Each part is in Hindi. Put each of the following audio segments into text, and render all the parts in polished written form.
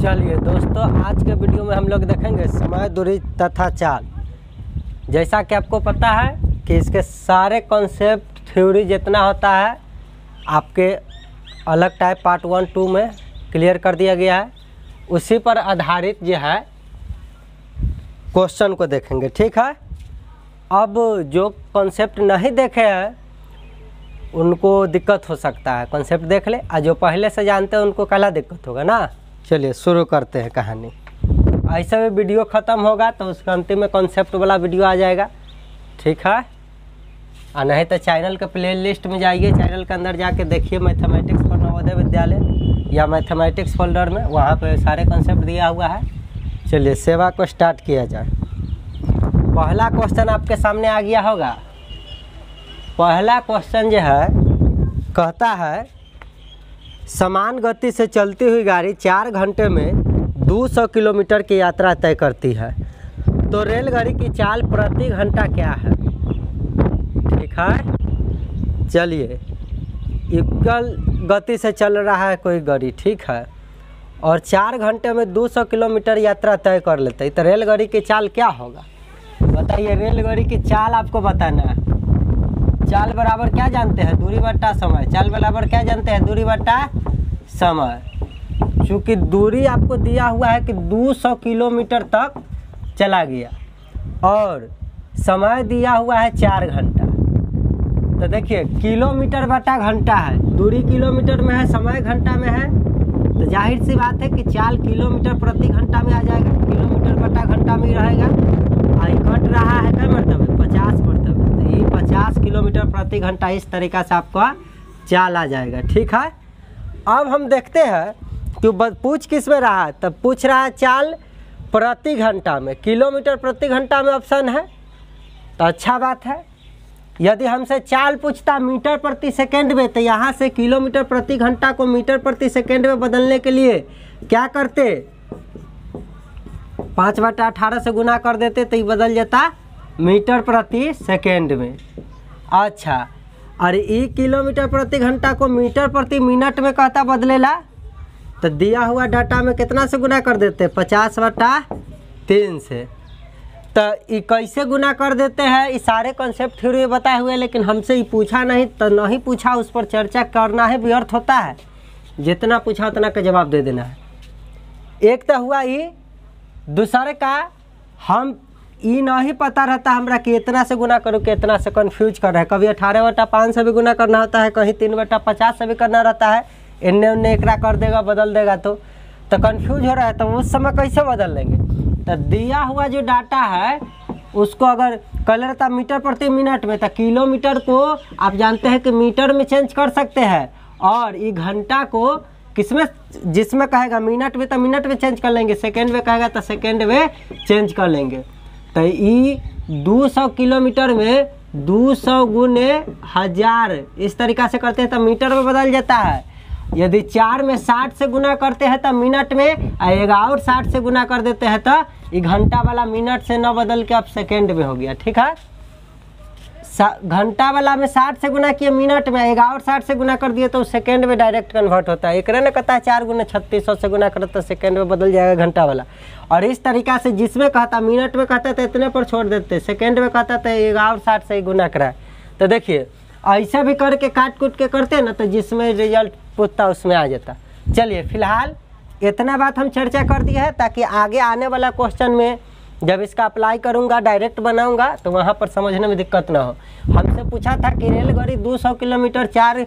चलिए दोस्तों, आज के वीडियो में हम लोग देखेंगे समय, दूरी तथा चाल। जैसा कि आपको पता है कि इसके सारे कॉन्सेप्ट थ्योरी जितना होता है आपके अलग टाइप पार्ट 1, 2 में क्लियर कर दिया गया है। उसी पर आधारित जो है क्वेश्चन को देखेंगे, ठीक है। अब जो कॉन्सेप्ट नहीं देखे हैं उनको दिक्कत हो सकता है, कॉन्सेप्ट देख ले, और जो पहले से जानते हैं उनको कला दिक्कत होगा ना। चलिए शुरू करते हैं कहानी। ऐसे में वीडियो ख़त्म होगा तो उसका अंतिम में कॉन्सेप्ट वाला वीडियो आ जाएगा, ठीक है। और नहीं तो चैनल के प्ले लिस्ट में जाइए, चैनल के अंदर जाके देखिए मैथमेटिक्स फॉर नवोदय विद्यालय या मैथमेटिक्स फोल्डर में, वहाँ पे सारे कॉन्सेप्ट दिया हुआ है। चलिए सेवा को स्टार्ट किया जाए। पहला क्वेश्चन आपके सामने आ गया होगा। पहला क्वेश्चन जो है कहता है समान गति से चलती हुई गाड़ी 4 घंटे में 200 किलोमीटर की यात्रा तय करती है, तो रेलगाड़ी की चाल प्रति घंटा क्या है, ठीक है। चलिए, इक्वल गति से चल रहा है कोई गाड़ी, ठीक है, और 4 घंटे में 200 किलोमीटर यात्रा तय कर लेते हैं, तो रेलगाड़ी की चाल क्या होगा बताइए। रेलगाड़ी की चाल आपको बताना है। चाल बराबर क्या जानते हैं, दूरी बट्टा समय। चाल बराबर क्या जानते हैं, दूरी बट्टा समय। चूँकि दूरी आपको दिया हुआ है कि 200 किलोमीटर तक चला गया और समय दिया हुआ है 4 घंटा, तो देखिए किलोमीटर बटा घंटा है, दूरी किलोमीटर में है, समय घंटा में है, तो जाहिर सी बात है कि चाल किलोमीटर प्रति घंटा में आ जाएगा, किलोमीटर बटा घंटा में ही रहेगा। कट रहा है क्या मरतबे, 50 मरतबे, तो ये 50 किलोमीटर प्रति घंटा, इस तरीक़ा से आपका चाल आ जाएगा, ठीक है। अब हम देखते हैं कि पूछ किस में रहा है, तब पूछ रहा है चाल प्रति घंटा में, किलोमीटर प्रति घंटा में ऑप्शन है, तो अच्छा बात है। यदि हमसे चाल पूछता मीटर प्रति सेकेंड में, तो यहाँ से किलोमीटर प्रति घंटा को मीटर प्रति सेकेंड में बदलने के लिए क्या करते, 5/18 से गुना कर देते, तो ये बदल जाता मीटर प्रति सेकेंड में। अच्छा, और ये किलोमीटर प्रति घंटा को मीटर प्रति मिनट में कहता बदलेला, तो दिया हुआ डाटा में कितना से गुना कर देते, 50/3 से। तो ये कैसे गुना कर देते हैं, ये सारे कॉन्सेप्ट थ्योरी में बताए हुए हैं, लेकिन हमसे ये पूछा नहीं, तो नहीं पूछा उस पर चर्चा करना है, व्यर्थ होता है। जितना पूछा उतना का जवाब दे देना है। एक तो हुआ ये, दूसरे का हम ये नहीं पता रहता हमरा कि इतना से गुना करूँ कि इतना से कन्फ्यूज कर रहा है। कभी 18/5 से भी गुना करना होता है, कहीं 3/50 से भी करना रहता है, इन्ने उन्ने एकरा कर देगा, बदल देगा, तो कन्फ्यूज हो रहा है, तो उस समय कैसे बदल लेंगे। तो दिया हुआ जो डाटा है उसको अगर कर लेता मीटर प्रति मिनट में, तो किलोमीटर को आप जानते हैं कि मीटर में चेंज कर सकते हैं, और ये घंटा को किसमें, जिसमें कहेगा मिनट में तो मिनट में चेंज कर लेंगे, सेकेंड में कहेगा तो सेकेंड में चेंज कर लेंगे। तो ये 200 किलोमीटर में 200 गुने 1000 इस तरीक़ा से करते हैं तो मीटर में बदल जाता है। यदि 4 में 60 से गुना करते हैं तो मिनट में, और 60 से गुना कर देते हैं तो ये घंटा वाला मिनट से न बदल के अब सेकेंड में हो गया, ठीक है। घंटा वाला में 60 से गुना किए मिनट में, 60 से गुना कर दिए तो सेकेंड में डायरेक्ट कन्वर्ट होता है। एक ने कहता है 4 गुना 3600 से गुना करता तो सेकेंड में बदल जाएगा घंटा वाला। और इस तरीक़ा से जिसमें कहता मिनट में कहता तो इतने पर छोड़ देते, सेकेंड में कहता तो 60 से ही गुना कराए। तो देखिए ऐसा भी करके काट कूट के करते ना, तो जिसमें रिजल्ट पूछता उसमें आ जाता। चलिए फिलहाल इतना बात हम चर्चा कर दी है, ताकि आगे आने वाला क्वेश्चन में जब इसका अप्लाई करूंगा, डायरेक्ट बनाऊंगा, तो वहाँ पर समझने में दिक्कत ना हो। हमसे पूछा था कि रेलगाड़ी 200 किलोमीटर 4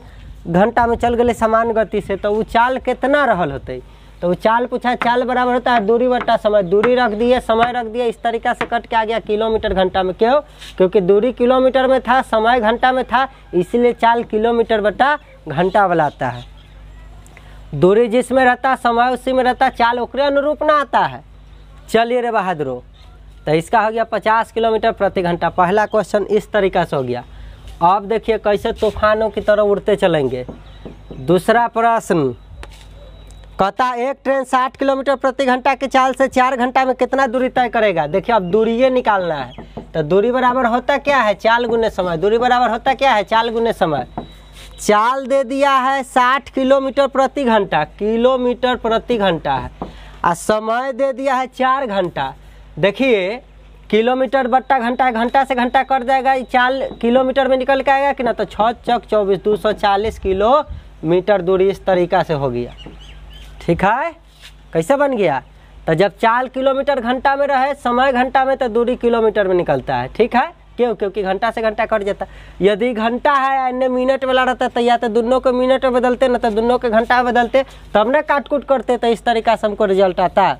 घंटा में चल गए समान गति से, तो वो चाल कितना रहल होते, तो वो चाल पूछा, चाल बराबर होता है दूरी बट्टा समय। दूरी रख दिए, समय रख दिए, इस तरीक़ा से कट के आ गया किलोमीटर घंटा में। क्यों, क्योंकि दूरी किलोमीटर में था, समय घंटा में था, इसलिए चाल किलोमीटर बटा घंटा वाला आता है। दूरी जिसमें रहता, समय उसी में रहता, चाल ओकरे अनुरूप ना आता है। चलिए रे बहादुरो, तो इसका हो गया 50 किलोमीटर प्रति घंटा। पहला क्वेश्चन इस तरीक़ा से हो गया। अब देखिए कैसे तूफानों की तरह उड़ते चलेंगे। दूसरा प्रश्न कहता एक ट्रेन 60 किलोमीटर प्रति घंटा की चाल से 4 घंटा में कितना दूरी तय करेगा। देखिए अब दूरी ये निकालना है, तो दूरी बराबर होता क्या है, चाल गुने समय। दूरी बराबर होता क्या है, चाल गुने समय। चाल दे दिया है 60 किलोमीटर प्रति घंटा, किलोमीटर प्रति घंटा है, और समय दे दिया है 4 घंटा। देखिए किलोमीटर बट्टा घंटा, घंटा से घंटा कट जाएगा, 4 किलोमीटर में निकल के आएगा कि ना, तो 6 चौक 24, 240 किलोमीटर दूरी इस तरीक़ा से हो गया। ठीक है, कैसे बन गया? तो जब 4 किलोमीटर घंटा में रहे, समय घंटा में, तो दूरी किलोमीटर में निकलता है। ठीक है, क्यों? क्योंकि घंटा से घंटा कट जाता है। यदि घंटा है अन्य मिनट वाला रहता तो या तो दोनों को मिनट में बदलते, ना तो दोनों के घंटा में बदलते, तब ना काट कूट करते, तो इस तरीक़ा से हमको रिजल्ट आता।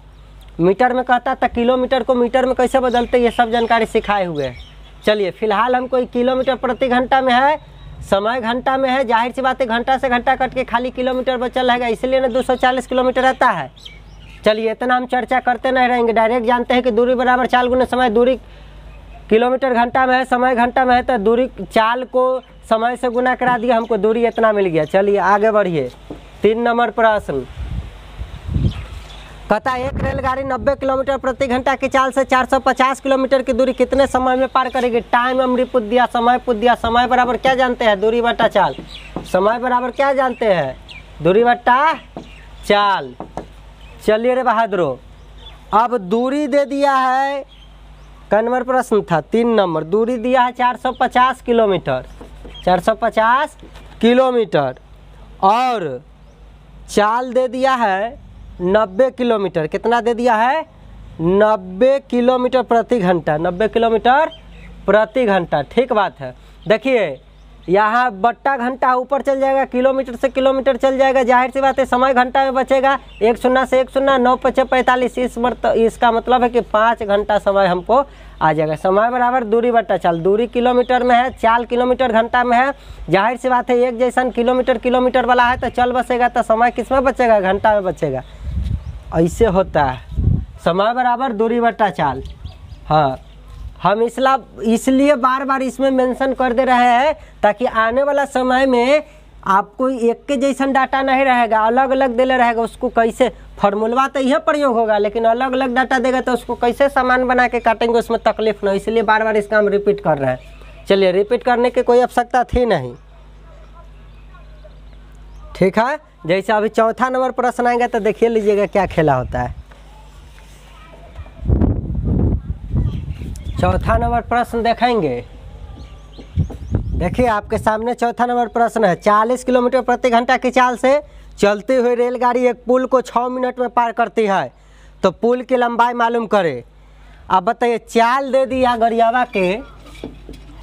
मीटर में कहता था, किलोमीटर को मीटर में कैसे बदलते, ये सब जानकारी सिखाए हुए हैं। चलिए फिलहाल हमको किलोमीटर प्रति घंटा में है, समय घंटा में है, जाहिर सी बात है घंटा से घंटा कट के खाली किलोमीटर बचल रहेगा, इसलिए ना 240 किलोमीटर रहता है। चलिए इतना हम चर्चा करते नहीं रहेंगे, डायरेक्ट जानते हैं कि दूरी बराबर चाल गुना समय। दूरी किलोमीटर घंटा में है, समय घंटा में है, तो दूरी चाल को समय से गुना करा दिया, हमको दूरी इतना मिल गया। चलिए आगे बढ़िए। 3 नंबर प्रश्न कहता है, एक रेलगाड़ी 90 किलोमीटर प्रति घंटा की चाल से 450 किलोमीटर की दूरी कितने समय में पार करेगी? टाइम हमने पूछ दिया, समय पूछ दिया। समय बराबर क्या जानते हैं? दूरी बट्टा चाल। समय बराबर क्या जानते हैं? दूरी बट्टा चाल। चलिए रे बहादुरो, अब दूरी दे दिया है, क नंबर प्रश्न था 3 नंबर, दूरी दिया है 450 किलोमीटर, 450 किलोमीटर, और चाल दे दिया है 90 किलोमीटर। कितना दे दिया है? 90 किलोमीटर प्रति घंटा, 90 किलोमीटर प्रति घंटा। ठीक बात है। देखिए यहाँ बट्टा घंटा ऊपर चल जाएगा, किलोमीटर से किलोमीटर चल जाएगा, जाहिर सी बात है समय घंटा में बचेगा। 1 शून्य से 1 शून्य, 9 5 45, इसका मतलब है कि 5 घंटा समय हमको आ जाएगा। समय बराबर दूरी बट्टा चाल। दूरी किलोमीटर में है, चाल किलोमीटर घंटा में है, जाहिर सी बात है एक जैसा किलोमीटर वाला है, तो चल बचेगा, तो समय किस में बचेगा? घंटा में बचेगा। ऐसे होता है, समय बराबर दूरी बट्टा चाल। हाँ, हम इसलिए बार बार इसमें मेंशन कर दे रहे हैं, ताकि आने वाला समय में आपको एक के जैसा डाटा नहीं रहेगा, अलग अलग देले रहेगा। उसको कैसे फार्मूला तो यह प्रयोग होगा, लेकिन अलग अलग डाटा देगा तो उसको कैसे सामान बना के काटेंगे, उसमें तकलीफ नहीं। इसलिए बार बार इसका हम रिपीट कर रहे हैं। चलिए, रिपीट करने की कोई आवश्यकता थी नहीं। ठीक है, जैसे अभी 4था नंबर प्रश्न आएगा तो देखिए लीजिएगा क्या खेला होता है। 4था नंबर प्रश्न देखेंगे। देखिए आपके सामने 4था नंबर प्रश्न है। 40 किलोमीटर प्रति घंटा की चाल से चलती हुई रेलगाड़ी एक पुल को 6 मिनट में पार करती है, तो पुल की लंबाई मालूम करे। अब बताइए, चाल दे दिया गरियावा के,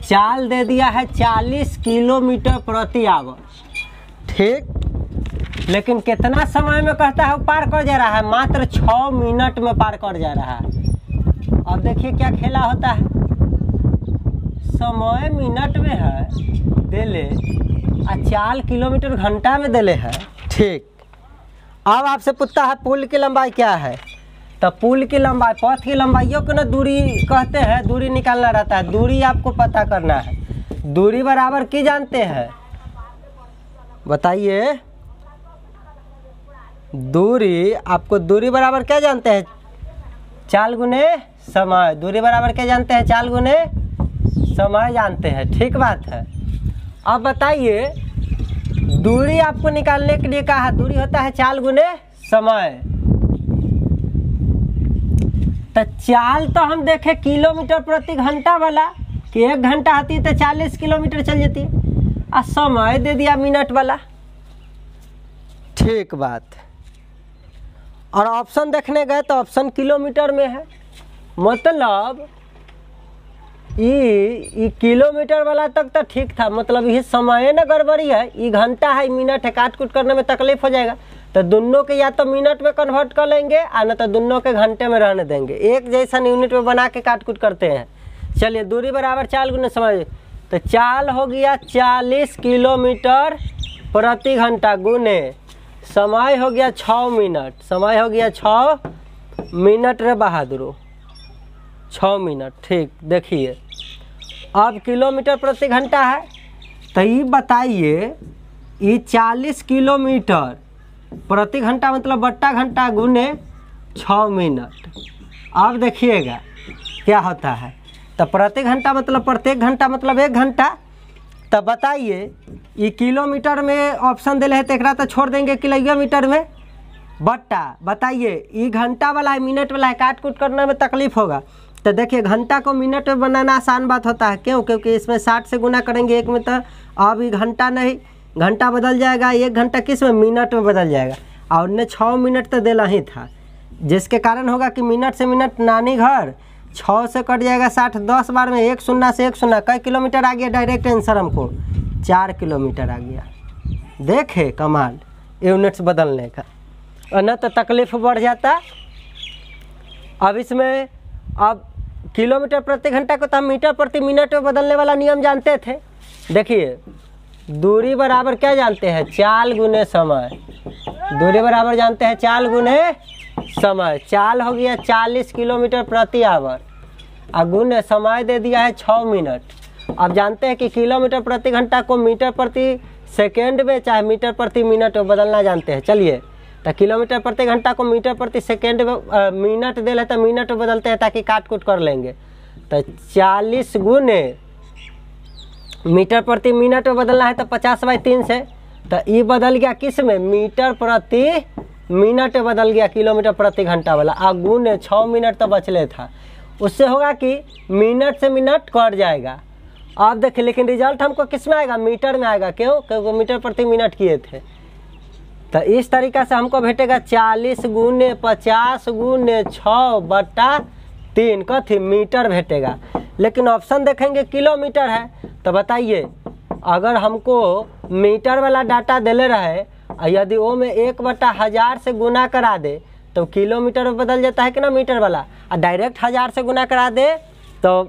चाल दे दिया है 40 किलोमीटर प्रति आवर। ठीक, लेकिन कितना समय में कहता है पार कर जा रहा है? मात्र 6 मिनट में पार कर जा रहा है। अब देखिए क्या खेला होता है। समय मिनट में है देले, और चाल किलोमीटर घंटा में देले है। ठीक, अब आपसे पूछता है पुल की लंबाई क्या है? तो पुल की लंबाई, पथ की लंबाइयों को ना दूरी कहते हैं, दूरी निकालना रहता है। दूरी आपको पता करना है। दूरी बराबर की जानते हैं? बताइए, दूरी आपको दूरी बराबर क्या जानते हैं? चाल गुने समय। दूरी बराबर क्या जानते हैं? चाल गुने समय जानते हैं। ठीक बात है। अब बताइए, दूरी आपको निकालने के लिए कहा है, दूरी होता है चाल गुने समय। तो चाल तो हम देखे किलोमीटर प्रति घंटा वाला, कि 1 घंटा आती तो 40 किलोमीटर चल जाती, और समय दे दिया मिनट वाला। ठीक बात। और ऑप्शन देखने गए तो ऑप्शन किलोमीटर में है, मतलब ये किलोमीटर वाला तक तो ठीक था, मतलब ये समय न गड़बड़ी है, ये घंटा है, मिनट है, काट कूट करने में तकलीफ हो जाएगा। तो दोनों के या तो मिनट में कन्वर्ट कर लेंगे, और न तो दोनों के घंटे में रहने देंगे। एक जैसा यूनिट में बना के काट कूट करते हैं। चलिए, दूरी बराबर चाल गुने समय, तो चाल हो गया 40 किलोमीटर प्रति घंटा गुने समय हो गया 6 मिनट। समय हो गया 6 मिनट रे बहादुरो, 6 मिनट। ठीक, देखिए अब किलोमीटर प्रति घंटा है, तो ये बताइए, ये 40 किलोमीटर प्रति घंटा मतलब बट्टा घंटा गुने 6 मिनट। अब देखिएगा क्या होता है। तो प्रति घंटा मतलब प्रत्येक घंटा मतलब 1 घंटा। तब बताइए, ये किलोमीटर में ऑप्शन दिले है, तो एक तो छोड़ देंगे किलोमीटर में, बट्टा बताइए ये घंटा वाला है मिनट वाला है, काट कूट करने में तकलीफ होगा। तो देखिए घंटा को मिनट में बनाना आसान बात होता है, क्यों? क्योंकि इसमें 60 से गुना करेंगे 1 में, तो अब ये घंटा नहीं, घंटा बदल जाएगा, 1 घंटा किस में, मिनट में बदल जाएगा। और उन्हें 6 मिनट तो देना ही था, जिसके कारण होगा कि मिनट से मिनट नानी घर, 6 से कट जाएगा 60, 10 बार में 1 शून्य से 1 शून्य, कई किलोमीटर आ गया? डायरेक्ट आंसर हमको 4 किलोमीटर आ गया। देखे कमाल यूनिट्स बदलने का, और न तो तकलीफ बढ़ जाता। अब इसमें अब किलोमीटर प्रति घंटा को तो हम मीटर प्रति मिनट में बदलने वाला नियम जानते थे। देखिए दूरी बराबर क्या जानते हैं, चाल गुने समय। दूरी बराबर जानते हैं चाल गुने समय। चाल हो गया 40 किलोमीटर प्रति आवर, और गुने समय दे दिया है 6 मिनट। अब जानते हैं कि किलोमीटर प्रति घंटा को मीटर प्रति सेकेंड में चाहे मीटर प्रति मिनट में बदलना जानते हैं। चलिए तो किलोमीटर प्रति घंटा को मीटर प्रति सेकेंड में मिनट दे लेते हैं, मिनट में बदलते हैं ताकि काट कूट कर लेंगे। तो 40 गुने मीटर प्रति मिनट में बदलना है तो 50/3 से, तो ये बदल गया किस में, मीटर प्रति मिनट में बदल गया किलोमीटर प्रति घंटा वाला। आ गुने 6 मिनट तो बचले था, उससे होगा कि मिनट से मिनट कट जाएगा। अब देखिए लेकिन रिजल्ट हमको किस में आएगा, मीटर में आएगा। क्यों? क्योंकि मीटर प्रति मिनट किए थे। तो इस तरीक़ा से हमको भेटेगा 40 गुने 50 गुने 6/3 कथी मीटर भेटेगा। लेकिन ऑप्शन देखेंगे किलोमीटर है। तो बताइए अगर हमको मीटर वाला डाटा दिले रहे, यदि वो में 1/1000 से गुना करा दे तो किलोमीटर में बदल जाता है कि ना मीटर वाला, और डायरेक्ट 1000 से गुना करा दे तो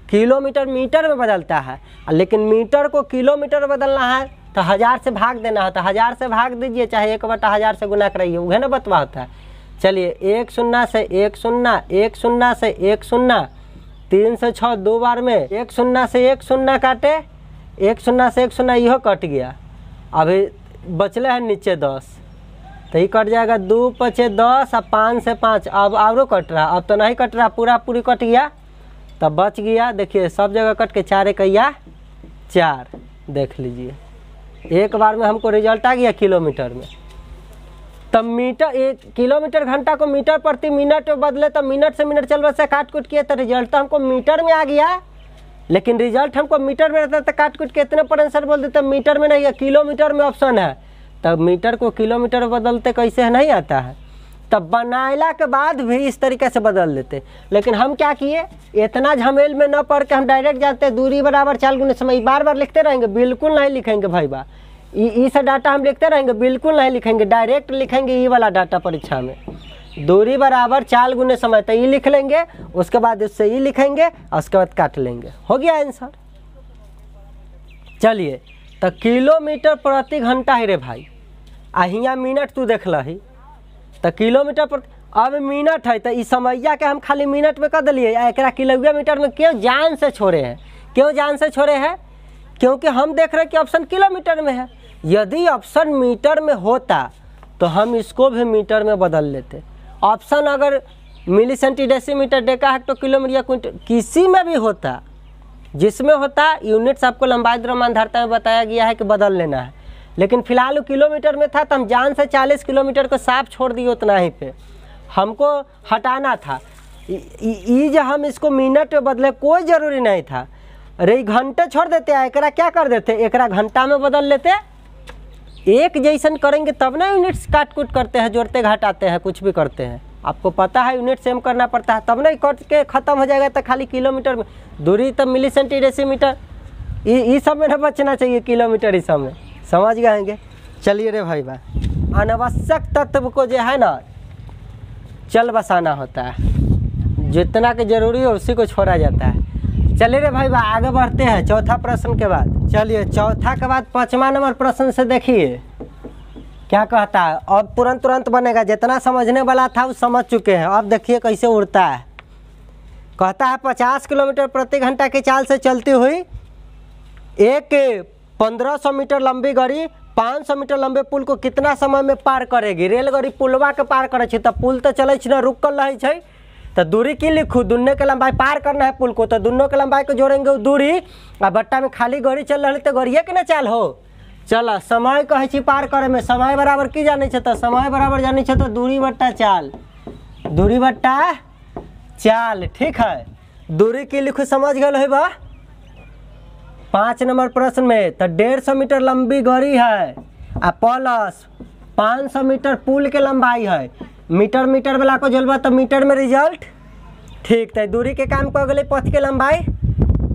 किलोमीटर मीटर में बदलता है। लेकिन मीटर को किलोमीटर में बदलना है तो 1000 से भाग देना है, तो 1000 से भाग दीजिए चाहे 1/1000 से गुना कराइए, वह ना बतवा होता है। चलिए 1 शून्य से 1 शून्य, 1 शून्य से 1 शून्य, 3 से 6 2 बार में 1 शून्य से 1 शून्य काटे, 1 शून्य से 1 शून्य यह कट गया। अभी बचले है नीचे 10, तो ये कट जाएगा 2 5 10 और 5 से 5। अब और कट रहा, अब तो नहीं कट रहा, पूरा पूरी कट गया, तब बच गया। देखिए सब जगह कट के 4 1 4, देख लीजिए एक बार में हमको रिजल्ट आ गया किलोमीटर में। तब मीटर 1 किलोमीटर घंटा को मीटर प्रति मिनट में बदले तो मिनट से मिनट चल से काट कूट किए तो रिजल्ट तो हमको मीटर में आ गया। लेकिन रिजल्ट हमको मीटर में रहता तो काट कूट के इतने पर आंसर बोल देते, मीटर में नहीं है, किलोमीटर में ऑप्शन है। तब मीटर को किलोमीटर में बदलते कैसे है, नहीं आता है। तब बनाइला के बाद भी इस तरीके से बदल देते। लेकिन हम क्या किए, इतना झमेल में न पढ़ के हम डायरेक्ट जानते हैं दूरी बराबर चाल गुने समय। बार बार लिखते रहेंगे, बिल्कुल नहीं लिखेंगे भाई बा। इस डाटा हम लिखते रहेंगे, बिल्कुल नहीं लिखेंगे, डायरेक्ट लिखेंगे ये वाला डाटा परीक्षा में। दूरी बराबर चाल गुने समय, तो ये लिख लेंगे, उसके बाद उससे ये लिखेंगे और उसके बाद काट लेंगे, हो गया आंसर। चलिए तो किलोमीटर प्रति घंटा है रे भाई, अहिया मिनट तू देख लही तो किलोमीटर प्रति, अब मिनट है तो इस समैया के हम खाली मिनट में कर दिलिए, एक किलोमीटर में क्यों जान से छोड़े हैं। क्यों जान से छोड़े हैं? क्योंकि हम देख रहे हैं कि ऑप्शन किलोमीटर में है। यदि ऑप्शन मीटर में होता तो हम इसको भी मीटर में बदल लेते। ऑप्शन अगर मिली सेंटीडेसीमीटर, डेका हेक्टो किलोमीटर या क्विंटल किसी में भी होता, जिसमें होता यूनिट्स आपको लंबाई द्रव्यमान धारिता में बताया गया है कि बदल लेना है। लेकिन फिलहाल किलोमीटर में था तो हम जान से 40 किलोमीटर को साफ छोड़ दिए, उतना ही पे हमको हटाना था। ये जो हम इसको मिनट में बदले कोई ज़रूरी नहीं था। अरे घंटे छोड़ देते, एकरा क्या कर देते, एकरा घंटा में बदल लेते। एक जैसन करेंगे तब ना यूनिट्स काट कूट करते हैं, जोड़ते घटाते हैं, कुछ भी करते हैं। आपको पता है यूनिट सेम करना पड़ता है, तब नहीं कट के ख़त्म हो जाएगा। तो खाली किलोमीटर में दूरी तब मिली सेंटीडेसीमीटर, ये सब में ना बचना चाहिए, किलोमीटर इस सब में, समझ गएंगे। चलिए रे भाई भाई, अनावश्यक तत्व को जो है ना चल बसाना होता है, जितना के जरूरी है उसी को छोड़ा जाता है। चलिए रे भाई आगे बढ़ते हैं चौथा प्रश्न के बाद। चलिए चौथा के बाद 5वां नंबर प्रश्न से देखिए क्या कहता है। अब तुरंत बनेगा, जितना समझने वाला था वो समझ चुके हैं। अब देखिए कैसे उड़ता है। कहता है 50 किलोमीटर प्रति घंटा की चाल से चलती हुई एक 1500 मीटर लंबी गाड़ी 500 मीटर लंबे पुल को कितना समय में पार करेगी। रेलगाड़ी पुलवा के पार करे छे, तो पुल तो चले ना, रुकल रहे छे, तो दूरी की लिखू, दोनों के लंबाई पार करना है पुल को, तो दोनों के लंबाई को जोड़ेंगे वो दूरी। और बट्टा में खाली गाड़ी चल रही तो गाड़िए के ना चाल हो, चल समय कहे छी पार करे में, समय बराबर की जाने छे, तो समय बराबर जाने छे तो दूरी बट्टा चाल, दूरी बट्टा चाल। ठीक है, दूरी की लिखो समझ गए है बा। 5 नंबर प्रश्न में तो 150 मीटर लंबी गड़ी है आ प्लस 500 मीटर पुल के लंबाई है। मीटर मीटर वाला को जोड़बा तो मीटर में रिजल्ट। ठीक, तो दूरी के काम कर गए पथ के लंबाई।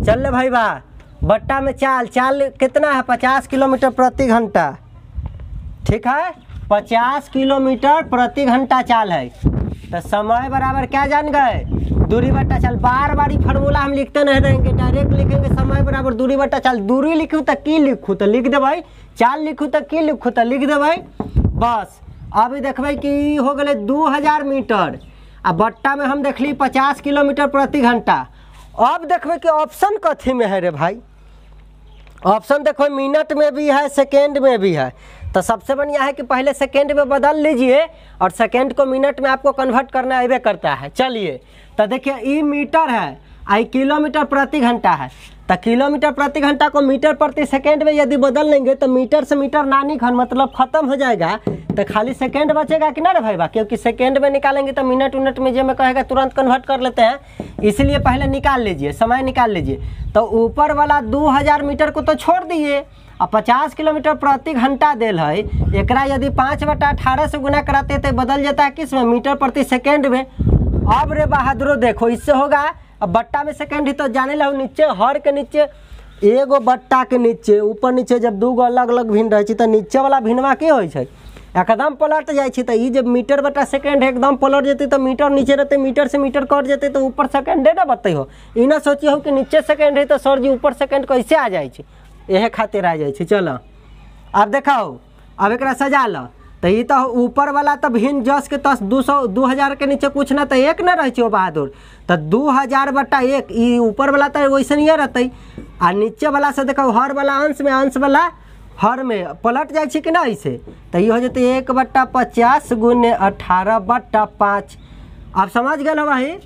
चल भाई बा, बट्टा में चाल, चाल कितना है 50 किलोमीटर प्रति घंटा। ठीक है, 50 किलोमीटर प्रति घंटा चाल है। तो समय बराबर क्या जान गए, दूरी बट्टा चाल। बार बार फार्मूला हम लिखते नहीं रहेंगे, डायरेक्ट लिखेंगे समय बराबर दूरी बट्टा चाल। दूरी लिखूँ तो की लिखूँ तो लिख दे भाई, चाल लिखूँ तो की लिखूँ तो लिख दे भाई बस। अभी देखबे कि हो गए 2000 मीटर आ बट्टा में हम देखली 50 किलोमीटर प्रति घंटा। अब देखबे कि ऑप्शन कथी में है रे भाई, ऑप्शन देखो मिनट में भी है सेकेंड में भी है। तो सबसे बढ़िया है कि पहले सेकेंड में बदल लीजिए और सेकेंड को मिनट में आपको कन्वर्ट करना आवे करता है। चलिए तो देखिए ई मीटर है, आई किलोमीटर प्रति घंटा है। तो किलोमीटर प्रति घंटा को मीटर प्रति सेकेंड में यदि बदल लेंगे तो मीटर से मीटर नानी खन मतलब खत्म हो जाएगा, तो खाली सेकेंड बचेगा कि ना रे भाई बा, क्योंकि सेकेंड में निकालेंगे तो मिनट उनट में जो मैं कहेगा तुरंत कन्वर्ट कर लेते हैं, इसलिए पहले निकाल लीजिए, समय निकाल लीजिए। तो ऊपर वाला 2000 मीटर को तो छोड़ दिए और 50 किलोमीटर प्रति घंटा देल है, एकरा यदि 5/18 से गुना कराते तो बदल जाता है किस में, मीटर प्रति सेकेंड में। अब रे बहादुरो देखो इससे होगा, अब बट्टा में सेकेंड ही तो जाने लो, नीचे हर के नीचे एगो बट्टा के नीचे ऊपर नीचे जब दूगो अलग अलग भिन्न रहे तो नीचे वाला भिन्नवा की होइ छै एकदम पलट जाए छै। तो ये जब मीटर बटा सेकेंड एकदम पलट जेते तो मीटर नीचे रहते, मीटर से मीटर कट जेते तो ऊपर सेकेंडे ना बते हो। ई ना सोचिए कि नीचे सेकेंड है तो सर जी ऊपर सेकेंड कैसे आ जाए छै, यह खातिर आ जाए छै। चलो अब देखाओ, अब एक सजा लो। तो ये तो ऊपर वाला तो भिन्न जस के तस 2000 के नीचे कुछ ना तो एक ना रहे बहादुर, तो 2000/1 ये ऊपर वाला तो वैसे नहीं रहते आ नीचे वाला से देखो हर वाला अंश में अंश वाला हर में पलट जाए कि ना ऐसे। तो ये हो जाते 1/50 गुने 18/5। आप समझ गए हो भाई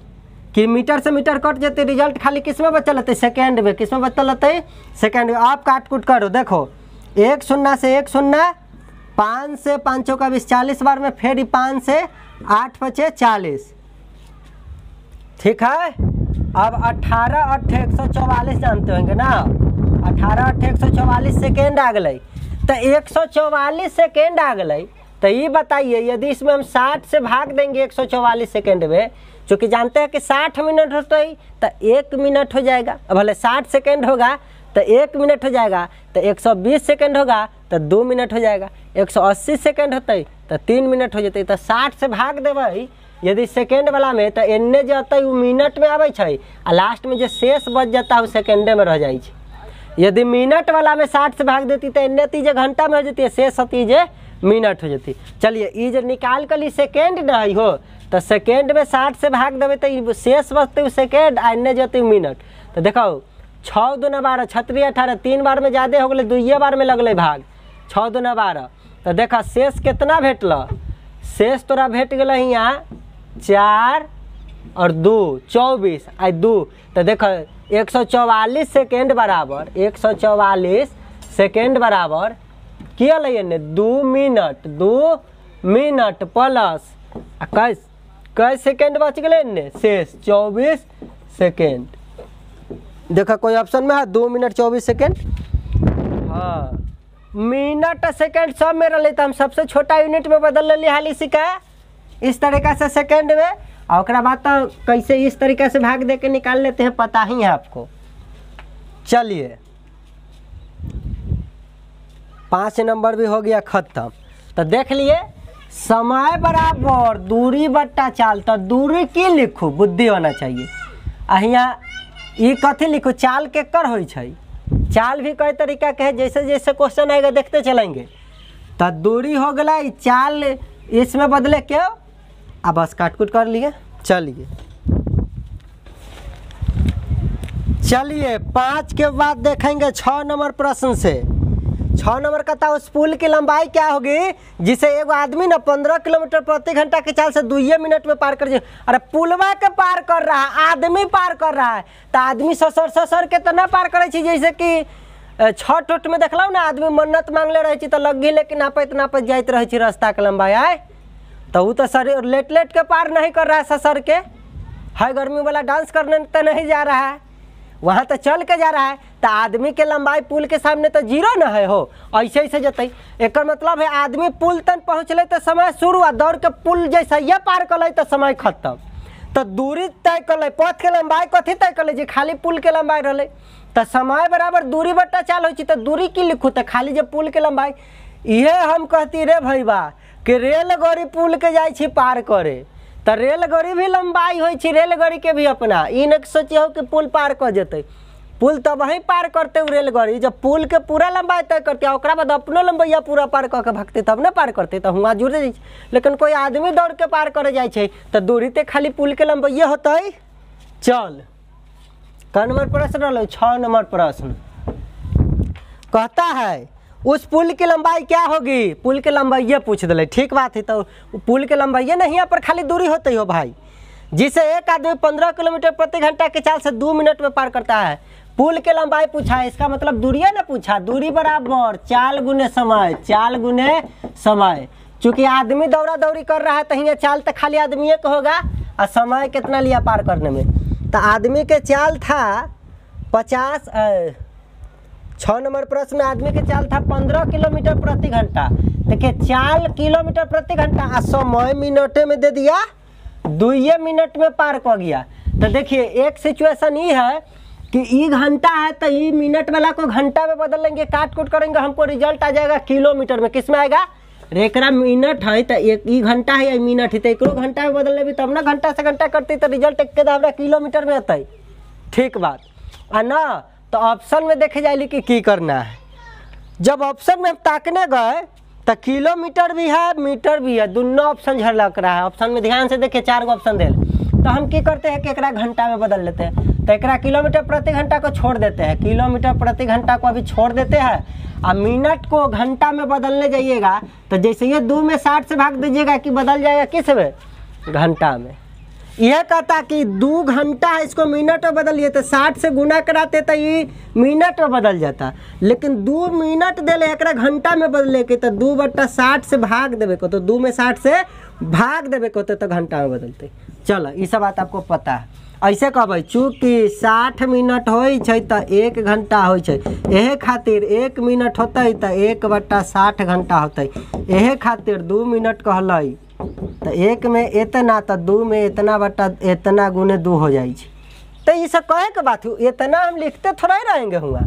कि मीटर से मीटर कट जाते, रिजल्ट खाली किस में बचल रहते, सेकेंड में। किस में बचल रहते, सेकेंड में। आप काट कुट करो, देखो 1 0 से 1 0, 5 से 5 चौका 20 40 बार में, फिर 5 से 8 5 40। ठीक है, अब 18 8 144 जानते होंगे ना, 18 8 144 सेकेंड आ गए। तो 144 सेकेंड आ गए। तो ये बताइए यदि इसमें हम 60 से भाग देंगे 144 सेकेंड में, चूँकि जानते हैं कि 60 मिनट होता है तो 1 मिनट हो जाएगा। अब भले 60 सेकेंड होगा तो 1 मिनट हो जाएगा, तो 120 सेकेंड होगा तो 2 मिनट हो जाएगा, 180 सेकेंड होते तो 3 मिनट हो जाते। तो 60 से भाग देवे यदि सेकेंड वाला में तो एन्ने जो वो मिनट में आवे छै आ लास्ट में जो शेष बच जाता है वो सेकेंडे में रह जाए। यदि मिनट वाला में 60 से भाग देती तो एन्ने तीजे घंटा में हो जाती है, शेष होती जे मिनट हो जाती। चलिए ये जो निकाल कर ली सेकेंड नहीं हो तो सेकेंड में 60 से भाग देवे तो शेष बचते सेकेंड आ एन्ने जाती मिनट। तो देखो 6 दूना 12 36 18, 3 बार में ज़्यादा हो गए, 2 बार में लगल भाग, 6 दूना 12। तो देखा शेष कितना भेटल, शेष तोरा भेट गल यहाँ 4 और 2 24 आ 2। तो देखो 144 सेकेंड बराबर 144 सेकेंड बराबर किया ले 2 मिनट, 2 मिनट प्लस कैस सेकेंड बच गए ने शेष 24 सेकेंड। देखा कोई ऑप्शन में है 2 मिनट 24 सेकेंड। हाँ मिनट सेकेंड सब में रही, तो हम सबसे छोटा यूनिट में बदल ली हाल इसी का इस तरीका से सेकेंड में, और उसके बाद तो कैसे इस तरीके से भाग दे के निकाल लेते हैं पता ही है आपको। चलिए 5 नंबर भी हो गया खत्म। तो देख लिए समय बराबर दूरी बट्टा चाल। तो दूरी की लिखू, बुद्धि होना चाहिए। अहिया ये कथी लिखू, चाल के कर हो छै, चाल भी कई तरीका के है, जैसे जैसे क्वेश्चन आएगा देखते चलेंगे। तो दूरी हो गया, चाल इसमें बदले क्यों, अब बस काट कुट कर लिए। चलिए 5 के बाद देखेंगे 6 नंबर प्रश्न से। 6 नंबर का था उस पुल की लंबाई क्या होगी जिसे एक आदमी ना 15 किलोमीटर प्रति घंटा की चाल से 2 मिनट में पार कर जाए। अरे पुलवा के पार कर रहा है, आदमी पार कर रहा है, तो आदमी ससर के तो ना पार करे जैसे कि छठ उठ में देखल ना आदमी मन्नत मांगले रहे तो लग्गी लेकिन नापत नापत जाते रहे रास्ता के लंबाई आए तो वो तो सर लेट लेट के पार नहीं कर रहा है ससर के है गर्मी वाला डांस करने तो नहीं जा रहा है वहाँ तो चल के जा रहा है तो आदमी के लंबाई पुल के सामने तो जीरो न है हो ऐसे ऐसे जतई एक मतलब है आदमी पुल तक पहुँचले तो समय शुरू आ दौड़ के पुल जैसा ये पार कर तो समय खत्म तो दूरी तय कर पथ के लंबाई कथी तय कर जी खाली पुल के लंबाई रहे तो समय बराबर दूरी बट्टा चाल हो तो दूरी की लिखू तो खाली जब पुल के लंबाई ये हम कहती रे भैया कि रेलगाड़ी पुल के जाए पार करे तो रेलगाड़ी भी लंबाई हो रेलगाड़ी के भी अपना ई न सोचियो कि पुल पार कर जते पुल तब वहीं पार करते रेलगाड़ी जब पुल के पूरा लंबाई तय करते ओकरा बाद अपनो लंबैया पूरा पार करके भागते तब न पार करते तो हुआ जुड़ जाए लेकिन कोई आदमी दौड़ के पार करे जाए तो दूरी ते खाली पुल के लंबैया होते चल क नंबर प्रश्न रहा 6 नंबर प्रश्न कहता है उस पुल की लंबाई क्या होगी पुल के लंबाई पूछ दिले ठीक बात है तो पुल के लंबाई नहीं यहाँ पर खाली दूरी होती हो भाई जिसे एक आदमी 15 किलोमीटर प्रति घंटा के चाल से 2 मिनट में पार करता है पुल के लंबाई पूछा है इसका मतलब दूरिया ना पूछा दूरी बराबर चाल गुने समय चूंकि आदमी दौड़ा दौड़ी कर रहा है तो यहाँ चाल तो खाली आदमी का होगा और समय कितना लिया पार करने में तो आदमी के चाल था 6 नंबर प्रश्न में आदमी के चाल था 15 किलोमीटर प्रति घंटा देखिए चाल किलोमीटर प्रति घंटा समय मिनटे में दे दिया 2 मिनट में पार कर गया तो देखिए एक सिचुएशन ये है कि ई घंटा है तो ई मिनट वाला को घंटा में बदल लेंगे काट कूट करेंगे हमको रिजल्ट आ जाएगा किलोमीटर में किस में आएगा रेकरा मिनट है तो एक ई घंटा है या मिनट है तो एक घंटा में बदल ले तब ना घंटा से घंटा करती तो रिजल्ट एक हमरा किलोमीटर में आता ठीक बात आ ना तो ऑप्शन में देखे जाए कि की करना है जब ऑप्शन में ताकने गए तो किलोमीटर भी है मीटर भी है दोनों ऑप्शन झलक रहा है ऑप्शन में ध्यान से देखिए 4 ऑप्शन दे तो हम की करते हैं कि एक घंटा में बदल लेते हैं तो एक किलोमीटर प्रति घंटा को छोड़ देते हैं किलोमीटर प्रति घंटा को अभी छोड़ देते हैं और मिनट को घंटा में बदलने जाइएगा तो जैसे ये 2 में 60 से भाग दीजिएगा कि बदल जाएगा किस में घंटा में यह कहता कि 2 घंटा है इसको मिनट में बदलिए तो 60 से गुना कराते तो ये मिनट में बदल जाता लेकिन 2 मिनट दिले एक घंटा में बदले के तो 2/60 से भाग देवे को तो 2 में 60 से भाग देवे को तो घंटा में बदलते चलो ये सब बात आपको पता है ऐसे कहबै चूँकि 60 मिनट हो तो 1 घंटा हो खातिर 1 मिनट होते तो 1/60 घंटा होते यह खातिर 2 मिनट कहल तो 1 में इतना तो 2 में इतना बटा इतना गुने 2 हो जाए तो ये सब कहे के बात है इतना हम लिखते थोड़ा ही रहेंगे हुआ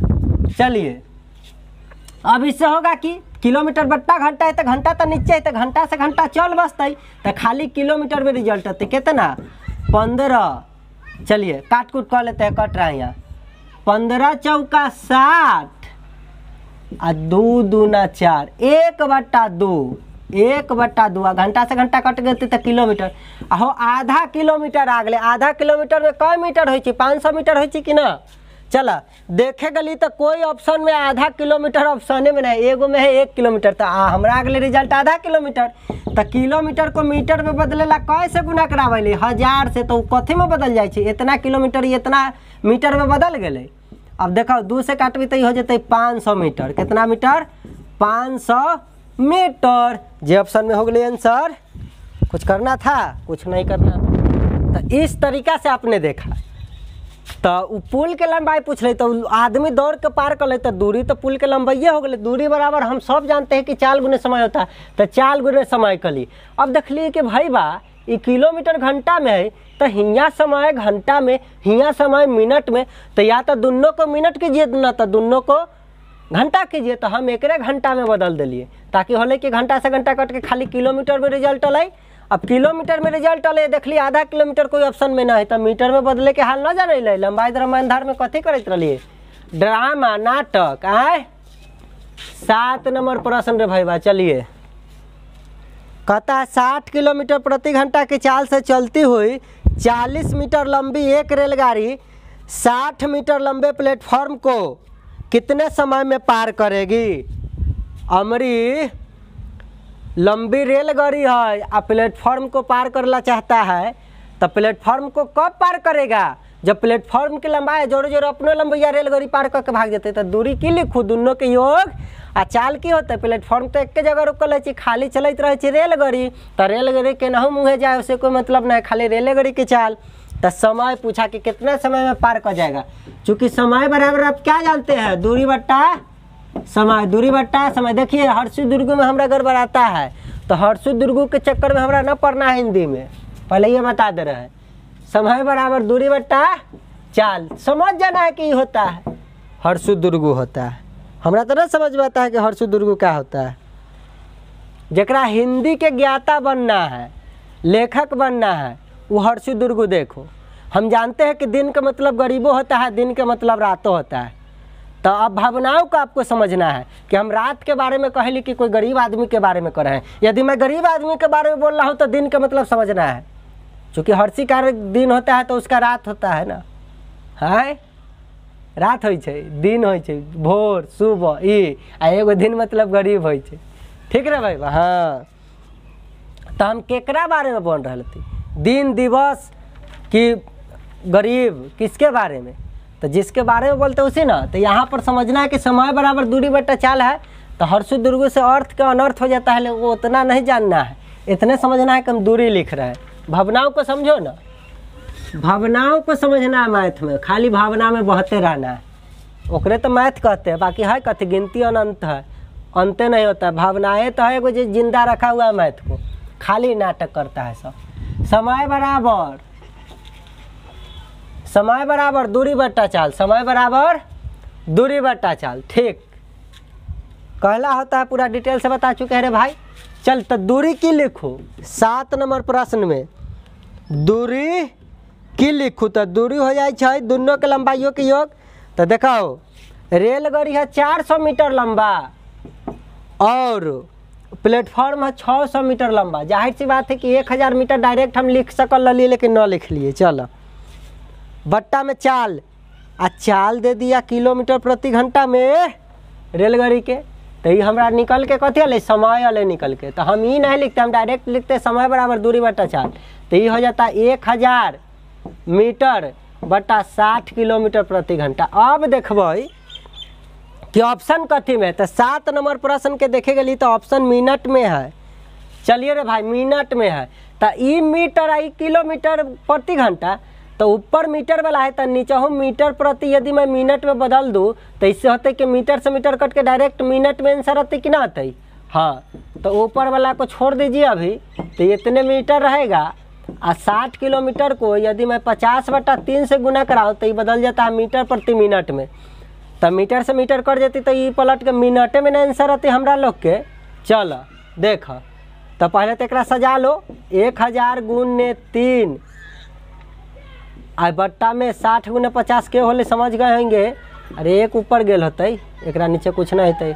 चलिए अब इससे होगा कि किलोमीटर बट्टा घंटा है तो घंटा तो नीचे है तो घंटा से घंटा चल बसते तो खाली किलोमीटर में रिजल्ट होते कितना 15 चलिए काट कूट कर लेते हैं कट रहा है यहाँ 15 चौका 60 और 2 दूना 4 1/2 घंटा से घंटा कट गए तो किलोमीटर हो आधा किलोमीटर आ गए आधा किलोमीटर में कै मीटर हो 500 मीटर हो कि ना चला देखे गली तो कोई ऑप्शन में आधा किलोमीटर ऑप्शन में नहीं एगो में है 1 किलोमीटर तो हमरा आ गए रिजल्ट आधा किलोमीटर तो किलोमीटर को मीटर में बदलेला कैसे गुना करावे 1000 से तो कथी में बदल जाए इतना किलोमीटर इतना मीटर में बदल गए अब देखो 2 से काटबी तो हो जाते 500 मीटर कितना मीटर 500 मीटर जे ऑप्शन में हो गए आंसर कुछ करना था कुछ नहीं करना था तो इस तरीका से आपने देखा तो पुल के लंबाई पूछ रही तो आदमी दौड़ के पार कर ले तो दूरी तो पुल के लंबाई हो गई दूरी बराबर हम सब जानते हैं कि 4 गुने समय होता है तो 4 गुने समय कली अब देख लिए कि भाई बा ये किलोमीटर घंटा में है तो हियाँ समय घंटा में हियाँ समय मिनट में तो या तो दोनों को मिनट कीजिए ना तो दोनों को घंटा कीजिए तो हम एक घंटा में बदल दिलिए ताकि होले कि घंटा से घंटा कट के खाली किलोमीटर में रिजल्ट अल अब किलोमीटर में रिजल्ट अल देख ली आधा किलोमीटर कोई ऑप्शन में ना है तो मीटर में बदले के हाल न जाने लंबाई द्रव्यमान में कथी करते रहिए ड्रामा नाटक आए 7 नंबर प्रश्न रे भाई बा चलिए कहता है 60 किलोमीटर प्रति घंटा की चाल से चलती हुई 40 मीटर लंबी एक रेलगाड़ी 60 मीटर लंबे प्लेटफॉर्म को कितने समय में पार करेगी अमरी लंबी रेलगाड़ी है और प्लेटफॉर्म को पार करना चाहता है तो प्लेटफॉर्म को कब पार करेगा जब प्लेटफॉर्म की लंबाई जोड़े जोड़े अपने लंबैया रेलगाड़ी पार करके भाग जाते तो दूरी की लिखू दोनों के योग आ चाल की होता है। प्लेटफॉर्म तो एक जगह रुकल है, खाली चलते रहे रेलगाड़ी, तो रेलगाड़ी के नहू मुँहे जाए उसे कोई मतलब नहीं, खाली रेलगाड़ी की चाल। तो समय पूछा कि कितना समय में पार कर जाएगा, चूँकि समय बराबर आप क्या जानते हैं, दूरी बट्टा समय, दूरी बट्टा समय। देखिए हर्षु दुर्गु में हमारा गड़बड़ाता है, तो हर्षु दुर्गु के चक्कर में हमारा न पढ़ना है हिंदी में, पहले ये बता दे रहे हैं। समय बराबर दूरी बट्टा चाल, समझ जाना है कि ये होता है हर्षु दुर्गु होता है। हमरा तो नहीं समझ में आता है कि हर्षु दुर्गु क्या होता है। जकरा हिंदी के ज्ञाता बनना है, लेखक बनना है, वो हर्षु दुर्गु देखो। हम जानते हैं कि दिन का मतलब गरीबों होता है, दिन का मतलब रातों होता है। तो अब भावनाओं को आपको समझना है कि हम रात के बारे में कहली कि कोई गरीब आदमी के बारे में कर रहे हैं। यदि मैं गरीब आदमी के बारे में बोल रहा हूँ तो दिन का मतलब समझना है, क्योंकि हर्षी का दिन होता है तो उसका रात होता है ना, है रात हो दिन हो, भोर सुबह ई आ एगो दिन मतलब गरीब हो। ठीक है भाई। हाँ, तो हम केकरा बारे में बोल रहे थे, दिन दिवस कि गरीब, किसके बारे में, तो जिसके बारे में बोलते उसी ना। तो यहाँ पर समझना है कि समय बराबर दूरी बट्टा चाल है, तो हर्षु दुर्गु से अर्थ का अनर्थ हो जाता है, वो उतना नहीं जानना है, इतने समझना है कि हम दूरी लिख रहे हैं। भावनाओं को समझो ना, भावनाओं को समझना है मैथ में, खाली भावना में बहते रहना है, ओकरे तो मैथ कहते हैं। बाकी है कथी, गिनती अनंत है, अंत नहीं होता है। भावनाएं तो है वो जो जिंदा रखा हुआ है मैथ को, खाली नाटक करता है सब। समय बराबर दूरी बट्टा चाल, समय बराबर दूरी बट्टा चाल। ठीक, कहला होता है, पूरा डिटेल से बता चुके हैं रे भाई। चल तो दूरी की लिखो, 7 नंबर प्रश्न में दूरी की लिखू, तो दूरी हो जाए दोनों के लंबाइयों के योग। तो देखाओ, रेलगाड़ी है 400 मीटर लंबा और प्लेटफॉर्म है 600 मीटर लंबा। जाहिर सी बात है कि 1000 मीटर डायरेक्ट हम लिख सकल लिए, लेकिन न लिख लिए। चलो, बट्टा में चाल, चाल दे दिया किलोमीटर प्रति घंटा में रेलगाड़ी के, तो ये हमारा निकल के कथी अले, समय अले निकल के। तो हम ये नहीं लिखते, हम डायरेक्ट लिखते समय बराबर दूरी बट्टा चाल। तो ये हो जाता है 1000 मीटर बट्टा 60 किलोमीटर प्रति घंटा। अब देखबै कि ऑप्शन कथी में, तो 7 नंबर प्रश्न के देखे गली तो ऑप्शन मिनट में है। चलिए रे भाई, मिनट में है, तो ई मीटर आई किलोमीटर प्रति घंटा, तो ऊपर मीटर वाला है तो नीचे हूँ मीटर प्रति। यदि मैं मिनट में बदल दूँ तो इससे होते कि मीटर से मीटर कट के डायरेक्ट मिनट में आंसर आते कि ना आते। हाँ, तो ऊपर वाला को छोड़ दीजिए अभी, तो इतने मीटर रहेगा। और 60 किलोमीटर को यदि मैं 50/3 से गुना कराऊँ तो ये बदल जाता है मीटर प्रति मिनट में। तो मीटर से मीटर कट जाती तो ये पलट के मिनटे में ना आंसर आती हमरा लोग के। चलो देख, तो पहले तो एक सजा लो, 1000 गुने 3 आ बट्टा में 60 गुने 50 के होले, समझ गए होंगे। अरे एक ऊपर गेल होते, एक नीचे कुछ नहीं होते।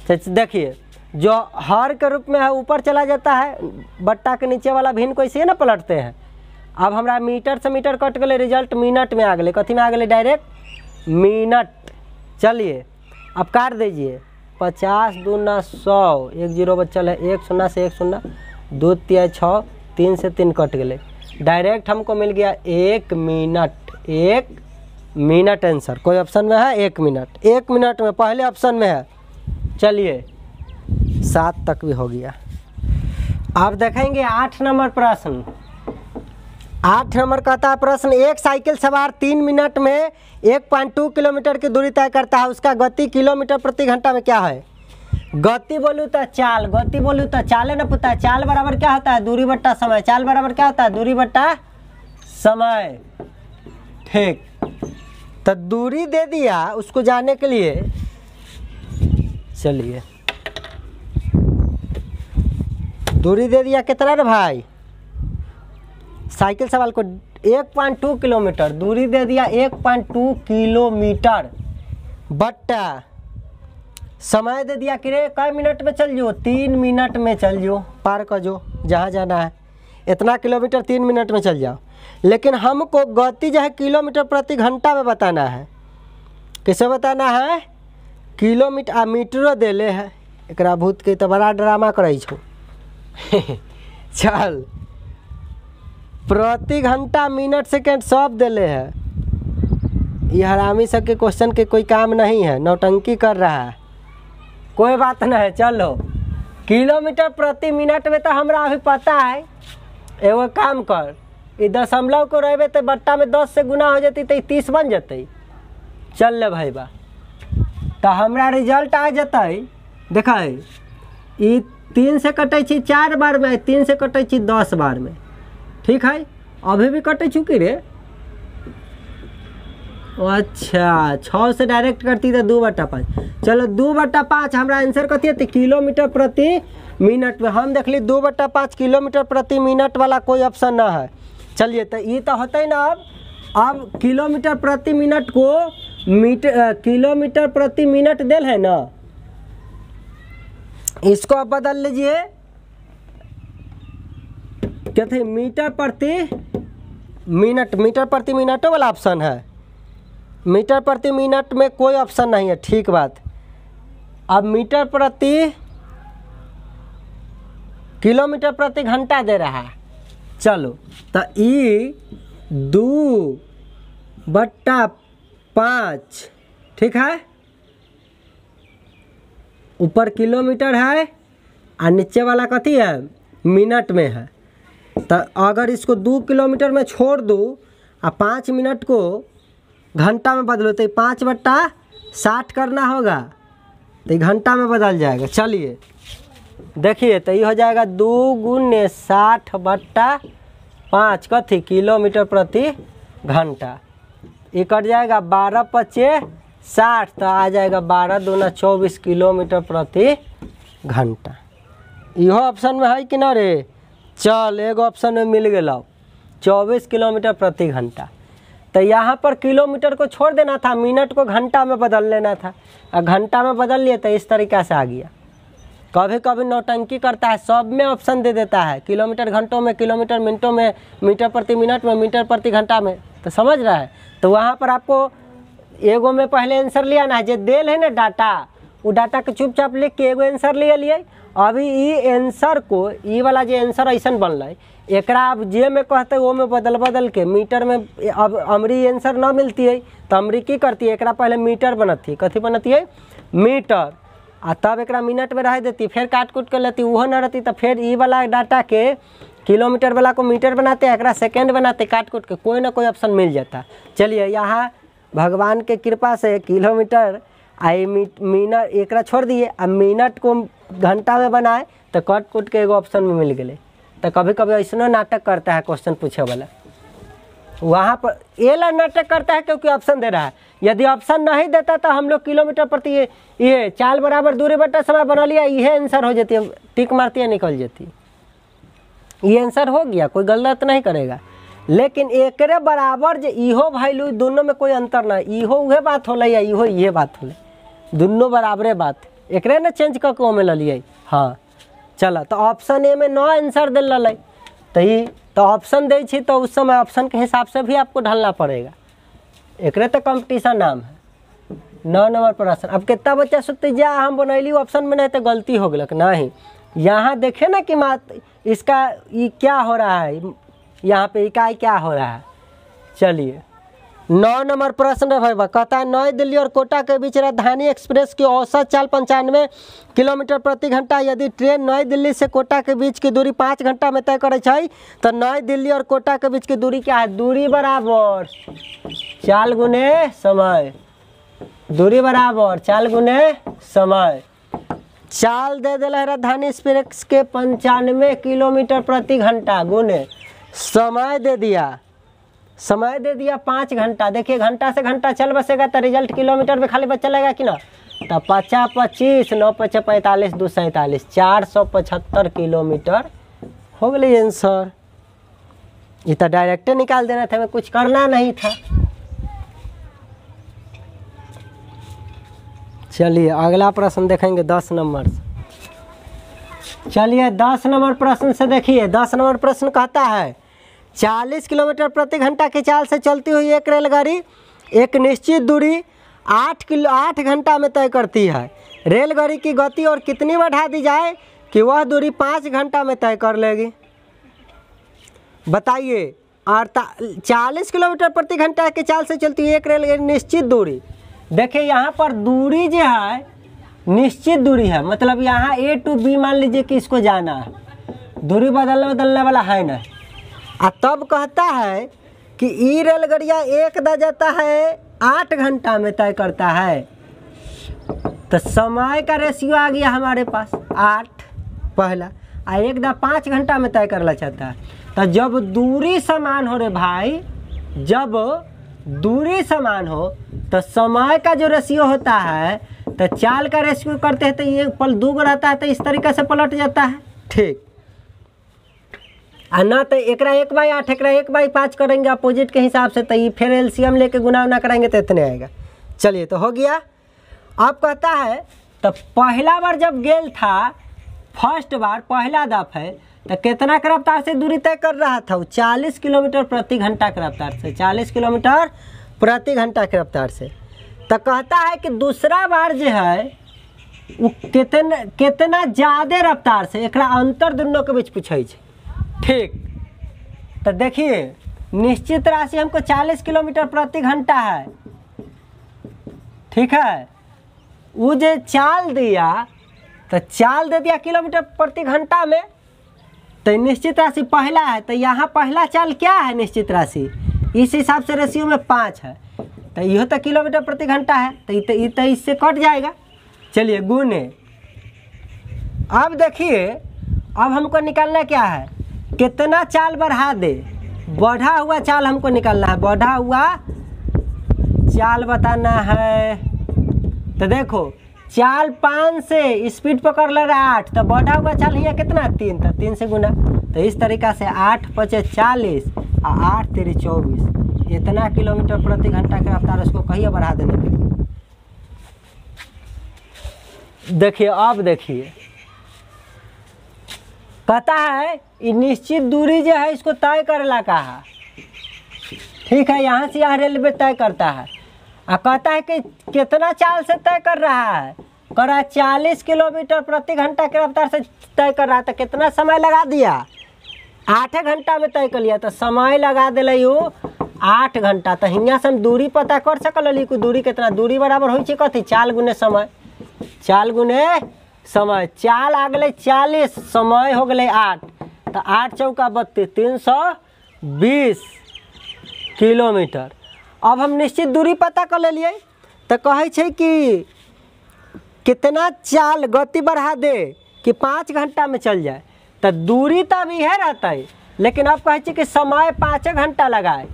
तो देखिए, जो हर के रूप में है ऊपर चला जाता है, बट्टा के नीचे वाला भिन्न को इसे ना पलटते हैं। अब हमारा मीटर से मीटर कट गए, रिजल्ट मिनट में आ गए। कथी में आ गए, डायरेक्ट मिनट। चलिए अब काट दीजिए, 50 दूना 100, 1 0 बचल है, 1 0 से 1 0, 2 3 6, 3 से 3 कट गए। डायरेक्ट हमको मिल गया 1 मिनट। 1 मिनट आंसर कोई ऑप्शन में है, 1 मिनट। 1 मिनट में पहले ऑप्शन में है। चलिए 7 तक भी हो गया। आप देखेंगे 8 नंबर प्रश्न। 8 नंबर कहता है प्रश्न, एक साइकिल सवार 3 मिनट में 1.2 किलोमीटर की दूरी तय करता है, उसका गति किलोमीटर प्रति घंटा में क्या है। गति बोलूँ तो चाल, गति बोलूँ तो चाल है ना पुता। चाल बराबर क्या होता है, दूरी बट्टा समय। चाल बराबर क्या होता है, दूरी बट्टा समय। ठीक, तो दूरी दे दिया उसको जाने के लिए। चलिए दूरी दे दिया कितना रे भाई, साइकिल सवाल को 1.2 किलोमीटर दूरी दे दिया, 1.2 किलोमीटर बट्टा समय दे दिया कि रे कई मिनट में चल जो, 3 मिनट में चल जो, पार कर जो जहाँ जाना है। इतना किलोमीटर 3 मिनट में चल जाओ। लेकिन हमको गति जो है किलोमीटर प्रति घंटा में बताना है। कैसे बताना है, किलोमीटर आ मीटरो देले है। एक भूत के तो बड़ा ड्रामा करे छो। चल, प्रति घंटा मिनट सेकेंड सब देले है। ये हरामी सब के क्वेश्चन के कोई काम नहीं है, नौटंकी कर रहा है। कोई बात नहीं, चलो किलोमीटर प्रति मिनट में तो हमरा अभी पता है। एगो काम कर, ये दशमलव को रहे तो बट्टा में 10 से गुना हो जाती तो 30 बन जाते। चल ले भाई बा, तो हमरा रिजल्ट आ जाते। देखा है ये 3 से कटे 4 बार में, 3 से कटे 10 बार में, ठीक है। अभी भी कटे चुकी रे, अच्छा 6 से डायरेक्ट करती तो 2/5। चलो 2/5 हमारा आंसर कथी है किलोमीटर प्रति मिनट में। हम देख ली 2/5 किलोमीटर प्रति मिनट वाला कोई ऑप्शन ना है। चलिए तो ये तो होता ही ना। अब किलोमीटर प्रति मिनट को किलोमीटर प्रति मिनट देल है ना, इसको आप बदल लीजिए, क्या थे मीटर प्रति मिनट। मीटर प्रति मिनट वाला ऑप्शन है, मीटर प्रति मिनट में कोई ऑप्शन नहीं है, ठीक बात। अब मीटर प्रति किलोमीटर प्रति घंटा दे रहा है। चलो तो ई 2/5, ठीक है। ऊपर किलोमीटर है और नीचे वाला कथी है मिनट में है। तो अगर इसको 2 किलोमीटर में छोड़ दूँ और 5 मिनट को घंटा में बदलो तो 5/60 करना होगा, तो घंटा में बदल जाएगा। चलिए देखिए तो ये हो जाएगा 2 × 60/5 कथी किलोमीटर प्रति घंटा। ये कट जाएगा 12×5 = 60, तो आ जाएगा 12×2 = 24 किलोमीटर प्रति घंटा। इहो ऑप्शन में है कि ना रे। चल एगो ऑप्शन में मिल गया 24 किलोमीटर प्रति घंटा। तो यहाँ पर किलोमीटर को छोड़ देना था, मिनट को घंटा में बदल लेना था, और घंटा में बदल लिए तो इस तरीक़ा से आ गया। कभी कभी नौटंकी करता है, सब में ऑप्शन दे देता है, किलोमीटर घंटों में, किलोमीटर मिनटों में, मीटर प्रति मिनट में, मीटर प्रति घंटा में। तो समझ रहा है। तो वहाँ पर आपको एगो में पहले आंसर लिया ना, जो देल है ना डाटा, वो डाटा के चुपचाप लिख के एगो आंसर ले लिए। अभी ये आंसर को, ये वाला जो आंसर ऐसा बनल है, एकरा अब जे में कहते वो में बदल के मीटर में। अब अमरी आंसर ना मिलती है तो अमरी की करती है, एकरा पहले मीटर बनती है। कथी बनती है मीटर, आ तब एकरा मिनट में रह देती, फिर काट कूट कर लेती, वो न रहती। तो फिर ये वाला डाटा के किलोमीटर वाला को मीटर बनाते, एकरा सेकेंड बनाते, काट कूट के कोई ना कोई ऑप्शन मिल जाता। चलिए यहाँ भगवान के कृपा से किलोमीटर आई मिनट एकरा छोड़ दिए, अब मिनट को घंटा में बनाए तो कट कूट के एगो ऑप्शन में मिल गए। तो कभी कभी ऐसा नाटक करता है क्वेश्चन पूछे वाला, वहाँ पर ये ला नाटक करता है क्योंकि ऑप्शन दे रहा है। यदि ऑप्शन नहीं देता तो हम लोग किलोमीटर प्रति ये चाल बराबर दूरी बटा समय बना लिया, ये आंसर हो जाती है, टिक मारती है निकल जाती, ये आंसर हो गया, कोई गलत नहीं करेगा। लेकिन एकरे बराबर जो इहो वैल्यू, दोनों में कोई अंतर ना, इहो उहे बात होला या इहो ये बात होला, दोनों बराबरे बात, एकरे ने चेंज करके ओमे ले लिए। हाँ चलो तो ऑप्शन ए में 9 आंसर दिल रहा, तो ऑप्शन दे छी तो उस समय ऑप्शन के हिसाब से भी आपको ढलना पड़ेगा। एकरे तो कंपटीशन नाम है। 9 नंबर प्रश्न। अब कितना बच्चा सोचते जा हम बनैली ऑप्शन में नहीं तो गलती हो गलक नहीं। यहाँ देखे ना कि इसका ये क्या हो रहा है, यहाँ पे इकाई क्या हो रहा है। चलिए 9 नंबर प्रश्न है भाई, कहता है नई दिल्ली और कोटा के बीच राजधानी एक्सप्रेस की औसत चाल 95 किलोमीटर प्रति घंटा। यदि ट्रेन नई दिल्ली से कोटा के बीच की दूरी 5 घंटा में तय करे तो नई दिल्ली और कोटा के बीच की दूरी क्या है? दूरी बराबर चाल गुने समय, दूरी बराबर चाल गुने समय। चाल दे दिला है राजधानी एक्सप्रेस के 95 किलोमीटर प्रति घंटा गुने समय दे दिया, समय दे दिया 5 घंटा। देखिए घंटा से घंटा चल बसेगा तो रिजल्ट किलोमीटर में खाली बच चलेगा कि ना। तो 50 25 9 5 45 2 47 475 किलोमीटर हो गई आंसर। ये तो डायरेक्ट निकाल देना था, हमें कुछ करना नहीं था। चलिए अगला प्रश्न देखेंगे 10 नंबर से। चलिए 10 नंबर प्रश्न से देखिए। 10 नंबर प्रश्न कहता है 40 किलोमीटर प्रति घंटा की चाल से चलती हुई एक रेलगाड़ी एक निश्चित दूरी 8 घंटा में तय करती है। रेलगाड़ी की गति और कितनी बढ़ा दी जाए कि वह दूरी 5 घंटा में तय कर लेगी? बताइए और 40 किलोमीटर प्रति घंटा की चाल से चलती है एक रेलगाड़ी निश्चित दूरी। देखिए यहाँ पर दूरी जो है निश्चित दूरी है, मतलब यहाँ A to B मान लीजिए कि इसको जाना है, दूरी बदलने वाला है ना। तब कहता है कि ई रेलगाड़ियाँ एक दा जाता है 8 घंटा में तय करता है। तो समय का रेशियो आ गया हमारे पास 8 पहला, और एक दा 5 घंटा में तय करना चाहता है। तो जब दूरी समान हो रे भाई, जब दूरी समान हो तो समय का जो रेशियो होता है, तो चाल का रेशियो करते हैं तो ये पल 2 रहता है, तो इस तरीके से पलट जाता है। ठीक, और ना तो एक 1/8 एक 1/5 करेंगे अपोजिट के हिसाब से, तो ये फिर एलसीएम लेके गुना उना कराएंगे तो इतने आएगा। चलिए तो हो गया। अब कहता है तो पहला बार जब गेल था, फर्स्ट बार पहला दफ है, तो कितना की रफ्तार से दूरी तय कर रहा था? 40 किलोमीटर प्रति घंटा की रफ्तार से, 40 किलोमीटर प्रति घंटा की रफ्तार से। तो कहता है कि दूसरा बार जो है वो कितना ज़्यादा रफ्तार से, एक अंतर दोनों के बीच पूछे। ठीक, तो देखिए निश्चित राशि हमको 40 किलोमीटर प्रति घंटा है, ठीक है। वो जो चाल दिया तो चाल दे दिया किलोमीटर प्रति घंटा में, तो निश्चित राशि पहला है, तो यहाँ पहला चाल क्या है निश्चित राशि, इस हिसाब से रेशियो में 5 है, तो यह तो किलोमीटर प्रति घंटा है, तो इससे कट जाएगा। चलिए गुने। अब देखिए अब हमको निकालना क्या है, कितना चाल बढ़ा दे, बढ़ा हुआ चाल हमको निकालना है, बढ़ा हुआ चाल बताना है। तो देखो चाल 5 से स्पीड पकड़ ले रहा 8, तो बढ़ा हुआ चाल यहाँ कितना 3, तो 3 से गुना, तो इस तरीक़ा से 8 × 5 = 40 और 8 × 3 = 24, इतना किलोमीटर प्रति घंटा की रफ्तार उसको कहिए बढ़ा देने के लिए। देखिए अब देखिए कहता है ये निश्चित दूरी जो है इसको तय करला कहा, ठीक है, यहाँ से यहाँ रेलवे तय करता है। और कहता है कि कितना चाल से तय कर रहा है, कर रहा है 40 किलोमीटर प्रति घंटा की रफ्तार से तय कर रहा है, तो कितना समय लगा दिया, 8 घंटा में तय कर लिया, तो समय लगा दिले यू 8 घंटा। तो हियाँ से हम दूरी पता कर सकल कि दूरी कितना, दूरी बराबर हो कथी, चाल गुने समय, चाल गुने समय, चाल आ गए 40, समय हो गए 8, तो 8 × 4 = 32, 320 किलोमीटर। अब हम निश्चित दूरी पता कर ले लिए, तो कहे छे कि कितना चाल गति बढ़ा दे कि 5 घंटा में चल जाए, तो दूरी तो अभी है रहता है, लेकिन अब कहे छे कि समय 5 घंटा लगाए।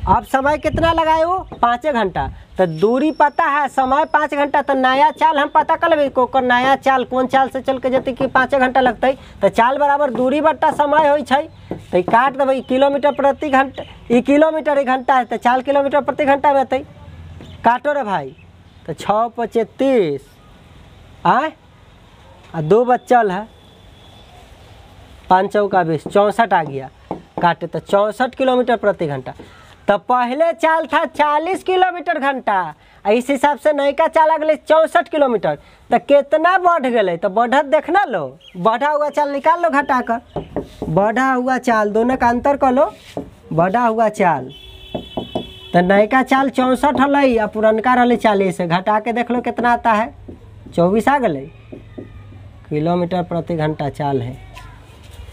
अब समय कितना लगाए वो 5 घंटा, तो दूरी पता है, समय 5 घंटा, तो नया चाल हम पता कर लेंगे को नया चाल कौन चाल से चल के जते कि 5 घंटा लगता है, तो चाल बराबर दूरी बट्टा समय हो, तो काट देवे किलोमीटर प्रति घंटा, ये किलोमीटर 1 घंटा है, तो 4 किलोमीटर प्रति घंटा में आते, काटो रे भाई, तो 6 × 5 = 30 आए, 2 बचल है, 5 × 4 = 20, 64 आ गया, काटे तो 64 किलोमीटर प्रति घंटा। तो पहले चाल था 40 किलोमीटर घंटा, इस हिसाब से नयका चाल आ गए 64 किलोमीटर, तो कितना बढ़ गए, तो बढ़त देखना लो, बढ़ा हुआ चाल निकाल लो घटा कर, बढ़ा हुआ चाल दोनों का अंतर कर लो, बढ़ा हुआ चाल, तो नयका चाल 64 हल और पुरनका रही 40, घटा के देख लो कितना आता है, 24 आ गए किलोमीटर प्रति घंटा चाल है।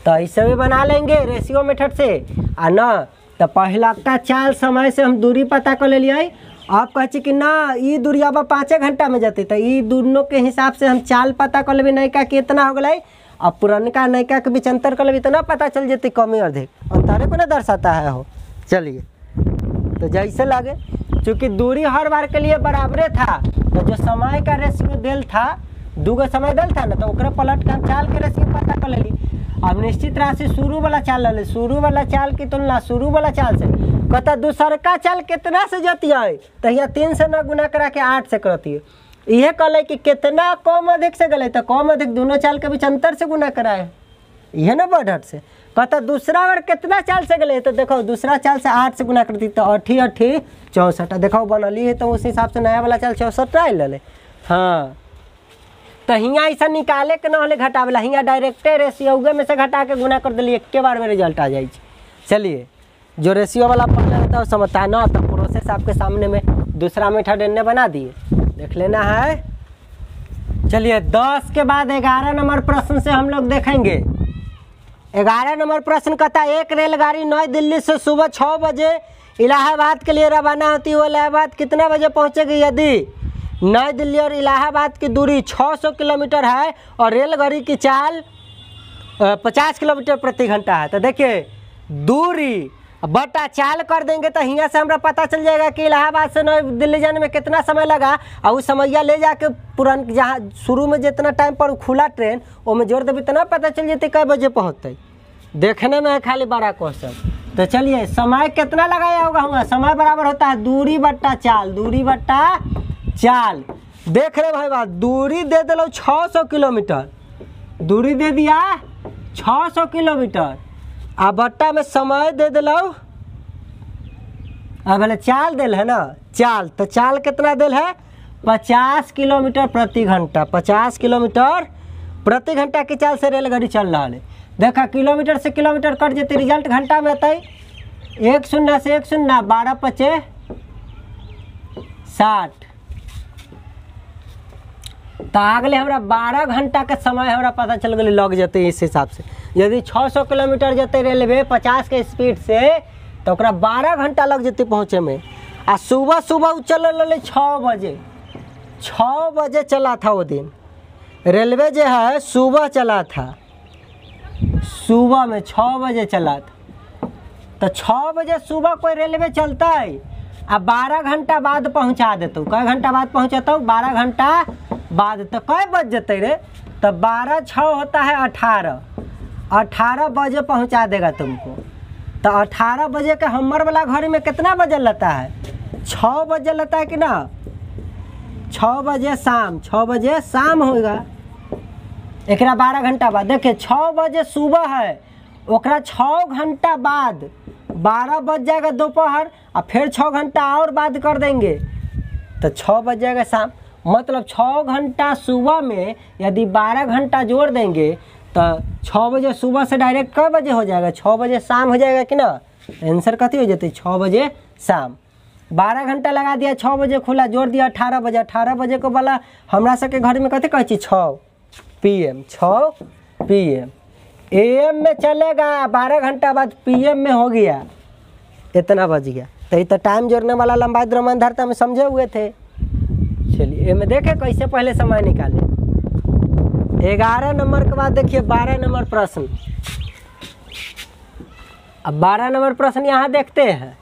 तो ऐसे भी बना लेंगे रेशियो मेथड से, आ ना तो पहला का चाल समय से हम दूरी पता कर ले लिए। आप कहे कि ना ये दूरी अब 5 घंटा में जाती, तो ये दोनों के हिसाब से हम चाल पता कर लेबे, नयका कितना हो गए और पुरनका नयका के बीच अंतर कर लेबे, तो ना पता चल जाती कमी अधिक, अंतरे को ना दर्शाता है हो। चलिए तो जैसे लगे, चूँकि दूरी हर बार के लिए बराबरे था, तो जो समय का रेशियो दिल था, 2 समय दिल था ना, तो ओकरे पलट के हम चाल के रेशियो पता कर लेली। अब निश्चित राशि शुरू वाला चाल ले, शुरू वाला चाल की तुलना शुरू वाला चाल से, कहता दूसर का चाल कितना से जाती है, तो यहाँ 3 से न गुना करा के 8 से करती है। यह कहले कि कितना कम अधिक से गले, तो कम अधिक दोनों चाल के बीच अंतर से गुना कराए, यह ना बढ़त से। कहता दूसरा बार कितना चाल से गले, तो देखो दूसरा चाल से 8 से गुना करती, तो 8 × 8 = 64, देखो बनली है, तो उस हिसाब से नया वाला चाल 64 ले। हाँ, तो हियाँ ऐसा निकाले के ना हले घटावेला, हियाँ डायरेक्टे रेशियो में से घटा के गुना कर दिली, एक बार में रिजल्ट आ जाए। चलिए जो रेशियो वाला पढ़ लेता है वो समझता है ना। तो प्रोसेस आपके सामने में दूसरा मेथड इन्हें बना दिए, देख लेना है। चलिए 10 के बाद 11 नंबर प्रश्न से हम लोग देखेंगे। 11 नंबर प्रश्न कहता है एक रेलगाड़ी नई दिल्ली से सुबह 6 बजे इलाहाबाद के लिए रवाना होती है, वो इलाहाबाद कितने बजे पहुंचेगी? यदि नई दिल्ली और इलाहाबाद की दूरी 600 किलोमीटर है और रेलगाड़ी की चाल 50 किलोमीटर प्रति घंटा है, तो देखिए दूरी बटा चाल कर देंगे तो यहाँ से हमरा पता चल जाएगा कि इलाहाबाद से नई दिल्ली जाने में कितना समय लगा, और उस समैया ले जाके पुरान जहाँ शुरू में जितना टाइम पर खुला ट्रेन वो में जोड़ देवी इतना पता चल जाते कै बजे पहुँचते। देखने में है खाली बड़ा क्वेश्चन। तो चलिए समय कितना लगाया होगा, समय बराबर होता है दूरी बट्टा चाल, दूरी बट्टा चाल। देख रहे भाई बात, दूरी दे दिलो 600 किलोमीटर, दूरी दे दिया 600 किलोमीटर, आ बट्टा में समय दे दिलो, अब बोले चाल दिल है ना, चाल तो चाल कितना दिल है 50 किलोमीटर प्रति घंटा, 50 किलोमीटर प्रति घंटा की चाल से रेलगाड़ी चल रहा है। देखा किलोमीटर से किलोमीटर कट जाते, रिजल्ट घंटा में आता है 1 शून्य से 1 शून्य 12 पचे 60। तो अगले हमारा 12 घंटा का समय हमारा पता चल गए लग जाते इस हिसाब से। यदि 600 किलोमीटर जाते रेलवे 50 के स्पीड से तो 12 घंटा लग जाते पहुँचे में। आ सुबह सुबह चल 6 बजे चला था वो दिन रेलवे जो है, सुबह चला था, सुबह में 6 बजे चला था। तो 6 बजे सुबह कोई रेलवे चलता है, अब 12 घंटा बाद पहुंचा देता हूँ। कै घंटा बाद पहुंचाता हूँ? 12 घंटा बाद। तो कै बज जते रे? तो 12 6 होता है 18, 18 बजे पहुंचा देगा तुमको। तो 18 बजे के हमर वाला घड़ी में कितना बजे लेता है? 6 बजे लेता है कि ना, 6 बजे शाम, 6 बजे शाम होगा। एक 12 घंटा बाद देखिए 6 बजे सुबह है, ओकरा 6 घंटा बाद 12 बज जाएगा दोपहर, और फिर 6 घंटा और बाद कर देंगे तो 6 बज जाएगा शाम। मतलब 6 घंटा सुबह में यदि 12 घंटा जोड़ देंगे तो 6 बजे सुबह से डायरेक्ट कब बजे हो जाएगा? 6 बजे शाम हो जाएगा कि ना। आंसर कथी हो जाती? 6 बजे शाम। 12 घंटा लगा दिया, 6 बजे खुला, जोड़ दिया 18 बजे। 18 बजे को बोला हमरा सबके घर में कथी कहती 6 PM, 6 PM। AM में चलेगा, 12 घंटा बाद PM में हो गया, इतना बज गया। तो ये तो टाइम जोड़ने वाला लंबाई द्रव्यमानता में समझे हुए थे। चलिए में देखे कैसे पहले समय निकाले। 11 नंबर के बाद देखिए 12 नंबर प्रश्न। अब 12 नंबर प्रश्न यहाँ देखते हैं।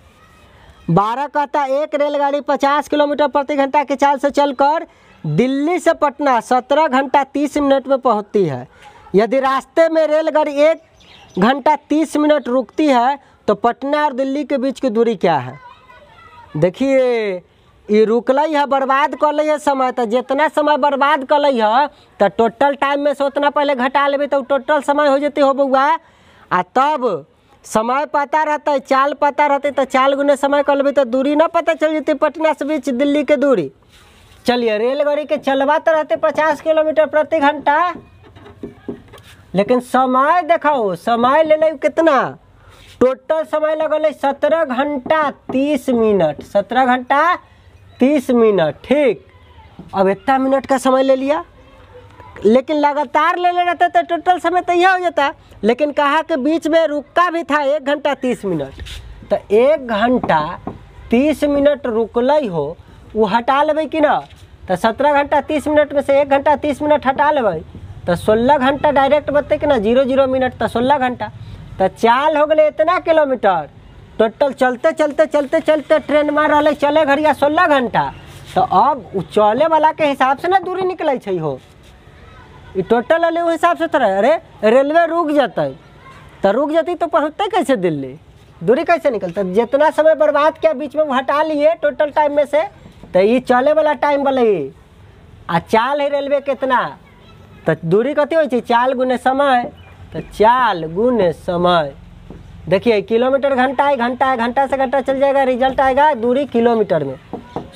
12 कहता एक रेलगाड़ी 50 किलोमीटर प्रति घंटा की चाल से चलकर दिल्ली से पटना 17 घंटा 30 मिनट में पहुँचती है। यदि रास्ते में रेलगाड़ी 1 घंटा 30 मिनट रुकती है तो पटना और दिल्ली के बीच की दूरी क्या है? देखिए ये रुकल है, बर्बाद कर है समय। तो जितना समय बर्बाद कर है तो टोटल टाइम में से उतना पहले घटा लेबे तो टोटल समय हो जाते हो बउआ। आ तब समय पता रहता है, चाल पता रहते तो चाल गुने समय कर लेबे तो दूरी ना पता चल जाती पटना से बीच दिल्ली के दूरी। चलिए रेलगाड़ी के चलवाते रहते 50 किलोमीटर प्रति घंटा, लेकिन समय देखाओ, समय ले ले कितना? टोटल समय लगल 17 घंटा 30 मिनट, 17 घंटा 30 मिनट। ठीक, अब इतना मिनट का समय ले लिया, लेकिन लगातार ले रहता तो टोटल समय तो यह हो जाता। लेकिन कहा कि बीच में रुका भी था 1 घंटा 30 मिनट। तो 1 घंटा 30 मिनट रुकल हो, वो हटा लेबै कि ना। तो 17 घंटा 30 मिनट में से 1 घंटा 30 मिनट हटा लेबै तो 16 घंटा डायरेक्ट बते कि ना, 0 मिनट तो 16 घंटा। तो चाल हो गए इतना किलोमीटर। टोटल चलते चलते चलते चलते ट्रेन में रहा चले घड़िया 16 घंटा। तो अब चले वाला के हिसाब से ना दूरी निकले छे हो, ये टोटल वाले वो हिसाब से थोड़ा। अरे रेलवे रुक जाते तो रुक जाती तो पहुँचते कैसे दिल्ली, दूरी कैसे निकलता? जितना समय बर्बाद किया बीच में वो हटा लिए टोटल टाइम में से, तो ये चले वाला टाइम बोले। आ चाल है रेलवे कितना, तो दूरी कथी हो? चाल गुने समय। तो चाल गुने समय। देखिए किलोमीटर घंटा है, घंटा है, घंटा से घंटा चल जाएगा, रिजल्ट आएगा दूरी किलोमीटर में।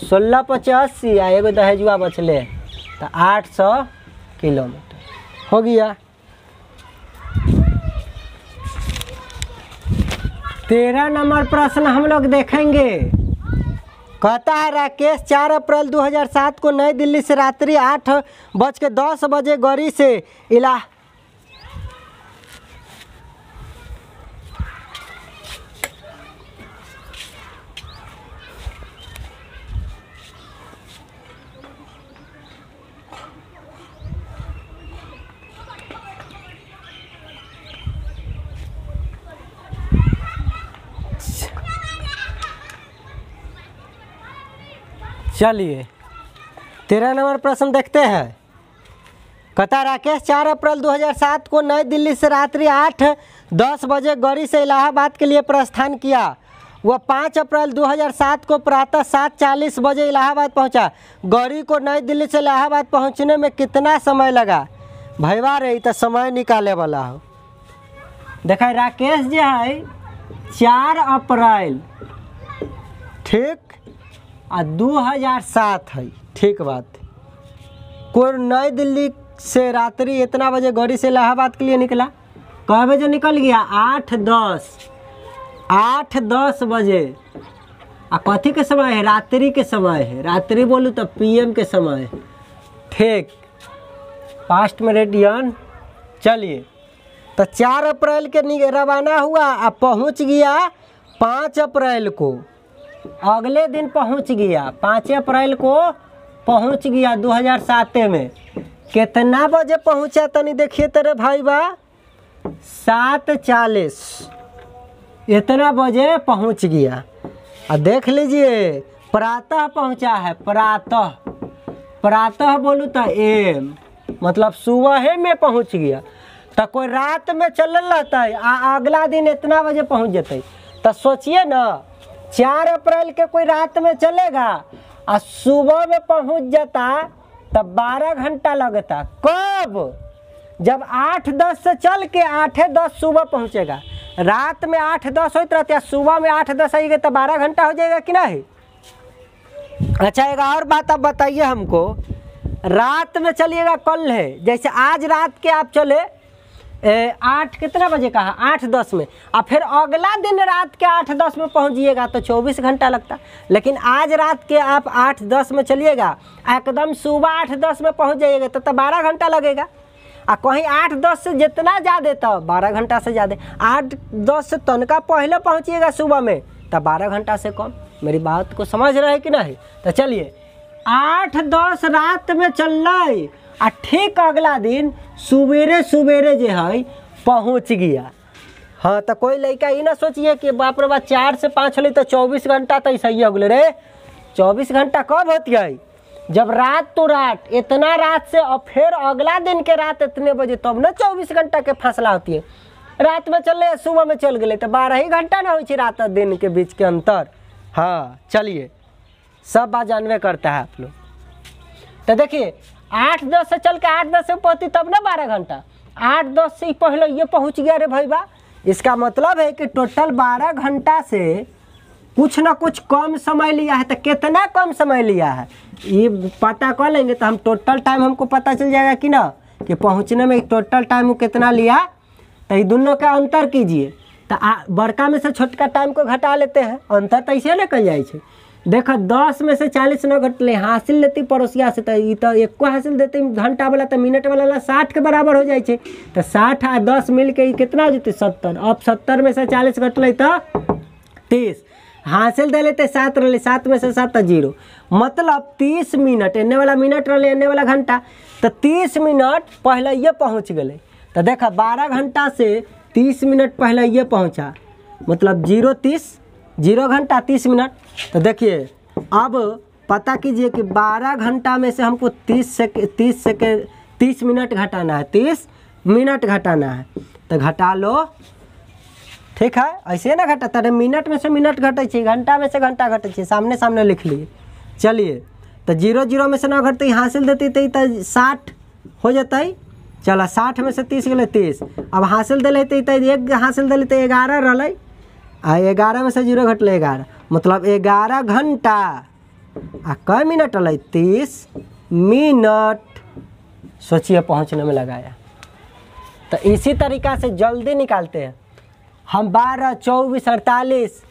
16 × 80 आ एगो दहेजुआ बचले तो 800 किलोमीटर हो गया। 13 नंबर प्रश्न हम लोग देखेंगे। कहता है राकेश 4 अप्रैल 2007 को नई दिल्ली से रात्रि 8:10 बजे गौरी से चलिए 13 नंबर प्रश्न देखते हैं। कहता राकेश 4 अप्रैल 2007 को नई दिल्ली से रात्रि 8:10 बजे गौरी से इलाहाबाद के लिए प्रस्थान किया। वह 5 अप्रैल 2007 को प्रातः 7:40 बजे इलाहाबाद पहुंचा। गौरी को नई दिल्ली से इलाहाबाद पहुंचने में कितना समय लगा? भैया रही तो समय निकाले वाला हो। देखा राकेश जो है 4 अप्रैल ठीक 2007 है, ठीक बात। को नई दिल्ली से रात्रि इतना बजे गौरी से इलाहाबाद के लिए निकला। कब बजे निकल गया? 8:10 बजे। कथी के समय है? रात्रि के समय है। रात्रि बोलूँ तो PM के समय है, ठीक। पास्ट में रेडियन। चलिए तो 4 अप्रैल के रवाना हुआ, अब पहुँच गया 5 अप्रैल को। अगले दिन पहुंच गया 5 अप्रैल को पहुंच गया 2007 में। कितना बजे पहुंचा तनी देखिए तेरे भाई बा? 7:40 इतना बजे पहुंच गया। और देख लीजिए प्रातः पहुंचा है। प्रातः बोलूँ तो AM मतलब सुबह में पहुंच गया। तो कोई रात में चलल रहता है अगला दिन इतना बजे पहुंच जाते। तो सोचिए ना 4 अप्रैल के कोई रात में चलेगा और सुबह में पहुंच जाता तब 12 घंटा लगता। कब? जब 8:10 से चल के 8:10 सुबह पहुंचेगा। रात में 8:10 होते रहते हैं, सुबह में 8:10 आएगा तो 12 घंटा हो जाएगा कि नहीं? अच्छा एक और बात आप बताइए हमको। रात में चलिएगा कल है, जैसे आज रात के आप चले 8 कितना बजे कहा? 8:10 में। और फिर अगला दिन रात के 8:10 में पहुंचिएगा तो 24 घंटा लगता। लेकिन आज रात के आप 8:10 में चलिएगा, एकदम सुबह 8:10 में पहुंच जाइएगा तो 12 घंटा लगेगा। और कहीं 8:10 से जितना ज़्यादा तो 12 घंटा से ज़्यादा। 8:10 से तनका पहले पहुंचिएगा सुबह में तो 12 घंटा से कम। मेरी बात को समझ रहे हैं कि नहीं? तो चलिए 8:10 रात में चल रही और ठीक अगला दिन सुबेरे सुबेरे जो है पहुँच गया। हाँ तो कोई लड़का ही ना सोचिए कि बाप रे बाप 4 से 5 होली तो 24 घंटा तो सही हो गए रे। 24 घंटा कब होती है? जब रात तो रात इतना रात से और फिर अगला दिन के रात इतने बजे तब ना 24 घंटा के फासला होती है। रात में चल रहे सुबह में चल गए तो 12 ही घंटा ना हो रात और दिन के बीच के अंतर। हाँ चलिए सब बात जानवे करता है आप लोग। तो देखिए 8:10 से चल के 8:10 से पहुँची तब ना 12 घंटा। 8:10 से पहले ये पहुँच गया रे भाई बा। इसका मतलब है कि टोटल 12 घंटा से कुछ ना कुछ कम समय लिया है। तो कितना कम समय लिया है ये पता कर लेंगे तो हम टोटल टाइम हमको पता चल जाएगा कि ना कि पहुँचने में टोटल टाइम कितना लिया। तो ये दोनों का अंतर कीजिए। तो बड़का में से छोटका टाइम को घटा लेते हैं, अंतर तो ऐसे निकल जाए। देखो 10 में से 40 न घटले हासिल लेती पड़ोसिया से तो ये तो एक को हासिल देते घंटा वाला तो मिनट वाला 60 के बराबर हो जाए। तो 60 और 10 मिल के कितना हो जाते? 70। अब 70 में से 40 घटले तो 30 हासिल दे लेते 7 रहे। 7 में से 7 0 मतलब 30 मिनट एने वाला मिनट रहे एने वाला घंटा। तो 30 मिनट पहले ये पहुँच गए। तो देखा 12 घंटा से 30 मिनट पहले ये पहुँचा मतलब 0 घंटा 30 मिनट। तो देखिए अब पता कीजिए कि 12 घंटा में से हमको 30 मिनट घटाना है। 30 मिनट घटाना है तो घटा लो, ठीक है। ऐसे ना घटा तेरे मिनट में से मिनट घटे, घंटा में से घंटा घटे, सामने सामने लिख लिए। चलिए तो 0 में से ना घटते हासिल देती तो 60 हो जाता है। चला 60 में से 30 गए 30। अब हासिल दे लेते तो एक हासिल दे लेते 11 रहा। 11 में से 0 घटले 11 मतलब 11 घंटा। कै मिनट रहा? 30 मिनट सोचिए पहुंचने में लगाया। तो इसी तरीका से जल्दी निकालते हैं हम 12, 24, 48,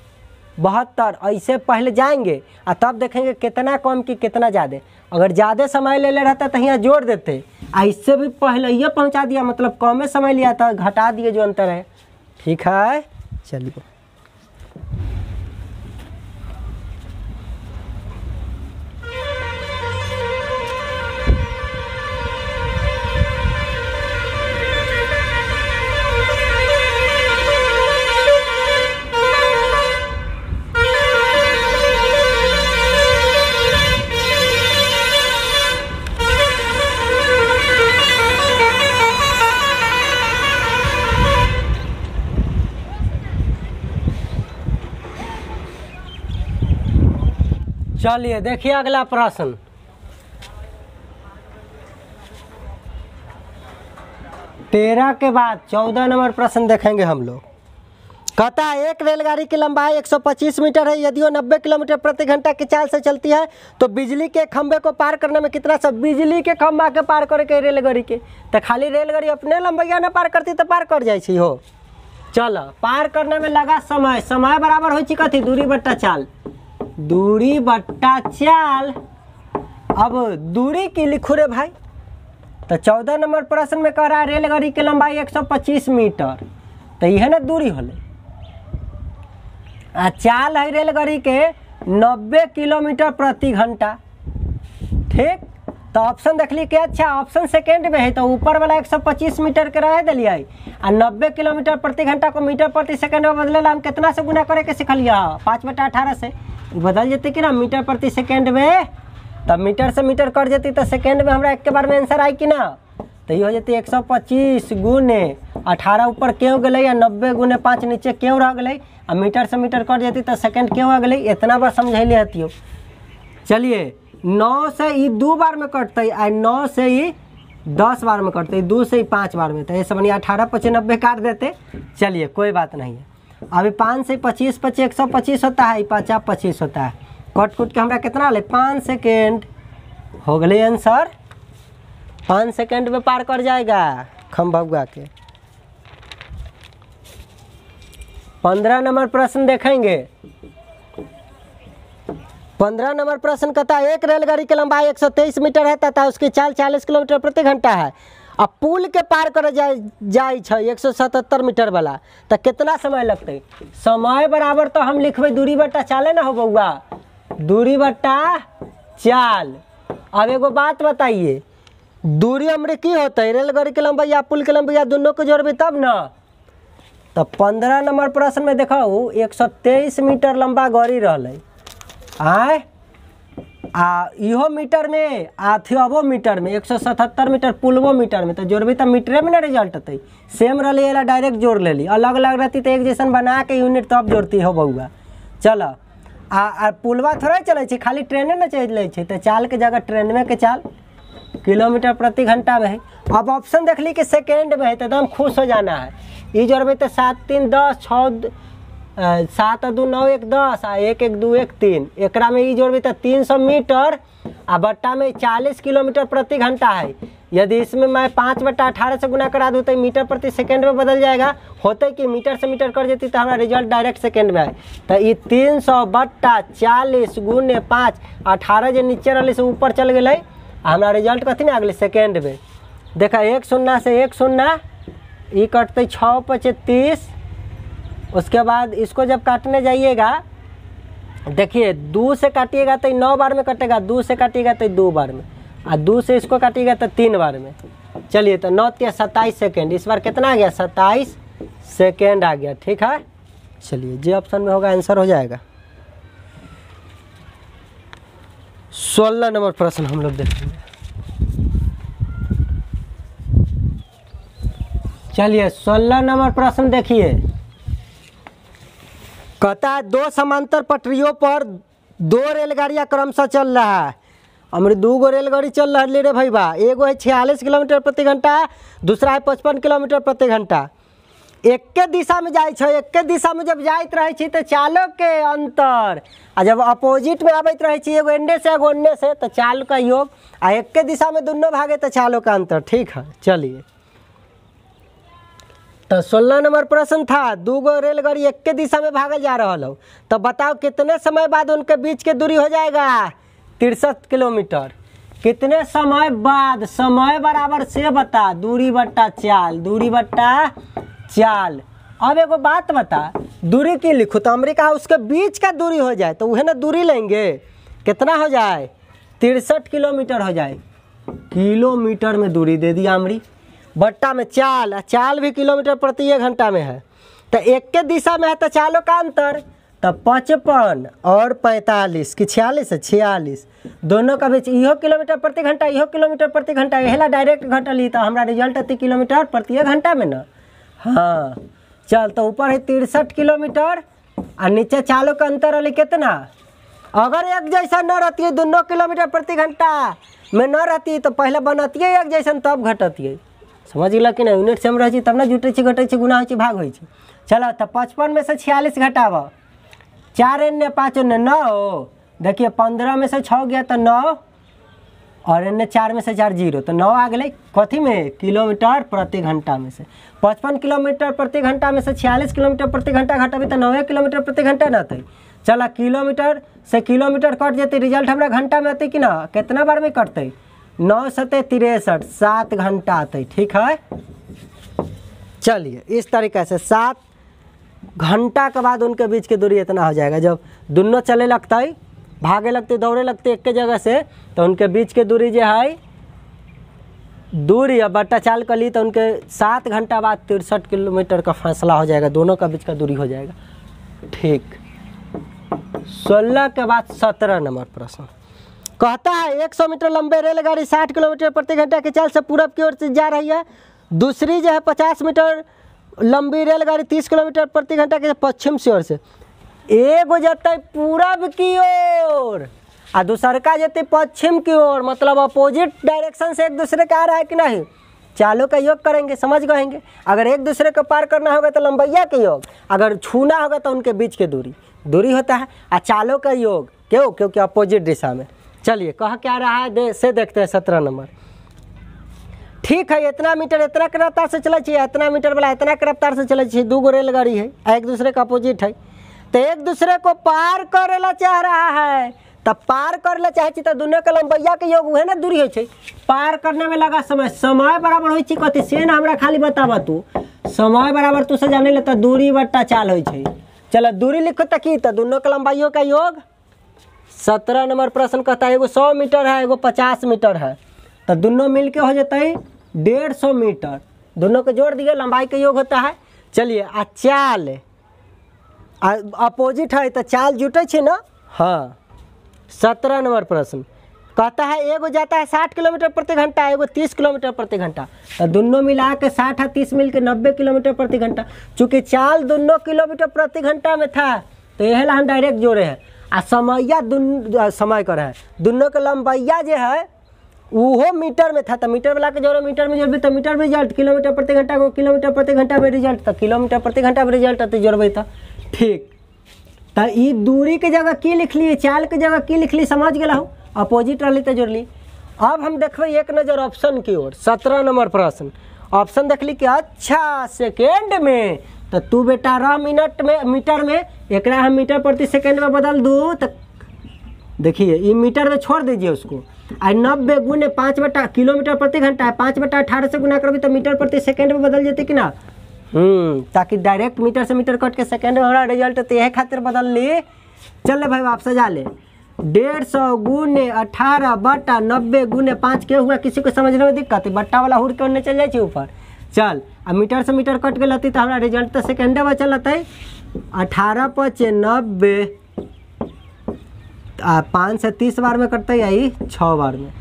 72 ऐसे पहले जाएंगे और तब देखेंगे कितना कम कि कितना ज़्यादा। अगर ज़्यादा समय ले ले रहता तो यहाँ जोड़ देते, इससे भी पहले ये पहुँचा दिया, मतलब कम समय लिया था, घटा दिए जो अंतर है। ठीक है, चलिए। चलिए देखिए अगला प्रश्न। तेरह के बाद 14 नंबर प्रश्न देखेंगे हम लोग। कहता है एक रेलगाड़ी की लंबाई 125 मीटर है, यदि वो 90 किलोमीटर प्रति घंटा की चाल से चलती है तो बिजली के खंभे को पार करने में कितना समय? बिजली के खंभा के पार करे के रेलगाड़ी के, तो खाली रेलगाड़ी अपने लंबैया न पार करती तो पार कर जाए हो। चलो, पार करने में लगा समय, समय बराबर हो चुका थी दूरी बट्टा चाल, दूरी बट्टा चाल। अब दूरी की लिखो रे भाई, तो 14 नंबर प्रश्न में कह रहा है रेलगाड़ी की लंबाई 125 मीटर, तो यह ना दूरी होले, चाल है रेलगाड़ी के 90 किलोमीटर प्रति घंटा। ठीक, तो ऑप्शन देख ली क्या? अच्छा, ऑप्शन सेकेंड में है, तो ऊपर वाला 125 मीटर के रह दिलिए और 90 किलोमीटर प्रति घंटा को मीटर प्रति सेकेंड में बदले हम कितना से गुना करे के सीखलिया? 5/18 से बदल जाती कि ना मीटर प्रति सेकेंड में, तब मीटर से मीटर कट जाती तो सेकेंड में हमरा एक के बार में आंसर आई कि ना? तो ये हो जाती 125 गुने 18 ऊपर क्यों गई और 90 गुने 5 नीचे क्यों रह गई, और मीटर से मीटर कट जाती तो सेकेंड क्यों आ गई, इतना बार समझ लेती हो। चलिए, 9 से ही 2 बार में कटते और 9 से ही 10 बार में कटते, 2 से ही 5 बार में, तो ये समझिए 18 × 90 काट देते। चलिए कोई बात नहीं है। अभी 5 से 25 × 125 होता है, 50 25 होता है, कट कुट के हमरा कितना ले 5 सेकेंड हो गए आंसर। 5 सेकेंड में पार कर जाएगा खंभा के। 15 नंबर प्रश्न देखेंगे। 15 नंबर प्रश्न कहता है एक रेलगाड़ी की लंबाई 123 मीटर है तथा उसकी चाल 40 किलोमीटर प्रति घंटा है, अब पुल के पार कर जाए 177 मीटर वाला, तो कितना समय लगते? समय बराबर तो हम लिखबे दूरी बट्टा चाले ना हो बउआ, दूरी बट्टा चाल। अब एगो बात बताइए, दूरी हमरे की होता है? रेलगाड़ी की लंबाई या पुल की लंबाई या दोनों को जोड़बे तब ना। तो 15 नंबर प्रश्न में देखा 123 मीटर लंबा गाड़ी रहले आए, इहो मीटर में अथियो मीटर में 177 मीटर पुलवो मीटर में, तो जोड़बी तो मीटरे में ना रिजल्ट होते। सेम रही डायरेक्ट जोड़ लेली, अलग अलग रहती तो एक जैसन बना के यूनिट तब जोड़ती हो बउआ। चलो, आ पुलवा थोड़ा चले, खाली ट्रेने न चले, तो चाल के जगह ट्रेन में के चाल किलोमीटर प्रति घंटा में है। अब ऑप्शन देख ली कि सेकेंड में है, तो एकदम खुश हो जाना है। ये जोड़बे तो 7 3 10 6 7 2 9 1 10 आ 1 1 2 1 3, एकरा में ये जोड़बे तो 300 मीटर आ बट्टा में 40 किलोमीटर प्रति घंटा है। यदि इसमें मैं 5/18 से गुना करा दूँ तो मीटर प्रति सेकेंड में बदल जाएगा, होते कि मीटर से मीटर कर देती तो हमारा रिजल्ट डायरेक्ट सेकेंड में आए। तो ये 300/40 गुने 5, 18 जो नीचे रही से ऊपर चल गए, हमारा रिजल्ट कथी ना अगले सेकेंड में। देखा 1 0 से 1 0 ये कटते 6 5 30। उसके बाद इसको जब काटने जाइएगा, देखिए 2 से काटिएगा तो 9 बार में कटेगा, 2 से काटिएगा तो 2 बार में, और 2 से इसको काटिएगा तो 3 बार में। चलिए, तो 9 × 27 सेकेंड, इस बार कितना आ गया? 27 सेकेंड आ गया। ठीक है, चलिए जो ऑप्शन में होगा आंसर हो जाएगा। 16 नंबर प्रश्न हम लोग देखेंगे। चलिए 16 नंबर प्रश्न देखिए। कहता है 2 समांतर पटरियों पर 2 रेलगाड़ियां क्रमशः चल रहा है। हमारी 2 रेलगाड़ी चल रहा है रे भाई बा, एगो है 46 किलोमीटर प्रति घंटा, दूसरा है 55 किलोमीटर प्रति घंटा। एक के दिशा में जाए, एक के दिशा में जब जाइत रहे तो चालक के अंतर, आ जब अपोजिट में आबैत रहे एगो एंडे से एगो ओन्ने से, तो चाल का योग, आ एक के दिशा में दोनों भागे तो चालों का अंतर। ठीक है, चलिए तो 16 नंबर प्रश्न था, 2 गो रेलगाड़ी एक के दिशा में भागल जा रहा हो, तो बताओ कितने समय बाद उनके बीच के दूरी हो जाएगा 63 किलोमीटर। कितने समय बाद, समय बराबर से बता, दूरी बट्टा चाल, दूरी बट्टा चाल। अब एगो बात बता, दूरी की लिखो तो हमने कहा उसके बीच का दूरी हो जाए, तो वह ना दूरी लेंगे, कितना हो जाए 63 किलोमीटर हो जाए। किलोमीटर में दूरी दे दिया हमरी, बट्टा में चाल, चाल भी किलोमीटर प्रति घंटा में है, तो एक के दिशा में है तो चालों का अंतर, तो 55 और 45 कि 46 है, 46 दोनों का बीच, इहो किलोमीटर प्रति घंटा, इहो किलोमीटर प्रति घंटा, यह डायरेक्ट घंटा ली तो हमारा रिजल्ट है किलोमीटर प्रति घंटा में ना। हाँ चल, तो ऊपर है 63 किलोमीटर और नीचे चालों का अंतर वाली कितना। अगर एक जैसा न रहती है, दोनों किलोमीटर प्रति घंटा में न रहती है, तो पहले बनती है एक जैसन तब घटती है, समझ गया कि नहीं। यूनिट सेम रही तब ना जुटे घटे गुना हो भाग हो। चलो तो 55 में से 46 घटाव, 4 एन्ने 5 एन्ने 9, देखिए 15 में से 6 गया तो 9 और एन्ने 4 में से 4 0, तो 9 आ गए कथी में किलोमीटर प्रति घंटा में से। 55 किलोमीटर प्रति घंटा में से 46 किलोमीटर प्रति घंटा घटाबी तो 9 किलोमीटर प्रति घंटा ना थे। चला किलोमीटर से किलोमीटर कट जाते, रिजल्ट हमारा घंटा में आते कि ना, कितना बार में कटते 9 सते 63, 7 घंटा आते। ठीक है, चलिए इस तरीके से 7 घंटा के बाद उनके बीच की दूरी इतना हो जाएगा। जब दोनों चले लगता है, भागे लगते, दौड़े लगते एक के जगह से, तो उनके बीच की दूरी जो है दूरी अब बट्टा चाल कर ली तो उनके 7 घंटा बाद 63 किलोमीटर का फासला हो जाएगा, दोनों का बीच का दूरी हो जाएगा। ठीक, 16 के बाद 17 नंबर प्रश्न कहता है 100 मीटर लंबे रेलगाड़ी 60 किलोमीटर प्रति घंटा की चाल से पूरब की ओर से जा रही है। दूसरी जो है 50 मीटर लंबी रेलगाड़ी 30 किलोमीटर प्रति घंटा के पश्चिम की ओर से। एगो जाता है पूरब की ओर और दूसर का जाते पश्चिम की ओर, मतलब अपोजिट डायरेक्शन से एक दूसरे का आ रहा है कि नहीं। चालों का योग करेंगे, समझ गएंगे। अगर एक दूसरे को पार करना होगा तो लंबैया के योग, अगर छूना होगा तो उनके बीच के दूरी होता है। और चालों का योग क्यों, क्योंकि अपोजिट दिशा में। चलिए कहा क्या रहा है से देखते हैं 17 नंबर। ठीक है, इतना मीटर इतना के रफ्तार से चला चाहिए, इतना मीटर वाला इतना के रफ्तार से चला चाहिए। 2 गो रेलगाड़ी है, एक दूसरे का अपोजिट है, तो एक दूसरे को पार करेला चाह रहा है। तब पार करले चाहे तो दोनों के लंबैया के योग उहे ना दूरी हो। पार करने में लगा समय, समय बराबर हो कथी से ना हमरा खाली बतावा तू। समय बराबर तू से जाने ले तो दूरी बट्टा चाल हो। चलो दूरी लिखो तक की, तो दोनों के लंबाइयों का योग। 17 नंबर प्रश्न कहता है एगो 100 मीटर है, एगो 50 मीटर है, तो दोनों मिल के हो जाता है 150 मीटर। दोनों को जोड़ दिए, लंबाई का योग होता है। चलिए आ चाल अपोजिट है तो चाल जुटे छे ना। हाँ, 17 नंबर प्रश्न कहता है एगो जाता है 60 किलोमीटर प्रति घंटा, एगो 30 किलोमीटर प्रति घंटा, तो दोनों मिला के 60 और 30 मिल के 90 किलोमीटर प्रति घंटा। चूँकि चाल दोनों किलोमीटर प्रति घंटा में था तो यह हम डायरेक्ट जोड़े हैं। आ समैया समय कर है, दोनों के लंबैया जो है वो मीटर में था, तो मीटर वाला के जोड़े मीटर में जोड़बे तो मीटर में रिजल्ट, किलोमीटर प्रति घंटा को किलोमीटर प्रति घंटा में रिजल्ट, तो किलोमीटर प्रति घंटा में रिजल्ट तो जोड़बे तो ठीक। तो ये दूरी के जगह की लिख ली, चाल के जगह की लिख ली, समझ गया हूँ। अपोजिट रही तो जोड़ ली। अब हम देखो एक नज़र ऑप्शन की ओर। 17 नंबर प्रश्न ऑप्शन देख ली कि अच्छा सेकेंड में, तो तू बेटा रह मिनट में मीटर में, एक हम मीटर प्रति सेकेंड में बदल दूँ तो देखिए ये मीटर में छोड़ दीजिए उसको। 90 गुने 5 बटा किलोमीटर प्रति घंटा है, 5 बटा 18 से गुना करोगे तो मीटर प्रति सेकेंड में बदल जाते कि ना। ताकि डायरेक्ट मीटर से मीटर कट के सेकेंड में हमारा रिजल्ट तो यह खातिर बदल ली। चल भाई आप सजा ले। 150 गुने 18 बटा 90 गुने 5 के हुआ, किसी को समझने में दिक्कत है, बट्टा वाला हुड़ के उन्हें चल जाए ऊपर। चल अब मीटर से मीटर कट गई तो हमारा रिजल्ट तो सेकेंडे में चल है। 18 × 90 5 से 30 बार में कटते यही 6 बार में।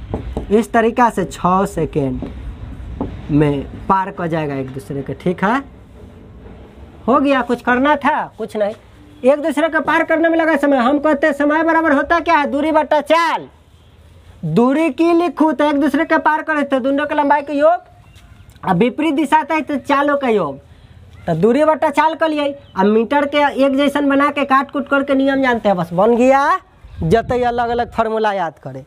इस तरीक़ा से 6 सेकेंड में पार कर जाएगा एक दूसरे के। ठीक है, हो गया। कुछ करना था? कुछ नहीं, एक दूसरे को पार करने में लगा समय। हम कहते हैं समय बराबर होता क्या है, दूरी बट्टा चाल। दूरी की लिखूँ तो एक दूसरे के पार करे तो दोनों के लंबाई का योग, अब विपरीत दिशा आता है तो चालों का योग, तो दूरी बट्टा चाल कर लिए। अब मीटर के एक जैसन बना के काट कूट करके नियम जानते हैं, बस बन गया। जते अलग अलग फार्मूला याद करें।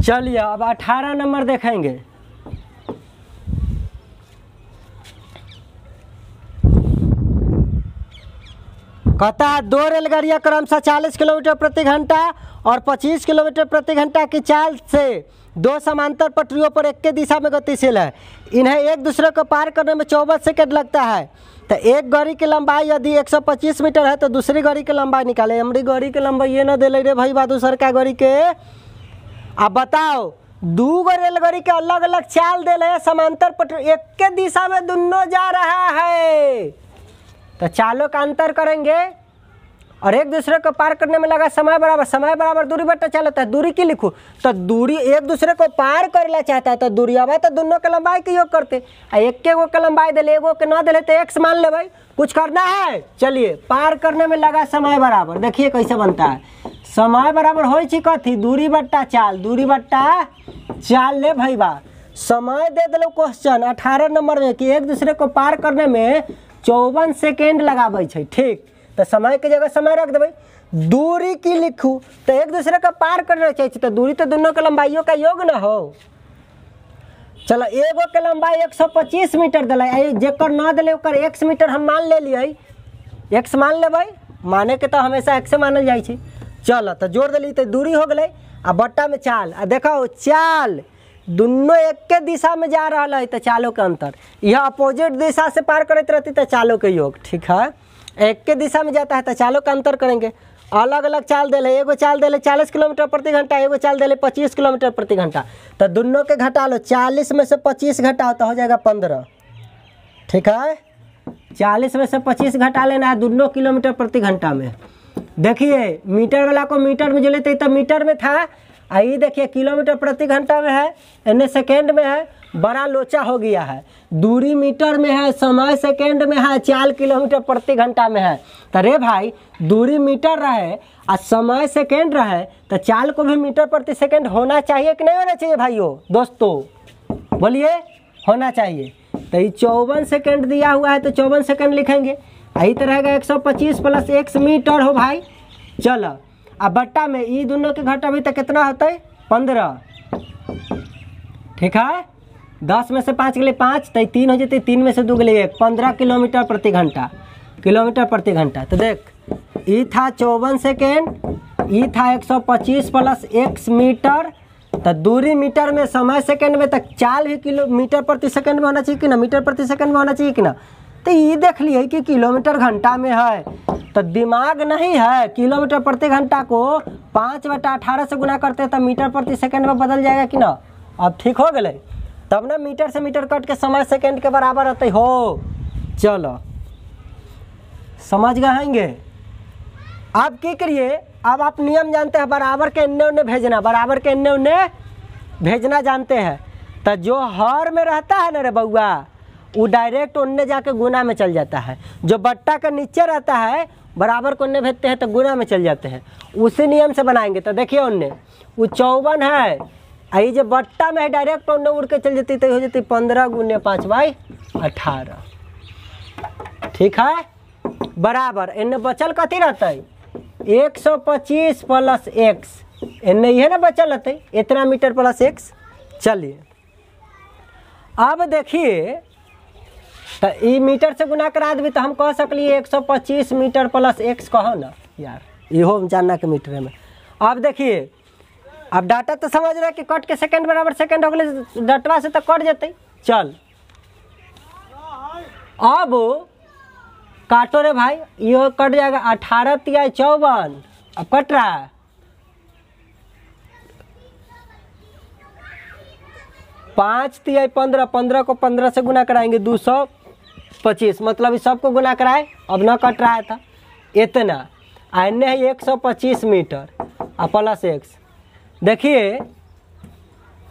चलिए अब 18 नंबर देखेंगे। कहता है 2 रेलगाड़ियाँ क्रमशः 40 किलोमीटर प्रति घंटा और 25 किलोमीटर प्रति घंटा की चाल से 2 समांतर पटरियों पर एक के दिशा में गतिशील है। इन्हें एक दूसरे को पार करने में 24 सेकंड लगता है। तो एक गाड़ी की लंबाई यदि 125 मीटर है तो दूसरी गाड़ी की लंबाई निकाले। हमारी गाड़ी की लंबाई ये ना दे रे भाई बा दूसर का गाड़ी के। अब बताओ 2 गो रेलगाड़ी के अलग अलग चाल दे रहे समांतर पटरी एक के दिशा में दोनों जा रहा है। तो चालों का अंतर करेंगे और एक दूसरे को पार करने में लगा समय बराबर दूरी बट्टा चाल होता है। दूरी की लिखूँ तो दूरी एक दूसरे को पार करना चाहता है तो दूरी अब तो दोनों के लंबाई के योग करते। एक के गो के लंबाई दे एगो के ना दे तो एक्स मान ले भाई। कुछ करना है चलिए पार करने में लगा समय बराबर। देखिए कैसे बनता है समय बराबर हो कथी दूरी बट्टा चाल। दूरी बट्टा चाल ले भाई बा समय दे दिलो क्वेश्चन 18 नंबर में कि एक दूसरे को पार करने में 54 सेकेंड लगाबै छै। ठीक तो समय के जगह समय रख देबै। दूरी की लिखू तो एक दूसरे का पार करना चाहिए तो दूरी तो दोनों के लंबाइयों का योग ना हो। चलो एगो के लंबाई 125 मीटर दिलाई जेकर ना दिले ओकर x मीटर हम मान ले लिए x मान लेबै। माने के तो हमेशा x मानल जाइ छै। चलो तो जोड़ दिली तो दूरी हो गई आ बट्टा में चाल। आ देखो चाल दोनों एक के दिशा में जा रहा है तो चालों के अंतर यह अपोजिट दिशा से पार करते रहती तो चालों के योग। ठीक है एक के दिशा में जाता है तो चालों का अंतर करेंगे। अलग अलग चाल दे एगो चाल दे 40 किलोमीटर प्रति घंटा एगो चाल दे 25 किलोमीटर प्रति घंटा। तो दोनों के घटा लो 40 में से 25 घटाओ तो हो जाएगा 15। ठीक है 40 में से 25 घटा लेना है दोनों किलोमीटर प्रति घंटा में। देखिए मीटर वाला को मीटर में जो लेते तो मीटर में था। आइए देखिए किलोमीटर प्रति घंटा में है इन्हें सेकेंड में है बड़ा लोचा हो गया है। दूरी मीटर में है समय सेकेंड में है चाल किलोमीटर प्रति घंटा में है। तो रे भाई दूरी मीटर रहे और समय सेकेंड रहे तो चाल को भी मीटर प्रति सेकेंड होना चाहिए कि नहीं होना चाहिए भाइयों दोस्तों बोलिए होना चाहिए। तो ये 54 सेकेंड दिया हुआ है तो 54 सेकेंड लिखेंगे। यही तो रहेगा 125 प्लस x मीटर हो भाई। चलो अब बट्टा में ये दोनों के घटा भी तो कितना होता है 15। ठीक है 10 में से 5 गले 5 तो 3 हो जाते 3 में से 2 गले 1 15 किलोमीटर प्रति घंटा। किलोमीटर प्रति घंटा तो देख ये था 54 सेकेंड ये था 125 प्लस x मीटर। तो दूरी मीटर में समय सेकेंड में तक चाल भी किलोमीटर प्रति सेकेंड में होना चाहिए कि ना मीटर प्रति सेकेंड में होना चाहिए कि ना। तो ये देख लिए कि किलोमीटर घंटा में है तो दिमाग नहीं है। किलोमीटर प्रति घंटा को 5/18 से गुना करते हैं तो मीटर प्रति सेकेंड में बदल जाएगा कि ना। अब ठीक हो गए तब ना मीटर से मीटर कट के समय सेकेंड के बराबर होते हो। चलो समझ गएंगे। अब क्या करिए अब आप नियम जानते हैं बराबर के इन्ने उन्ने भेजना बराबर के इन्ने उन्ने भेजना जानते हैं। तो जो हर में रहता है ना रे बउआ वो डायरेक्ट उन्ने जाके गुना में चल जाता है। जो बट्टा के नीचे रहता है बराबर को उन्ने भेजते हैं तो गुना में चल जाते हैं। उसी नियम से बनाएंगे। तो देखिए उन्ने वो 54 है आई जो बट्टा में है डायरेक्ट उन्ने उड़ के चल जाती तो हो जाती 15 × 5/18। ठीक है बराबर इन्ने बचल कथी रहता है 125 प्लस x इन्ने ये ना बचल रहते इतना मीटर प्लस x। चलिए अब देखिए तो ई मीटर से गुना करा देवी तो हम कह सकलिए 125 मीटर प्लस x कहो ना यार इहो जानना के मीटर में। अब देखिए अब डाटा तो समझ रहे कि कट के सेकंड बराबर सेकंड हो गए डटवा से तो कट जाते। चल अब काटो रे भाई ये कट जाएगा 18 × 54 अब कट रहा है 5 × 15 15 को 15 से गुना कराएंगे 225 मतलब इस सबको गुना कराए अब ना कट रहा था इतना आने है 125 मीटर आ प्लस x। देखिए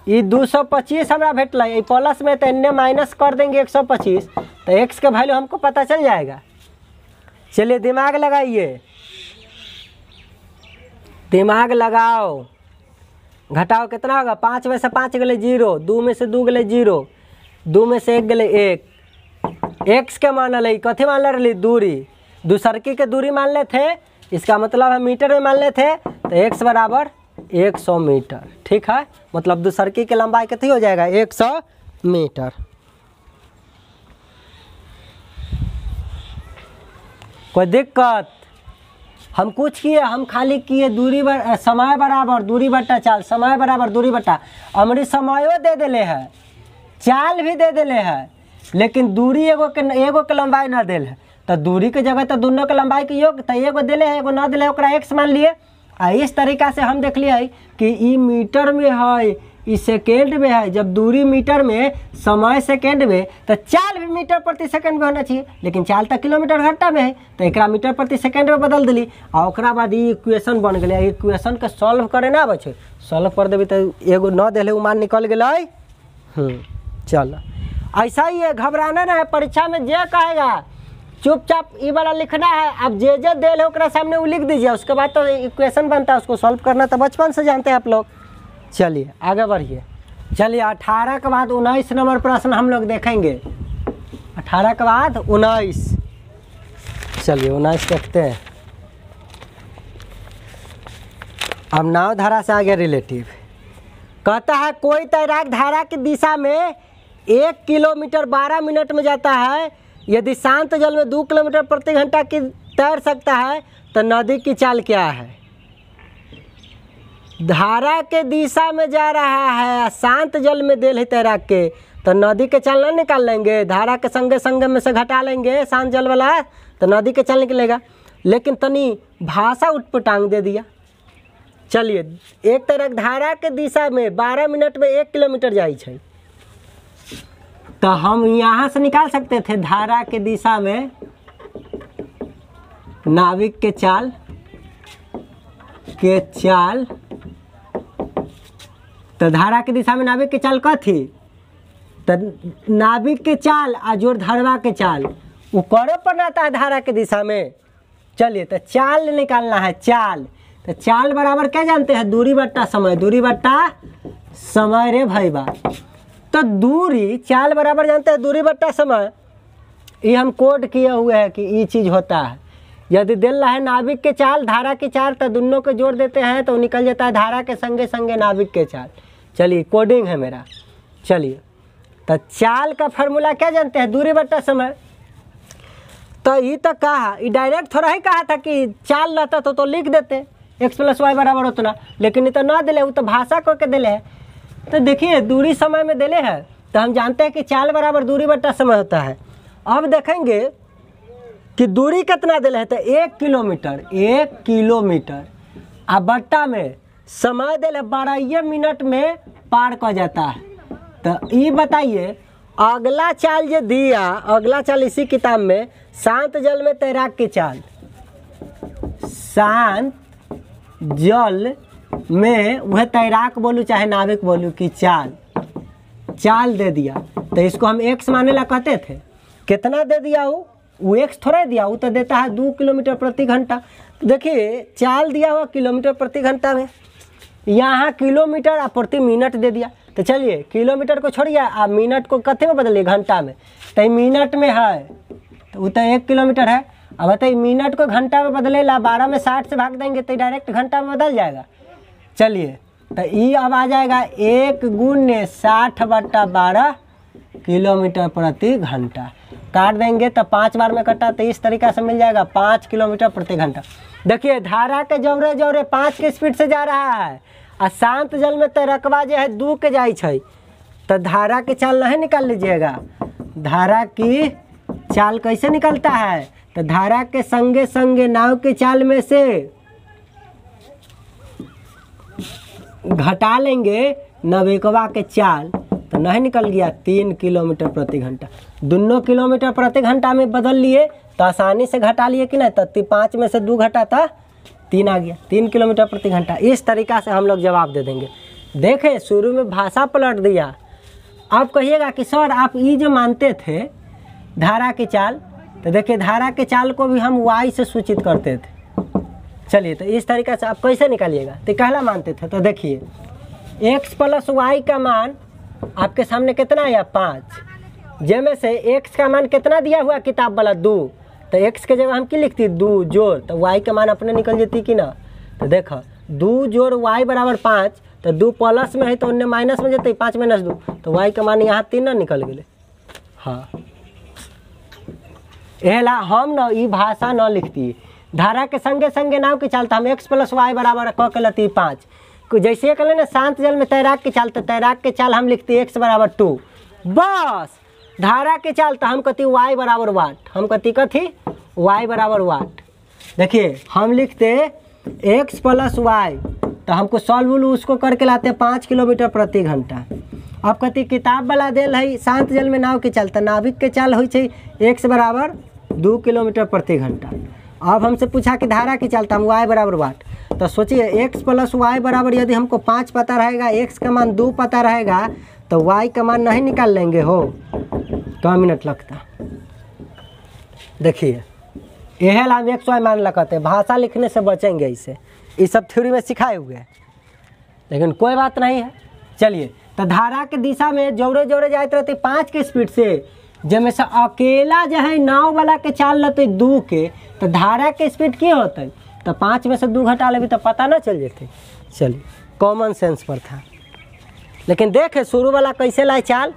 ये 225 हमारा भेटल प्लस में तो इन्ने माइनस कर देंगे 125 तो x का वैल्यू हमको पता चल जाएगा। चलिए दिमाग लगाइए दिमाग लगाओ घटाओ कितना होगा 5 में से 5 गले 0 2 में से 2 गले 0 2 में से 1 गले 1 x के मान ली कथी मान रही दूरी दूसरकी के दूरी मान ले थे इसका मतलब हम मीटर में मान ले थे तो x बराबर 100 मीटर। ठीक है मतलब दूसरकी की लंबाई कितनी हो जाएगा 100 मीटर। कोई दिक्कत हम कुछ किए, हम खाली किए समय बराबर दूरी बट्टा चाल, समय बराबर दूरी बट्टा। हमरी समयो दे दिले है, चाल भी दे दिले है, लेकिन दूरी एगो के लंबाई ना दिल है। तो दूरी के जगह तो दोनों के लंबाई के योग, तो एगो दिले है एगो ना दिले, ओकरा एक्स मान लिए। आ इस तरीका से हम देख लिए कि ई मीटर में है, ई सेकेंड में है। जब दूरी मीटर में, समय सेकेंड में, तो चाल भी मीटर प्रति सेकंड में होना चाहिए, लेकिन चाल तो किलोमीटर घंटा में है, तो एक मीटर प्रति सेकंड में बदल दिली। और ओकरा बाद ई इक्वेशन बन गए। इक्वेशन के सॉल्व करे ना बचे, सॉल्व कर देवी तो एगो न दिले उ मान निकल गए। चलो ऐसा ही है, घबराना ना है। परीक्षा में जे कहेगा चुपचाप ये वाला लिखना है। अब जे दिल है ओकरा सामने वो लिख दीजिए, उसके बाद तो इक्वेशन बनता है, उसको सॉल्व करना तो बचपन से जानते हैं आप लोग। चलिए आगे बढ़िए। चलिए 18 के बाद 19 नंबर प्रश्न हम लोग देखेंगे। 18 के बाद 19। चलिए 19 देखते हैं। अब नाव धारा से आगे रिलेटिव कहता है कोई तैराक धारा की दिशा में 1 किलोमीटर 12 मिनट में जाता है। यदि शांत जल में 2 किलोमीटर प्रति घंटा की तैर सकता है तो नदी की चाल क्या है? धारा के दिशा में जा रहा है, शांत जल में दिल है तैराक के, तो नदी के चाल ना निकाल लेंगे। धारा के संगे संगे में से घटा लेंगे शांत जल वाला, तो नदी के चाल निकलेगा। लेकिन तनी भाषा उठपटांग दे दिया। चलिए एक तैराक धारा के दिशा में 12 मिनट में 1 किलोमीटर जाई है, तो हम यहाँ से निकाल सकते थे धारा के दिशा में नाविक के चाल तो धारा के दिशा में नाविक के चाल का थी, तो नाविक के चाल आ जोड़ धरवा के चाल वो करे पड़ता है धारा के दिशा में। चलिए तो चाल निकालना है, चाल तो चाल बराबर क्या जानते हैं? दूरी बट्टा समय, दूरी बट्टा समय रे भाई बा। तो दूरी चाल बराबर जानते हैं दूरी बट्टा समय। ये हम कोड किए हुए हैं कि ये चीज़ होता है। यदि दिल रहा है नाविक के चाल धारा की चाल, तो दोनों को जोड़ देते हैं तो निकल जाता है धारा के संगे संगे नाविक के चाल। चलिए कोडिंग है मेरा। चलिए तो चाल का फार्मूला क्या जानते हैं? दूरी बट्टा समय। तो ये तो कहा, ये डायरेक्ट थोड़ा ही कहा था कि चाल रहता तो लिख देते x + y बराबर उतना, लेकिन ये तो ना दिले, वो तो भाषा को के दिले है। तो देखिए दूरी समय में दिले है, तो हम जानते हैं कि चाल बराबर दूरी बट्टा समय होता है। अब देखेंगे कि दूरी कितना दिले है, तो 1 किलोमीटर, 1 किलोमीटर आ बट्टा में समय दिले 12 मिनट में पार कर जाता है। तो ये बताइए अगला चाल जो दिया, अगला चाल इसी किताब में शांत जल में तैराक की चाल, शांत जल में वह तैराक बोलूँ चाहे नाविक बोलूँ की चाल दे दिया, तो इसको हम x माने ला कहते थे। कितना दे दिया वो x थोड़ा दिया, वो तो देता है 2 किलोमीटर प्रति घंटा। देखिए चाल दिया हुआ किलोमीटर प्रति घंटा में, यहाँ किलोमीटर और प्रति मिनट दे दिया। तो चलिए किलोमीटर को छोड़िए, आप मिनट को कथे में बदलिए, घंटा में। तो मिनट में है तो वो तो 1 किलोमीटर है। अब बताइए मिनट को घंटा में बदले ला, 12 में 60 से भाग देंगे तो डायरेक्ट घंटा में बदल जाएगा। चलिए तो ये अब आ जाएगा 1 × 60/12 किलोमीटर प्रति घंटा। काट देंगे तो 5 बार में कटा, तो इस तरीका से मिल जाएगा 5 किलोमीटर प्रति घंटा। देखिए धारा के जौरे जौरे 5 के स्पीड से जा रहा है, और शांत जल में तैरकवा जो है 2 के जाई छै, तो धारा की चाल नहीं निकाल लीजिएगा। धारा की चाल कैसे निकलता है? तो धारा के संगे संगे नाव की चाल में से घटा लेंगे नाविकवा के चाल, तो नहीं निकल गया 3 किलोमीटर प्रति घंटा। दोनों किलोमीटर प्रति घंटा में बदल लिए तो आसानी से घटा लिए कि नहीं, तो 5 में से 2 घटा था 3 आ गया, 3 किलोमीटर प्रति घंटा। इस तरीका से हम लोग जवाब दे देंगे। देखें शुरू में भाषा पलट दिया। आप कहिएगा कि सर आप ये जो मानते थे धारा की चाल, तो देखिए धारा के चाल को भी हम y से सूचित करते थे। चलिए तो इस तरीके से आप कैसे निकालिएगा? तो कहला मानते थे, तो देखिए x + y का मान आपके सामने कितना आया 5, जिसमें से x का मान कितना दिया हुआ किताब वाला 2, तो x के जगह हम क्या लिखती 2 जोड़, तो y का मान अपने निकल जाती कि ना। तो देखो 2 जोड़ y बराबर 5, तो 2 प्लस में है तो उन्हें माइनस में जाते 5 - 2, तो y का मान यहाँ 3 ना निकल गए। हाँ एला हम न ई भाषा न लिखती, धारा के संगे संगे नाव की चाल तो हम x + y बराबर क के लती 5। जैसे ये कहले ना शांत जल में तैराक की चाल, तो तैराक के चाल हम लिखते x = 2। बस धारा के चाल तो हम कहती y = वाट, हम कहती कथी y = वाट। देखिए हम लिखते x + y, तो हमको सॉल्व उसको करके लाते 5 किलोमीटर प्रति घंटा। अब कहती किताब वाला देल है शांत जल में नाव की चाल, तो नाविक के चाल हो x = 2 किलोमीटर प्रति घंटा। अब हमसे पूछा कि धारा की चाल, तो हम y = वाट। तो सोचिए x + y बराबर यदि हमको 5 पता रहेगा, x का मान 2 पता रहेगा, तो y का मान नहीं निकाल लेंगे हो, तो मिनट लगता। देखिए यह हम x y मान लगाते, भाषा लिखने से बचेंगे इसे, ये सब थ्योरी में सिखाए हुए हैं, लेकिन कोई बात नहीं है। चलिए तो धारा के दिशा में जोड़े जोड़े जाते रहते 5 के स्पीड से, जब से अकेला जो है नाव वाला के चाल लेते 2 के, तो धारा के स्पीड की होते, तो 5 में से 2 घटा लेभी तो पता ना चल जाते। चलिए कॉमन सेंस पर था, लेकिन देखे शुरू वाला कैसे लाए चाल।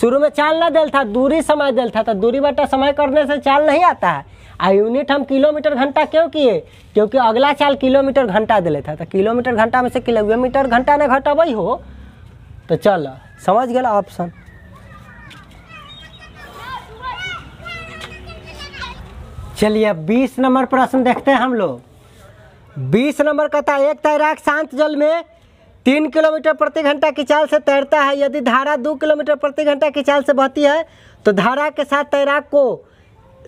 शुरू में चाल ना दिल था, दूरी समय दिल था, तो दूरी बटा समय करने से चाल नहीं आता है। आ यूनिट हम किलोमीटर घंटा क्यों किए, क्योंकि अगला चाल किलोमीटर घंटा दिले था, तो किलोमीटर घंटा में से किलोमीटर घंटा ने घटबई हो, तो चल समझ गया ऑप्शन। चलिए अब 20 नंबर प्रश्न देखते हैं हम लोग। 20 नंबर कहता है एक तैराक शांत जल में 3 किलोमीटर प्रति घंटा की चाल से तैरता है। यदि धारा 2 किलोमीटर प्रति घंटा की चाल से बहती है, तो धारा के साथ तैराक को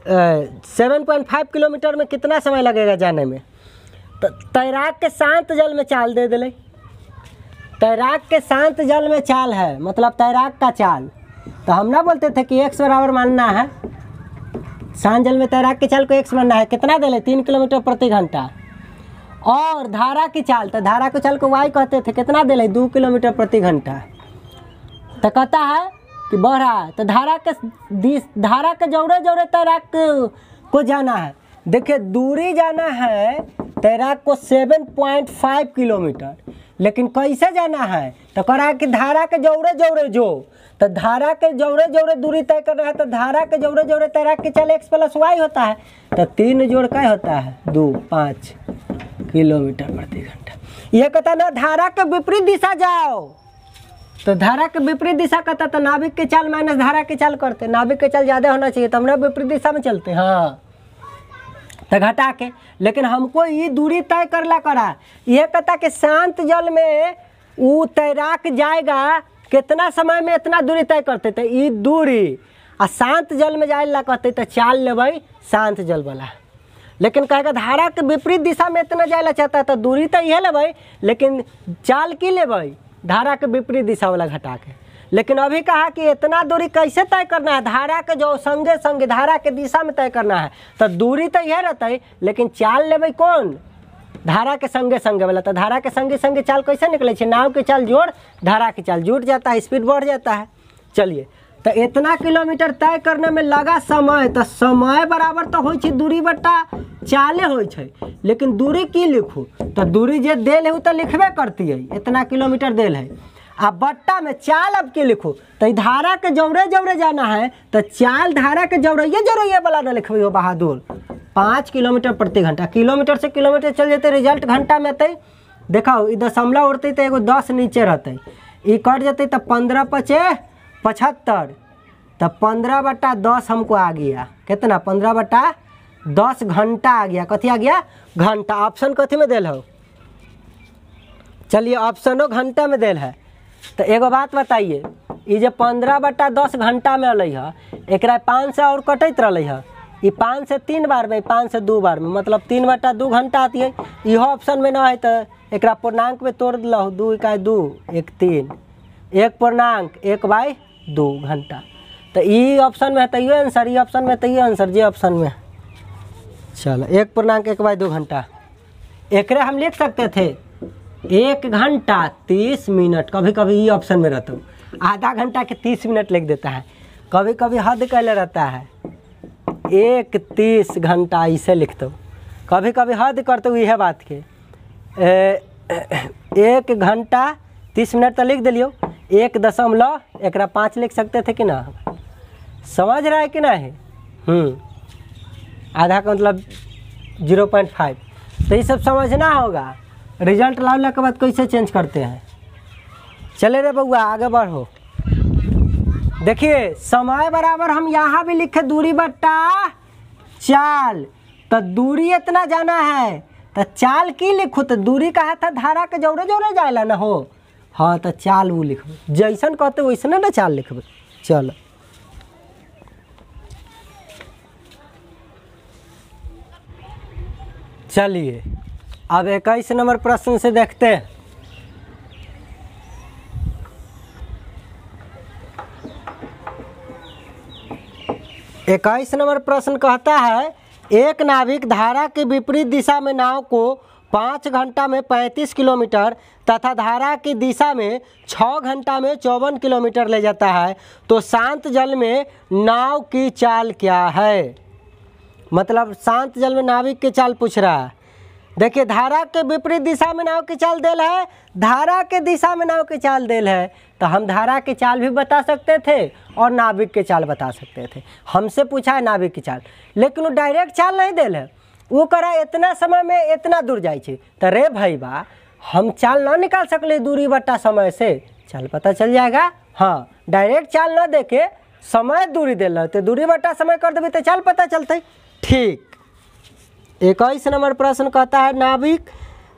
7.5 किलोमीटर में कितना समय लगेगा जाने में। तो तैराक के शांत जल में चाल दे दिले, तैराक के शांत जल में चाल है मतलब तैराक का चाल, तो हम ना बोलते थे कि x बराबर मानना है, शांत जल में तैराक के चाल को x मानना है। कितना दे ले 3 किलोमीटर प्रति घंटा। और धारा की चाल, तो धारा के चाल को y कहते थे, कितना दे ले 2 किलोमीटर प्रति घंटा। तो कहता है कि बढ़ रहा है, तो धारा के जोड़े जोड़े तैराक को जाना है। देखिए दूरी जाना है तैराक को 7.5 किलोमीटर, लेकिन कैसे जाना है, तो कह रहा है कि धारा के जोड़े जोड़े जो, तो धारा के जोड़े जोड़े दूरी तय करना है, तो धारा के जोड़े जोड़े तैराक के चाल x + y होता है, तो 3 जोड़ क्या होता है 2 5 किलोमीटर प्रति घंटा। यह कहता ना धारा के विपरीत दिशा जाओ, तो धारा के विपरीत दिशा कहता, तो नाविक के चाल माइनस धारा के चाल करते, नाविक के चाल ज़्यादा होना चाहिए, तो हमने विपरीत दिशा में चलते हाँ, तो घटा के। लेकिन हमको ये दूरी तय करला करा, यह कहता कि शांत जल में वो तैराक जाएगा कितना समय में इतना दूरी तय करते थे, ये दूरी आ शांत जल में जाए ला कहते तो चाल लेबै शांत जल वाला। लेकिन कहेगा धारा के विपरीत दिशा में इतना जाए ला चाहता है, तो दूरी तो यह लेबै, लेकिन चाल की लेबै धारा के विपरीत दिशा वाला घटा के। लेकिन अभी कहा कि इतना दूरी कैसे तय करना है, धारा के जो संगे संगे धारा के दिशा में तय करना है, तो दूरी तो यह रहता है, लेकिन चाल लेबै कौन धारा के संगे संगे वाला। तो धारा के संगे संगे चाल कैसे निकले छे, नाव के चाल जोड़ धारा के चाल जुट जाता है, स्पीड बढ़ जाता है। चलिए तो इतना किलोमीटर तय करने में लगा समय, तो समय बराबर तो हो दूरी बटा चाले हो, लेकिन दूरी की लिखू, तो दूरी जे देल है वो तो लिखबे करती है, इतना किलोमीटर देल है, आ बट्टा में चाल अब के लिखू, तो धारा के जोड़े जोड़े जाना है, तो चाल धारा के जोड़े वाला न लिखबे हो बहादुर। 5 किलोमीटर प्रति घंटा, किलोमीटर से किलोमीटर चल जाते, रिजल्ट घंटा में अतै। देखो ये दशमलव उड़ते तो एगो 10 नीचे रहते, ये कट जाते तो 15 × 5 = 75, तो 15/10 हमको आ गया कितना 15/10 घंटा आ गया। कथी आ गया घंटा। ऑप्शन कथी में देल हो, चलिए ऑप्शनों घंटा में देल है। तो एगो बात बताइए, ये जो 15/10 घंटा में अल है, एक 5 से और कटत रहा है, ये 5 से 3 बार में, 5 से 2 बार में, मतलब 3/2 घंटा आती है। यह ऑप्शन में ना है तो एक पूर्णांक में तोड़ लो, 2 × 2 = 3, 1 पूर्णांक 1/2 घंटा। तो ये ऑप्शन में है तो ये आंसर, ये ऑप्शन में तो ये आंसर, जे ऑप्शन में। चलो 1 पूर्णांक 1/2 घंटा। एक हम लिख सकते थे 1 घंटा 30 मिनट, कभी कभी ये ऑप्शन में रहता हूँ, आधा घंटा के 30 मिनट लिख देता है, कभी कभी हद कैले रहता है 1:30 घंटा इसे लिखता हूँ, कभी कभी हद करते हुए यह बात के 1 घंटा 30 मिनट तो लिख दिलियो, 1.5 लिख सकते थे कि ना, समझ रहा है कि नहीं। आधा का मतलब 0.5। तो ये सब समझना होगा। रिजल्ट लाने के बाद कैसे चेंज करते हैं। चले रे बउआ आगे बढ़ो। देखिए समय बराबर हम यहाँ भी लिखे दूरी बट्टा चाल। तो दूरी इतना जाना है तो चाल की लिखो, तो दूरी कहा था धारा के जोरे जोरे जाएला ना हो। हाँ तो चाल वो लिखो, जैसन कहते वैसने ना चाल लिखो। चलो चलिए अब 21 नंबर प्रश्न से देखते हैं। इक्कीस नंबर प्रश्न कहता है एक नाविक धारा के विपरीत दिशा में नाव को 5 घंटा में 35 किलोमीटर तथा धारा की दिशा में 6 घंटा में 54 किलोमीटर ले जाता है, तो शांत जल में नाव की चाल क्या है। मतलब शांत जल में नाविक की चाल पूछ रहा है। देखिए धारा के विपरीत दिशा में नाव की चाल देल है, धारा के दिशा में नाव की चाल देल है। तो हम धारा की चाल भी बता सकते थे और नाविक की चाल बता सकते थे। हमसे पूछा है नाविक की चाल, लेकिन वो डायरेक्ट चाल नहीं देल है। वो करा इतना समय में इतना दूर जाए। तो रे भाई बा हम चाल ना निकाल सकले दूरी बट्टा समय से, चाल पता चल जाएगा। हाँ डायरेक्ट चाल ना देके समय दूरी देल रहते, दूरी बट्टा समय कर देवे तो चाल पता चलते। ठीक। 21 नंबर प्रश्न कहता है नाविक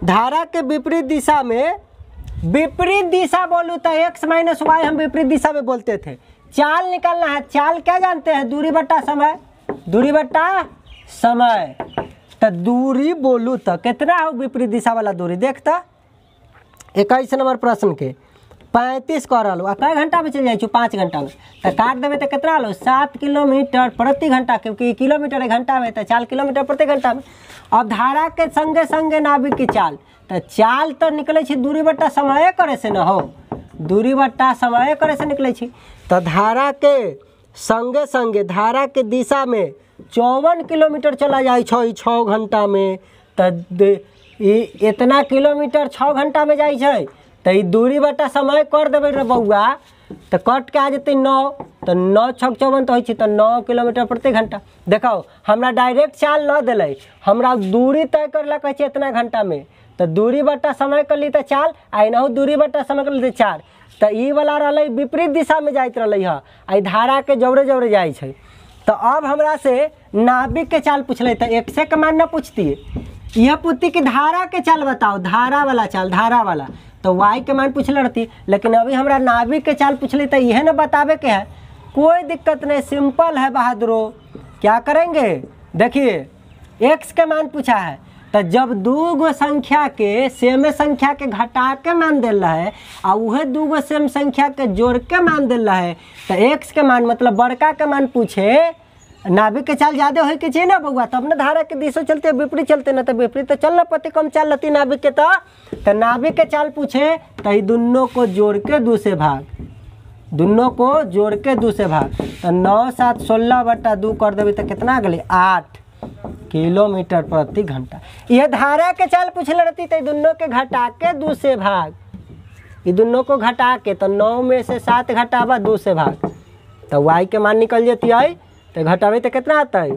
धारा के विपरीत दिशा में, विपरीत दिशा बोलूँ तो x माइनस वाई हम विपरीत दिशा में बोलते थे। चाल निकालना है, चाल क्या जानते हैं, दूरी बट्टा समय, दूरी बट्टा समय। तो दूरी बोलूँ तो कितना हो विपरीत दिशा वाला दूरी, देखता 21 नंबर प्रश्न के 35 कर लो, कै घंटा में चल जाए 5 घंटा में। तो काट देवे तो कितना लो 7 किलोमीटर प्रति घंटा, क्योंकि किलोमीटर एक घंटा में, तो 4 किलोमीटर प्रति घंटा में। अब धारा के संगे संगे नाविक की चाल, तो चाल तो निकले दूरी बट्टा समय करे से न हो, दूरी बट्टा समय करे से निकले। तो धारा के संगे संगे धारा के दिशा में 54 किलोमीटर चला जाए 6 घंटा में। तो इतना किलोमीटर 6 घंटा में जाए। तो ये दूरी बट्टा समय कर देवे रे बउआ, तो कट के आ जाते 9। तो 9 6 54 तो हो, तो 9 किलोमीटर प्रति घंटा। देखो हमरा डायरेक्ट चाल न दिले, हमरा दूरी तय करला कहे इतना घंटा में। तो दूरी बट्टा समय कर ली तो चाल, आइना दूरी बट्टा समय कर ली तो 4। तो ई वाला रहा विपरीत दिशा में जाइत रही है, आई धारा के जोरे जोरे जाए। तो अब हमरा से नाविक के चाल पूछले, तो एक से कमान न पूछती है, यह पूछती कि धारा के चाल बताओ, धारा वाला चाल, धारा वाला। तो वाई के मान पूछले रहती, लेकिन अभी हमरा नाविक के चाल पूछले तो यह न बतावे के है। कोई दिक्कत नहीं, सिंपल है बहादुरो। क्या करेंगे, देखिए एक्स के मान पूछा है, तो जब दू गो संख्या के सेम संख्या के घटा के मान दिल है और वह दू गो सेम संख्या के जोड़ के मान दिल है, तो एक्स के मान मतलब बड़का के मान पूछे, नाविक के चाल ज्यादा हो के चाहिए ना बउआ, तब ना धारा के दिशा चलते विपरीत चलते ना, तो विपरीत तो चलना पति कम चाल लती नाविक के। तो नाविक के चाल पूछे तो ये दोनों को जोड़ के 2 से भाग, दोनों को जोड़ के 2 से भाग। तो 9 7 16 बट्टा 2 कर देवे तो कितना गले 8 किलोमीटर प्रति घंटा। यह धारा के चाल पूछले रहती तो दोनों के घटा के 2 से भाग, ये दोनों को घटा के, तो 9 में से 7 घटावा 2 से भाग, तो वाई के मान निकल जाती है। तो घटावे तो कितना आता है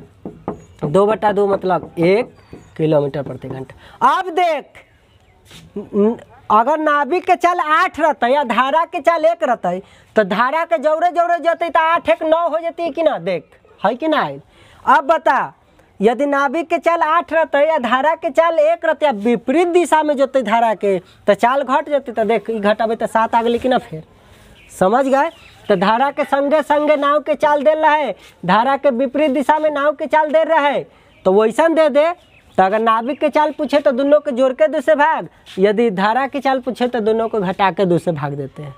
2 बटा 2 मतलब 1 किलोमीटर प्रति घंटा। अब देख अगर नाविक के चाल 8 रहता या धारा के चाल 1 रहता, तो धारा के जोड़े जोड़े जाते तो 8 1 9 हो जाती है कि ना, देख है कि ना। अब बता यदि नाविक के चाल 8 रहता या धारा के चाल 1 रहते या विपरीत दिशा में जोते धारा के, तो चाल घट जाती। तो देख घटावे तो 7 आ गई कि ना, फिर समझ गए। तो धारा के संगे संगे नाव के चाल दे रहा है, धारा के विपरीत दिशा में नाव के चाल दे रहा है, तो वैसा दे दे। तो अगर नाविक के चाल पूछे तो दोनों को जोड़ के 2 से भाग, यदि धारा की चाल पूछे तो दोनों को घटा के 2 से भाग देते हैं।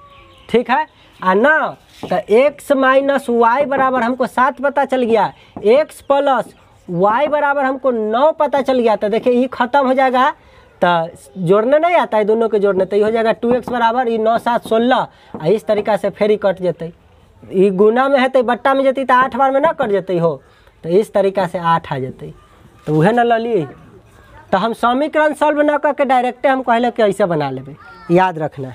ठीक है ना। तो x माइनस वाई बराबर हमको 7 पता चल गया, x प्लस वाई बराबर हमको 9 पता चल गया। तो देखिए ये खत्म हो जाएगा, तो जोड़ने नहीं आता है दोनों के जोड़ने, तो ये हो जाएगा 2x बराबर ये 9 7 16। इस तरीका से फेर ही कट जाते, ये गुना में है तो बट्टा में जाती तो 8 बार में ना कट जाती हो, तो इस तरीका से 8 आ जाते। तो वह न ली। तो हम समीकरण सॉल्व न करके डायरेक्टे हम कहले कि ऐसे बना लेबे, याद रखना।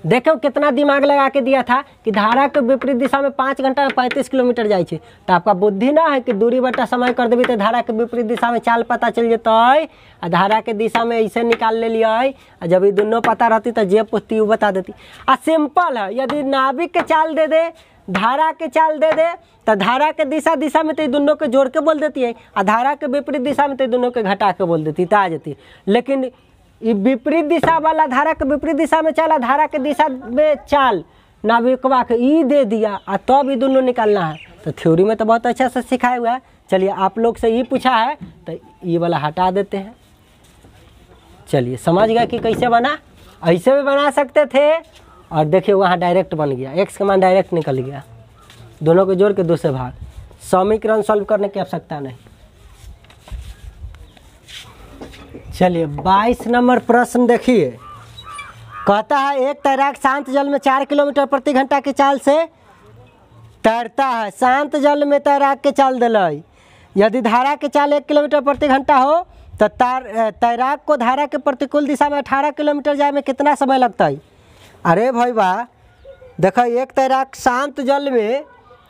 देखो कितना दिमाग लगा के दिया था कि धारा के विपरीत दिशा में 5 घंटा में 35 किलोमीटर जाए छे। तो आपका बुद्धि ना है कि दूरी बटा समय कर देवी तो धारा के विपरीत दिशा में चाल पता चल जत, आ धारा के दिशा में ऐसे निकाल ले लिया। जब ये दोनों पता रहती तो जे पूछती वो बता देती। आ सिंपल है, यदि नाभिक के चाल दे दे, धारा के चाल दे दे, तो धारा के दिशा में तो दोनों के जोड़ के बोल देती है, और धारा के विपरीत दिशा में तो दोनों के घटा के बोल देती तो आ जाती। लेकिन ये विपरीत दिशा वाला धारा के विपरीत दिशा में चाल, धारा के दिशा में चाल नाभिकवा के ई दे दिया, और तब भी दोनों निकालना है। तो थ्योरी में तो बहुत अच्छा से सिखाया हुआ है। चलिए आप लोग से ये पूछा है तो ये वाला हटा देते हैं। चलिए समझ गए कि कैसे बना, ऐसे भी बना सकते थे। और देखिए वहाँ डायरेक्ट बन गया, x का मान डायरेक्ट निकल गया, दोनों को जोड़ के 2 से भाग। समीकरण सॉल्व करने की आवश्यकता नहीं। चलिए 22 नंबर प्रश्न देखिए, कहता है एक तैराक शांत जल में 4 किलोमीटर प्रति घंटा की चाल से तैरता है। शांत जल में तैराक के चाल दिलाई, यदि धारा के चाल 1 किलोमीटर प्रति घंटा हो तो तैराक को धारा के प्रतिकूल दिशा में 18 किलोमीटर जाए में कितना समय लगता है। अरे भाई वाह, देखो एक तैराक शांत जल में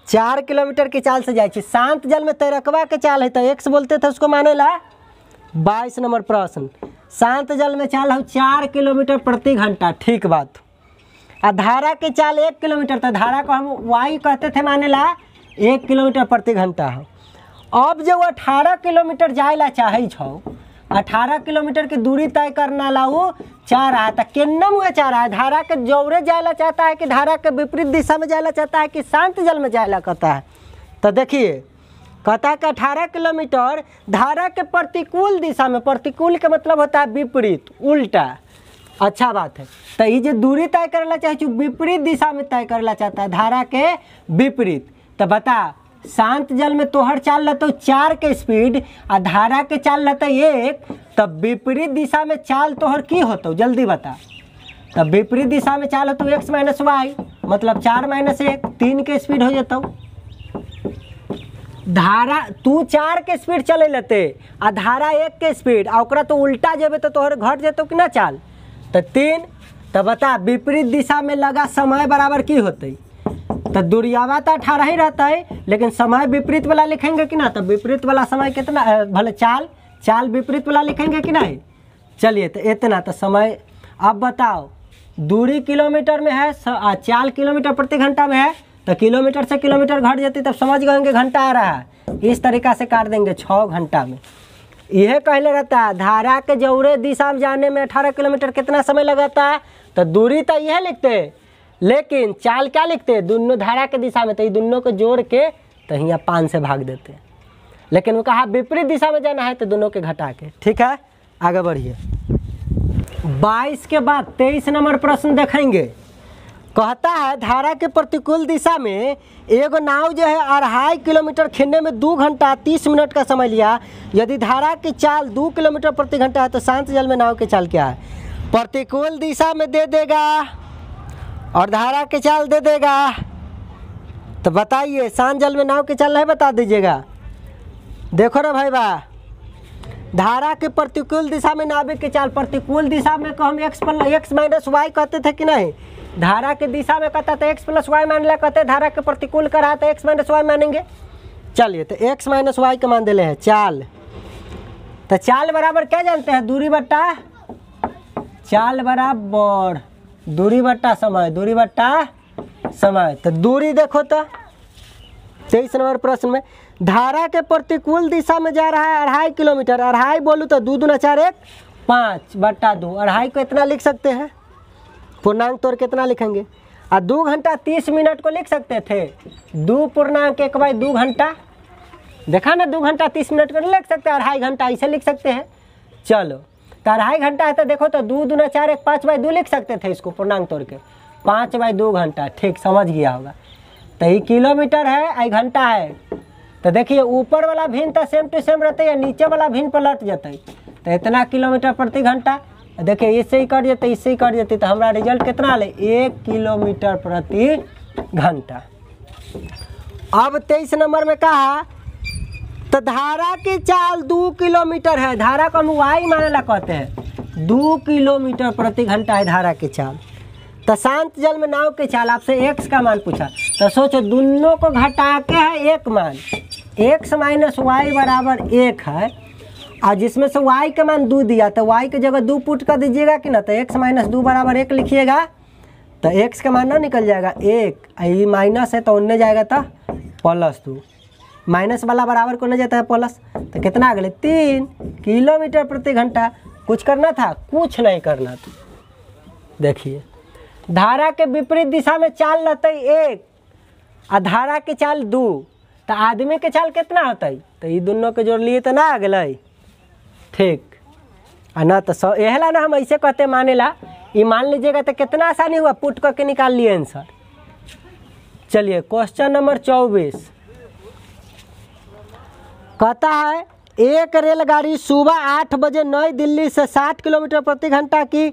4 किलोमीटर की चाल से जाए। शांत जल में तैरकवा के चाल है तो x बोलते थे उसको माने ला। 22 नंबर प्रश्न, शांत जल में चाल हो 4 किलोमीटर प्रति घंटा, ठीक बात। और धारा की चाल 1 किलोमीटर, तो धारा को हम y कहते थे माने ला 1 किलोमीटर प्रति घंटा हो। अब जो 18 किलोमीटर जाए ला चाहे छो, 18 किलोमीटर की दूरी तय करना ला वो चाह रहा था, केन्नम हुआ चाह रहा है, धारा के जोरे जायला चाहता है कि धारा के विपरीत दिशा में जायला चाहता है कि शांत जल में जायला कहता है। तो देखिए कहता है कि 18 किलोमीटर धारा के प्रतिकूल दिशा में, प्रतिकूल के मतलब होता है विपरीत, उल्टा। अच्छा बात है। तो ये जो दूरी तय करना चाहे विपरीत दिशा में तय करना चाहता है, धारा के विपरीत। तो बता शांत जल में तोहर चाल रहता 4 के स्पीड, और धारा के चाल रहता 1, तब विपरीत दिशा में चाल तोहर की होता जल्दी बता। तब विपरीत दिशा में चाल होता x माइनस वाई, मतलब 4 माइनस 1, 3 के स्पीड हो जाता। धारा तू 4 के स्पीड चले लेते, आ धारा 1 के स्पीड, और तो उल्टा जेबे तो तोहर घट जेतो कि ना चाल। तो 3, तो बता विपरीत दिशा में लगा समय बराबर की होते। तो दूरियावा तो 18 ही रहता है, लेकिन समय विपरीत वाला लिखेंगे कि ना। तो विपरीत वाला समय कितना, भले चाल विपरीत वाला लिखेंगे कि नहीं। चलिए तो इतना तो समय। अब बताओ दूरी किलोमीटर में है, चाल किलोमीटर प्रति घंटा में है, तो किलोमीटर से किलोमीटर घट जाती तब समझ गएंगे घंटा आ रहा है। इस तरीका से काट देंगे 6 घंटा में। यह कहले रहता है धारा के जौरे दिशा में जाने में 18 किलोमीटर कितना समय लगाता है। तो दूरी तो यह लिखते हैं, लेकिन चाल क्या लिखते हैं, दोनों धारा के दिशा में, तो ये दोनों को जोड़ के तो यहाँ 5 से भाग देते हैं। लेकिन वो कहा विपरीत दिशा में जाना है तो दोनों के घटा के। ठीक है आगे बढ़िए। 22 के बाद 23 नंबर प्रश्न देखेंगे। कहता है धारा के प्रतिकूल दिशा में एगो नाव जो है 2.5 किलोमीटर खींचने में 2 घंटा 30 मिनट का समय लिया। यदि धारा की चाल 2 किलोमीटर प्रति घंटा है तो शांत जल में नाव की चाल क्या है। प्रतिकूल दिशा में दे देगा और धारा की चाल दे देगा। तो बताइए शांत जल में नाव की चाल है, बता दीजिएगा। देखो रे भाई बा, धारा के प्रतिकूल दिशा में नाविक की चाल, प्रतिकूल दिशा में को हम x माइनस वाई कहते थे कि नहीं। धारा के दिशा में कहता था x प्लस वाई मान लिया कहते, धारा के प्रतिकूल करा तो x माइनस वाई मानेंगे। चलिए तो x माइनस वाई का मान दे हैं चाल। तो चाल बराबर क्या जानते हैं, दूरी बट्टा चाल बराबर दूरी बट्टा समय, दूरी बट्टा समय। तो दूरी देखो तो 23 नंबर प्रश्न में धारा के प्रतिकूल दिशा में जा रहा है 2.5 किलोमीटर। 2.5 बोलूँ तो 2 दूना 4 1 5 बट्टा 2। 2.5 को इतना लिख सकते हैं, पूर्णांक तोड़ कितना लिखेंगे। और 2 घंटा 30 मिनट को लिख सकते थे 2.1/2 घंटा। देखा ना 2 घंटा 30 मिनट को नहीं लिख सकते, 2.5 घंटा ऐसे लिख सकते हैं। चलो तो 2.5 घंटा है तो देखो तो 2 दूना 4 1 5/2 लिख सकते थे इसको पूर्णांक तोड़ के 5/2 घंटा। ठीक समझ गया होगा। तो ये किलोमीटर है, आई घंटा है। तो देखिए ऊपर वाला भिन्न तो सेम टू सेम रहते हैं, नीचे वाला भिन्न पलट जाते। तो इतना किलोमीटर प्रति घंटा। देखिए इससे ही कट जाते, इससे ही कट जाती, तो हमारा रिजल्ट कितना ले 1 किलोमीटर प्रति घंटा। अब 23 नंबर में कहा तो धारा की चाल 2 किलोमीटर है। धारा को हम वाई माने ला कहते हैं, 2 किलोमीटर प्रति घंटा है धारा की चाल। तो शांत जल में नाव की चाल, आपसे x का मान पूछा, तो सोचो दोनों को घटा के है एक मान, x माइनस वाई बराबर 1 है, और जिसमें से y का मान 2 दिया, तो y की जगह 2 पुट कर दीजिएगा कि ना, तो x माइनस 2 बराबर 1 लिखिएगा, तो x का मान ना निकल जाएगा 1, ये माइनस है तो उनने जाएगा था +2, माइनस वाला बराबर को नहीं जाता है प्लस, तो कितना अगले 3 किलोमीटर प्रति घंटा। कुछ करना था? कुछ नहीं करना था। देखिए धारा के विपरीत दिशा में चाल रहता है 1 और धारा की चाल 2, तो आदमी के चाल कितना होता है? तो ये दोनों के जोड़ लिए तो ना आ गए, ठीक है ना। तो यहला ना हम ऐसे कहते मानेला, ये मान लीजिएगा तो कितना आसानी हुआ, पुट करके निकाल लिए आंसर। चलिए क्वेश्चन नंबर 24 कहता है एक रेलगाड़ी सुबह 8 बजे नई दिल्ली से 60 किलोमीटर प्रति घंटा की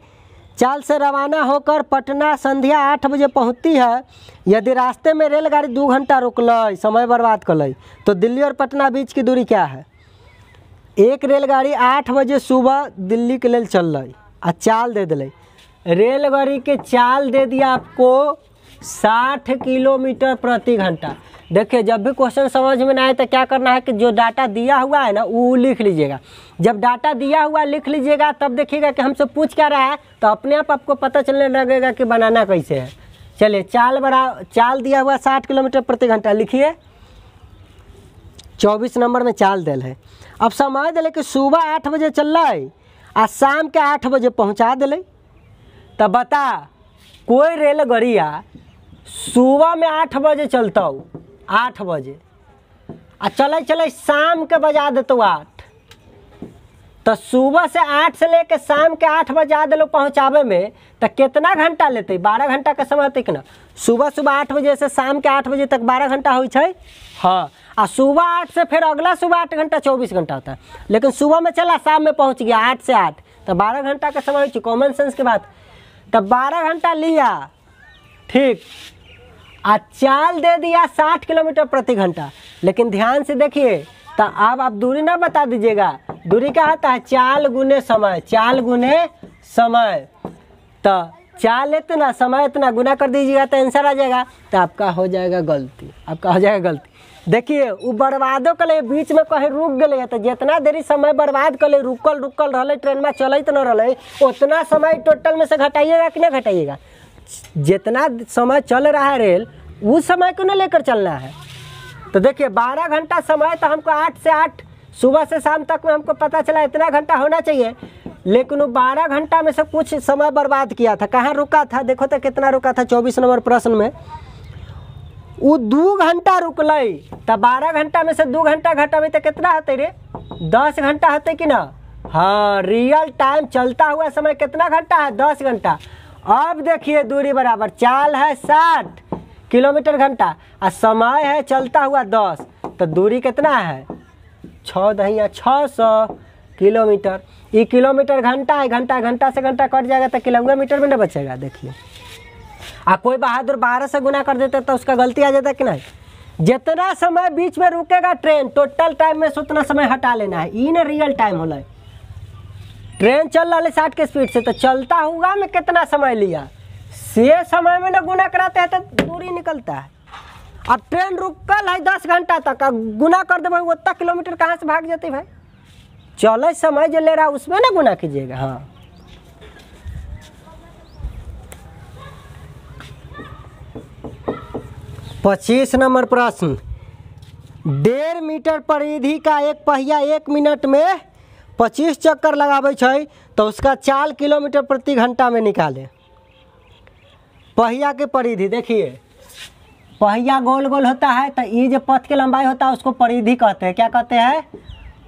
चाल से रवाना होकर पटना संध्या 8 बजे पहुंचती है। यदि रास्ते में रेलगाड़ी 2 घंटा रुकल, समय बर्बाद कल, तो दिल्ली और पटना बीच की दूरी क्या है? एक रेलगाड़ी 8 बजे सुबह दिल्ली के लिए चल रही और चाल दे दिले, रेलगाड़ी के चाल दे दिया आपको 60 किलोमीटर प्रति घंटा। देखिए जब भी क्वेश्चन समझ में ना आए तो क्या करना है कि जो डाटा दिया हुआ है ना वो लिख लीजिएगा। जब डाटा दिया हुआ लिख लीजिएगा तब देखिएगा कि हमसे पूछ क्या रहा है, तो अपने आप आपको पता चलने लगेगा कि बनाना कैसे है। चलिए चाल दिया हुआ 60 किलोमीटर प्रति घंटा लिखिए, 24 नंबर में चाल दिल है। अब समय दिले कि सुबह 8 बजे चल रहा है और शाम के 8 बजे पहुँचा दिले, तब बता कोई रेलगाड़िया सुबह में 8 बजे चलता हो, 8 बजे आ चले शाम के बजा देते 8, तो सुबह से 8 से लेके शाम के 8 बजा दिलो पहुँचावे में, तो कितना घंटा लेते? 12 घंटा का समय तक ना। सुबह 8 बजे से शाम के 8 बजे तक 12 घंटा हो छै। हाँ, और सुबह 8 से फिर अगला सुबह 8 घंटा 24 घंटा होता है, लेकिन सुबह में चला शाम में पहुँच गया 8 से 8, तो 12 घंटा का समय हो। कॉमन सेंस की बात, तब 12 घंटा लिया, ठीक, और चाल दे दिया 60 किलोमीटर प्रति घंटा। लेकिन ध्यान से देखिए, तो अब आप दूरी ना बता दीजिएगा, दूरी क्या होता है? चाल गुने समय, चाल गुने समय, तो चाल इतना समय इतना गुना कर दीजिएगा तो आंसर आ जाएगा। तो आपका हो जाएगा गलती, आपका हो जाएगा गलती। देखिए वो बर्बादो कले बीच में कहीं रुक गए, तो जितना देरी समय बर्बाद कले, रुकल रहे, ट्रेन में चलत न रहे, उतना समय टोटल में से घटाइएगा कि नहीं घटाइएगा? जितना समय चल रहा है रेल उस समय को ना लेकर चलना है। तो देखिए 12 घंटा समय, तो हमको 8 से 8 सुबह से शाम तक में हमको पता चला इतना घंटा होना चाहिए, लेकिन वो 12 घंटा में से कुछ समय बर्बाद किया था। कहाँ रुका था? देखो तो कितना रुका था 24 नंबर प्रश्न में, वो 2 घंटा रुकल, तो 12 घंटा में से 2 घंटा घटावे तो कितना होते रे? 10 घंटा होते कि ना? हाँ, रियल टाइम चलता हुआ समय कितना घंटा है? 10 घंटा। अब देखिए दूरी बराबर, चाल है 60 किलोमीटर घंटा और समय है चलता हुआ 10, तो दूरी कितना है? 600 किलोमीटर। ये किलोमीटर घंटा है, घंटा से घंटा कट जाएगा तो किलोमीटर में ना बचेगा। देखिए आप कोई बहादुर 12 से गुना कर देते तो उसका गलती आ जाता कि नहीं? जितना समय बीच में रुकेगा ट्रेन, टोटल टाइम में से उतना समय हटा लेना है। ये ना रियल टाइम होला, ट्रेन चल रहा है 60 के स्पीड से, तो चलता हुआ में कितना समय लिया से समय में ना गुना कराते हैं तो दूरी निकलता है। अब ट्रेन रुकल है 10 घंटा तक, गुना कर दे भाई, उतना किलोमीटर कहाँ से भाग जाती भाई? चलो समय जो ले रहा है उसमें ना गुना कीजिएगा। हाँ, पच्चीस नंबर प्रश्न, 1.5 मीटर परिधि का एक पहिया 1 मिनट में 25 चक्कर लगावे छै, तो उसका चाल किलोमीटर प्रति घंटा में निकाले। पहिया के परिधि देखिए, पहिया गोल गोल होता है, तो ये जो पथ की लंबाई होता है उसको परिधि कहते हैं। क्या कहते हैं?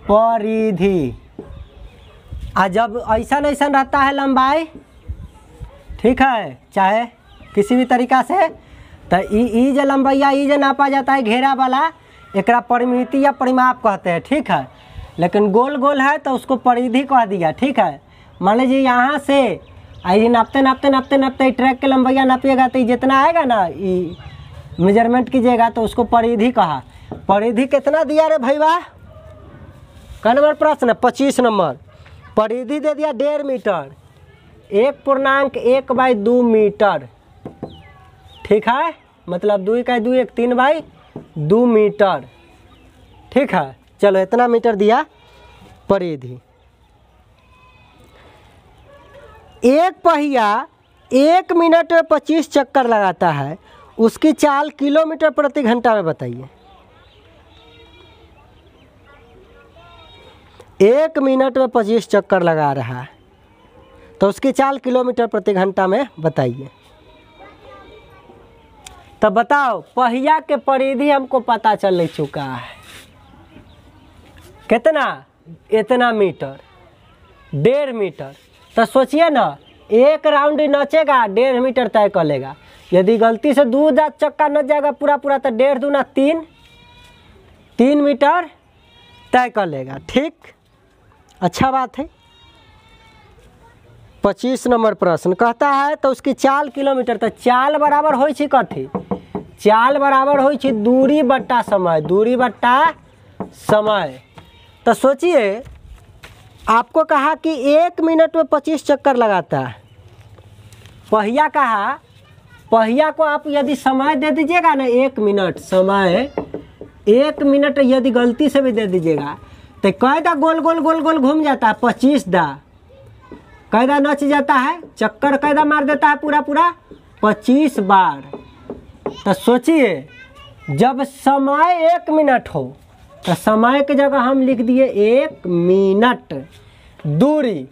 परिधि। और जब ऐसा रहता है लंबाई, ठीक है, चाहे किसी भी तरीका से, तो ये जो लंबाई ये जो नापा जाता है घेरा वाला, एकरा परिमिति या परिमाप कहते हैं, ठीक है। लेकिन गोल गोल है तो उसको परिधि कह दिया, ठीक है। मान लीजिए यहाँ से ये नापते ट्रैक के लंबाइया नापिएगा तो जितना आएगा ना, ये मेजरमेंट कीजिएगा तो उसको परिधि कहा। परिधि कितना दिया रे भैया? क नंबर प्रश्न? 25 नंबर। परिधि दे दिया 1.5 मीटर, 1.1/2 मीटर, ठीक है, मतलब 2 का 2 1 3/2 मीटर। ठीक है, चलो इतना मीटर दिया परिधि। एक पहिया 1 मिनट में 25 चक्कर लगाता है, उसकी चाल किलोमीटर प्रति घंटा में बताइए। 1 मिनट में 25 चक्कर लगा रहा है तो उसकी चाल किलोमीटर प्रति घंटा में बताइए। तो बताओ, पहिया के परिधि हमको पता चल चुका है, कितना, इतना मीटर, 1.5 मीटर। तो सोचिए ना, एक राउंड नचेगा 1.5 मीटर तय कर लेगा। यदि गलती से 2 चक्का नच जाएगा पूरा पूरा तो 1.5 दूना 3 मीटर तय कर लेगा। ठीक, अच्छा बात है। 25 नंबर प्रश्न कहता है तो उसकी चाल किलोमीटर। तो चाल बराबर होई छी कथी, चाल बराबर होई छी दूरी बट्टा समय, दूरी बट्टा समय। तो सोचिए, आपको कहा कि 1 मिनट में 25 चक्कर लगाता है, पहिया कहा, पहिया को आप यदि समय दे दीजिएगा ना 1 मिनट समय, 1 मिनट यदि गलती से भी दे दीजिएगा तो कैदा गोल गोल गोल गोल घूम जाता है, 25 दा कैदा नच जाता है, चक्कर कैदा मार देता है पूरा पूरा 25 बार। तो सोचिए, जब समय 1 मिनट हो तो समय की जगह हम लिख दिए 1 मिनट। दूरी,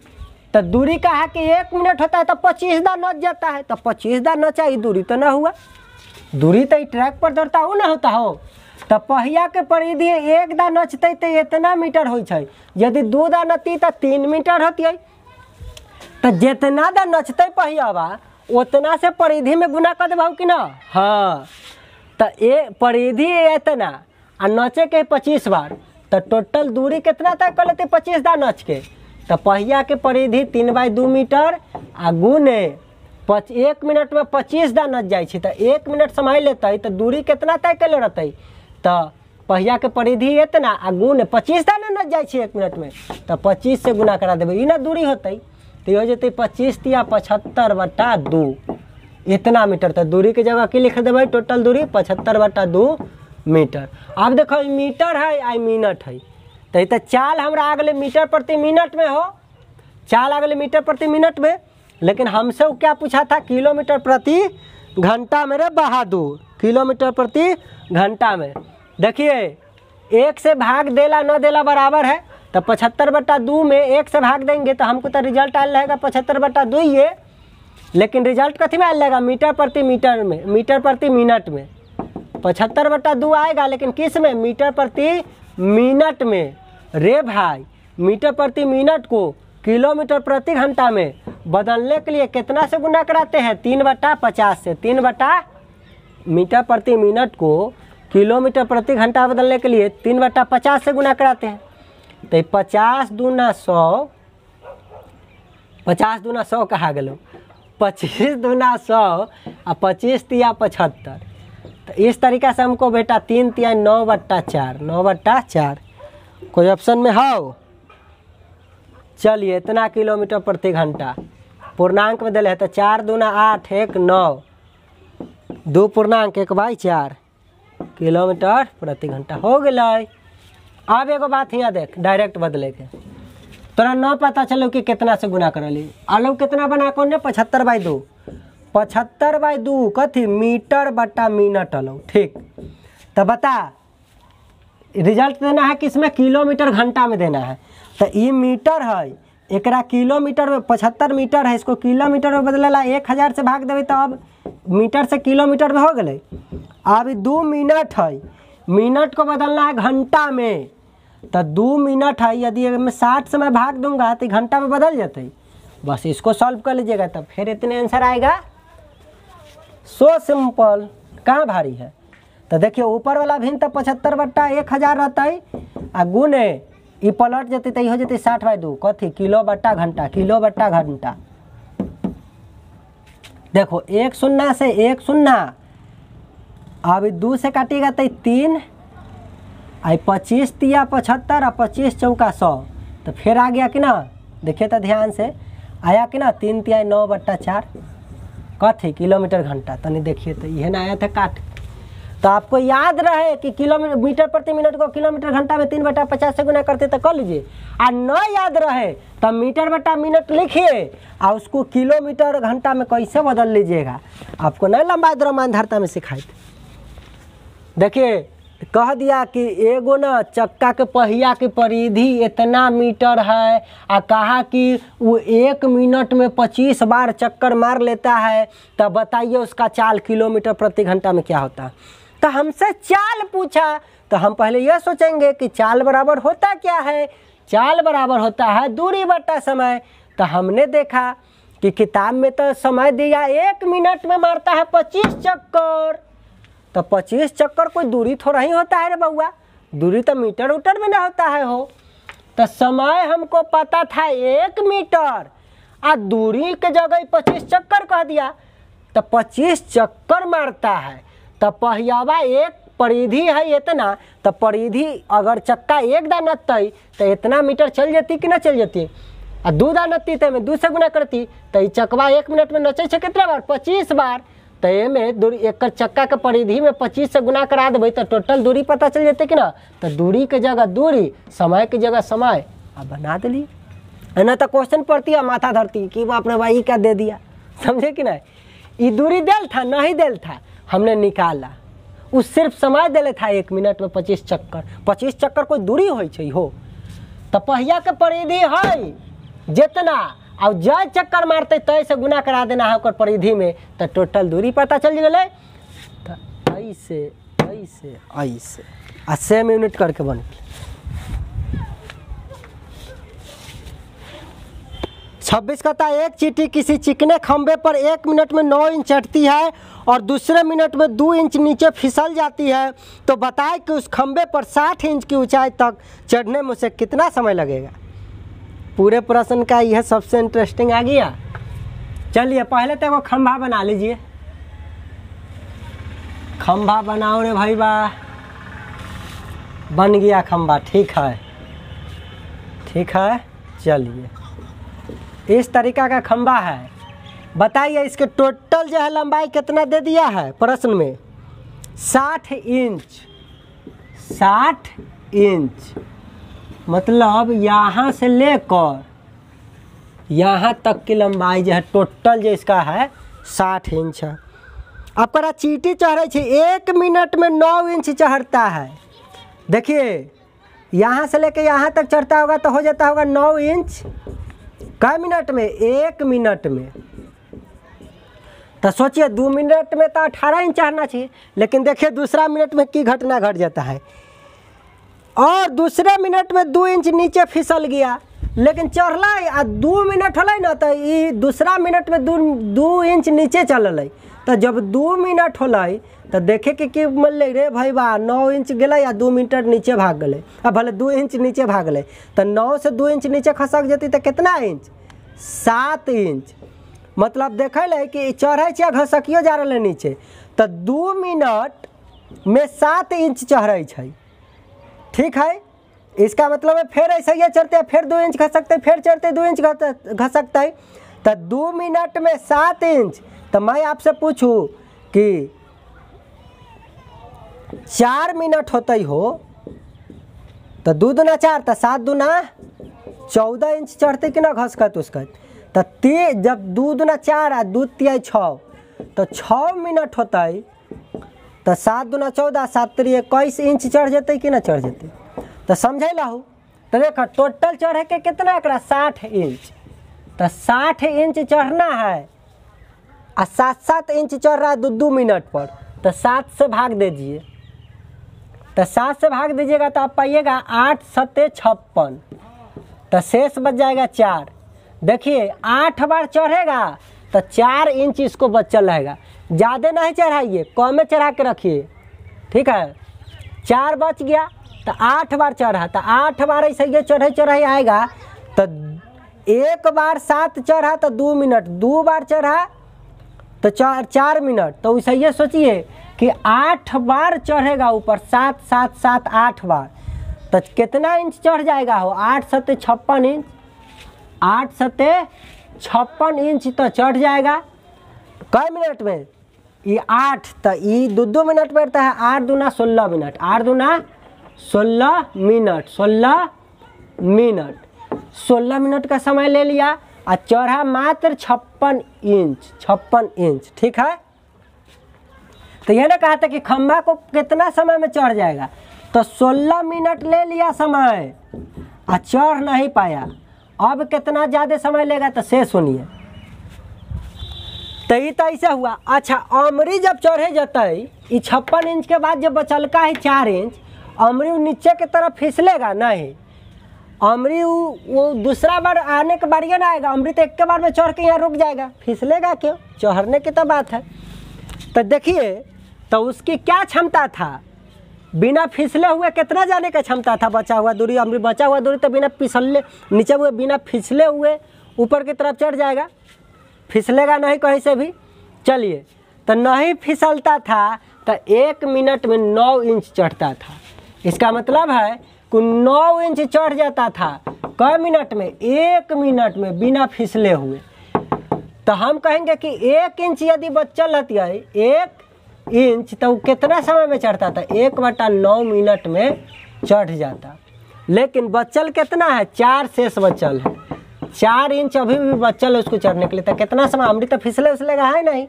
तो दूरी का है कि 1 मिनट होता है तो 25 दा नच जाता है, तो 25 दा नचा, ये दूरी तो ना हुआ, दूरी तो ट्रैक पर दौड़ता हो ना होता हो। तो पहिया के परिधि 1 दा नचते तो इतना मीटर हो, यदि 2 दा नचती तो 3 मीटर होती है। तो जितना दा नचते पहिया बा उतना से परिधि में गुना कर देबा कि ना। हाँ, तो ये परिधि इतना आ नचे के 25 बार, तो टोटल दूरी कितना तय कर लेते 25 दा नच के। तो पहिया के परिधि 3/2 मीटर आ गुने 1 मिनट में 25 दा नच जाए, तो 1 मिनट समय लेते तो दूरी कितना तय कर रहते। तो पहिया के परिधि इतना आ गुने 25 दा ना नच जाए 1 मिनट में, तो 25 से गुना करा देवे, ना दूरी होते तो हो जाते 25 या 75/2 इतना मीटर। तो दूरी की जगह की लिख देवे, टोटल दूरी 75/2 मीटर। अब देखो मीटर है आई मिनट है, तो चाल हमरा आगले मीटर प्रति मिनट में हो, चाल आगले मीटर प्रति मिनट में, लेकिन हमसे वो क्या पूछा था, किलोमीटर प्रति घंटा। मेरे बहादुर, किलोमीटर प्रति घंटा में। देखिए, 1 से भाग देला न देला बराबर है, तो 75/2 में 1 से भाग देंगे तो हमको तो रिजल्ट आया रहेगा 75/2 ये, लेकिन रिजल्ट कथी में आया रहेगा, मीटर प्रति मीटर में, मीटर प्रति मिनट में 75/2 आएगा, लेकिन किस में, मीटर प्रति मिनट में। रे भाई, मीटर प्रति मिनट को किलोमीटर प्रति घंटा में बदलने के लिए कितना से गुना कराते हैं, 3/50 से। 3 मीटर प्रति मिनट को किलोमीटर प्रति घंटा बदलने के लिए 3/50 से गुना कराते हैं। तो 50 दूना 100, 50 दूना 100 कहा गलो, 25 दूना 100 और 25 तिया 75। तो इस तरीका से हमको बेटा 3 तिया 9/4, 9/4। कोई ऑप्शन में हो? चलिए, इतना किलोमीटर प्रति घंटा पूर्णांक में दिले है, तो 4 दूना 8 1 9, 2 पूर्णांक 1/4 किलोमीटर प्रति घंटा हो गए। अब एगो बात यहाँ देख, डायरेक्ट बदले के तोरा न पता चलो कि कितना से गुना करली, आलो कितना बना कौन ने 75/2, 75/2 कथी, मीटर बटा मिनट आलो। ठीक, तो बता रिजल्ट देना है किसमें, किलोमीटर घंटा में देना है। तो ये मीटर है, एकरा किलोमीटर में 75 मीटर है, इसको किलोमीटर में बदलेला 1000 से भाग देवे तो अब मीटर से किलोमीटर में हो गए। अब 2 मिनट है, मिनट को बदलना है घंटा में, तो 2 मिनट है, यदि मैं 60 से मैं भाग दूंगा तो घंटा में बदल जाते। बस इसको सॉल्व कर लीजिएगा, तब फिर इतने आंसर आएगा। सो सिंपल, कहाँ भारी है। तो देखिए, ऊपर वाला भिन्न तो 75/1000 रहता है, आ गुने ये पलट जाते तो हो जाते 60/2 कथी, किलो बट्टा घंटा, किलो बट्टा घंटा। देखो 1 शून्य से 1 शून्य, अब 2 से काटिएगा तो 3, आई 25 तिया 75 और 25 चौका 100, तो फिर आ गया कि ना। देखिए तो ध्यान से आया कि ना, 3 तिया 9/4। कथी किलोमीटर घंटा, तनी देखिए तो यह ना आया था काट। तो आपको याद रहे कि मीटर प्रति मिनट को किलोमीटर घंटा में 3/50 से गुना करते तो कर लीजिए। और न याद रहे तो मीटर बटा मिनट लिखिए और उसको किलोमीटर घंटा में कैसे बदल लीजिएगा। आपको नहीं लंबाई द्रव्यमान धारिता में सिखाए थे। देखिए कह दिया कि एगो ना चक्का के पहिया की परिधि इतना मीटर है और कहा कि वो 1 मिनट में 25 बार चक्कर मार लेता है, तब बताइए उसका चाल किलोमीटर प्रति घंटा में क्या होता है। तो हमसे चाल पूछा तो हम पहले यह सोचेंगे कि चाल बराबर होता क्या है। चाल बराबर होता है दूरी बटा समय। तो हमने देखा कि किताब में तो समय दिया 1 मिनट में मारता है 25 चक्कर। तो 25 चक्कर कोई दूरी थोड़ा ही होता है रे बउआ, दूरी तो मीटर उटर में ना होता है हो। तो समय हमको पता था 1 मीटर और दूरी के जगह 25 चक्कर कह दिया। तो 25 चक्कर मारता है। तो पहियावा एक परिधि है इतना, तो परिधि अगर चक्का एक दान नत्ती तो इतना मीटर चल जाती कि ना चल जाती। और 2 दान नत्ती तो मैं 2 से गुना करती तो चकवा 1 मिनट में नचे कितना बार 25 बार। तो ये में दूरी एक चक्का के परिधि में 25 से गुना करा देवे तो टोटल दूरी पता चल जाते कि ना। तो दूरी के जगह दूरी, समय की जगह समय अब बना दिली। ना तो क्वेश्चन पढ़ती है माथा धरती कि बाप रे भाई क्या दे दिया, समझे कि नहीं। ये दूरी दिल था नहीं दिल था, हमने निकाला। वो सिर्फ समय दिले था 1 मिनट में 25 चक्कर। 25 चक्कर कोई दूरी हो। तो पहिया के परिधि है जितना और जय चक्कर मारते तय से गुना करा देना है ओकर परिधि में, तो टोटल दूरी पता चल गए। तो ऐसे ऐसे ऐसे 80 मिनट करके बन गए। 26 कहता है एक चींटी किसी चिकने खंबे पर 1 मिनट में 9 इंच चढ़ती है और दूसरे मिनट में 2 इंच नीचे फिसल जाती है, तो बताए कि उस खंबे पर 60 इंच की ऊंचाई तक चढ़ने में उसे कितना समय लगेगा। पूरे प्रश्न का यह सबसे इंटरेस्टिंग आ गया। चलिए पहले तो वो खंभा बना लीजिए। खंभा बनाओ रे भाई बा, बन गया खंभा। ठीक है चलिए इस तरीका का खंभा है। बताइए इसके टोटल जो है लंबाई कितना दे दिया है प्रश्न में 60 इंच। 60 इंच मतलब यहाँ से लेकर यहाँ तक की लंबाई जो है टोटल जो इसका है 60 इंच है। अब करा चींटी चढ़े छे 1 मिनट में 9 इंच चढ़ता है। देखिए यहाँ से लेकर यहाँ तक चढ़ता होगा तो हो जाता होगा 9 इंच कै मिनट में 1 मिनट में। तो सोचिए 2 मिनट में तो 18 इंच चढ़ना चाहिए, लेकिन देखिए दूसरा मिनट में की घटना घट जाता है और दूसरे मिनट में 2 इंच नीचे फिसल गया, लेकिन चढ़ल आ 2 मिनट होल ना तो ये दूसरा मिनट में 2 इंच नीचे चलल। तो जब 2 मिनट होल तो देखे कि मान रे भाई बा 9 इंच गए या 2 मिनट नीचे भाग गए। अब भले 2 इंच नीचे भाग गए तो 9 से 2 इंच नीचे खसक जाती तो कितना इंच 7 इंच। मतलब देखे ले कि चढ़े या घसकियो जा रहा है नीचे। तो 2 मिनट में 7 इंच चढ़े छै। ठीक है, इसका मतलब है फिर ऐसे ही चढ़ते फिर 2 इंच घसकते फिर चढ़ते 2 इंच घसकते। तो 2 मिनट में 7 इंच। तो मैं आपसे पूछूं कि 4 मिनट होते हो तो 2 दूना 4 तो 7 दूना 14 इंच चढ़ते कि ना घसकत उसकत। तो जब 2 दूना 4 आ 2 तिया 6 तो 6 मिनट होता है। तो 7 दूना 14 7 3 21 इंच चढ़ जाते कि ना चढ़ जाते। तो समझे लहू। तो देखो टोटल चढ़े के कितना एकरा 60 इंच। तो 60 इंच चढ़ना है और 7-7 इंच चढ़ रहा है 2 मिनट पर। तो 7 से भाग दीजिए। तो 7 से भाग दीजिएगा तो आप पाइएगा 8 7 56। तो शेष बच जाएगा 4। देखिए 8 बार चढ़ेगा तो 4 इंच इसको बचल रहेगा। ज़्यादा नहीं चढ़ाइए, कम में चढ़ा के रखिए। ठीक है, 4 बच गया तो 8 बार चढ़ा। तो 8 बार ऐसे ये चढ़े आएगा। तो 1 बार 7 चढ़ा तो 2 मिनट, 2 बार चढ़ा तो 4 मिनट। तो वैसे ये सोचिए कि 8 बार चढ़ेगा ऊपर 7 7 7 8 बार। तो कितना इंच चढ़ जाएगा हो 8 7 56 इंच। 8 7 56 इंच तो चढ़ जाएगा। कई मिनट में? ये 8, तो ये 2 मिनट बैठता है, 8 दूना 16 मिनट, 8 दूना 16 मिनट, 16 मिनट, 16 मिनट का समय ले लिया। और चौड़ा मात्र 56 इंच, 56 इंच, ठीक है। तो यह ना कहा था कि खंभा को कितना समय में चढ़ जाएगा, तो 16 मिनट ले लिया समय और चढ़ नहीं पाया। अब कितना ज़्यादा समय लेगा, तो से सुनिए। तो ये तो ऐसा हुआ। अच्छा, अमरी जब चढ़े जाता है, ये 56 इंच के बाद जब बचलका है 4 इंच, अमरी नीचे की तरफ फिसलेगा नहीं। अमरी वो दूसरा बार आने के बारिया ना आएगा, अमरी तो एक के बार में चढ़ के यहाँ रुक जाएगा, फिसलेगा क्यों? चढ़ने की तो बात है। तो देखिए, तो उसकी क्या क्षमता था, बिना फिसले हुए कितना जाने का क्षमता था, बचा हुआ दूरी, अमरी बचा हुआ दूरी तो बिना फिसले नीचे हुए, बिना फिसले हुए ऊपर की तरफ चढ़ जाएगा, फिसलेगा नहीं कहीं से भी। चलिए, तो नहीं फिसलता था तो 1 मिनट में 9 इंच चढ़ता था। इसका मतलब है कि 9 इंच चढ़ जाता था कई मिनट में? 1 मिनट में बिना फिसले हुए। तो हम कहेंगे कि 1 इंच यदि बचल रहती है, 1 इंच, तो कितना समय में चढ़ता था? 1/9 मिनट में चढ़ जाता। लेकिन बचल कितना है? 4 शेष बचल है, 4 इंच अभी भी बचल है उसको चढ़ने के लिए। तो कितना समय? अमृत तो फिसले उसलेगा है नहीं।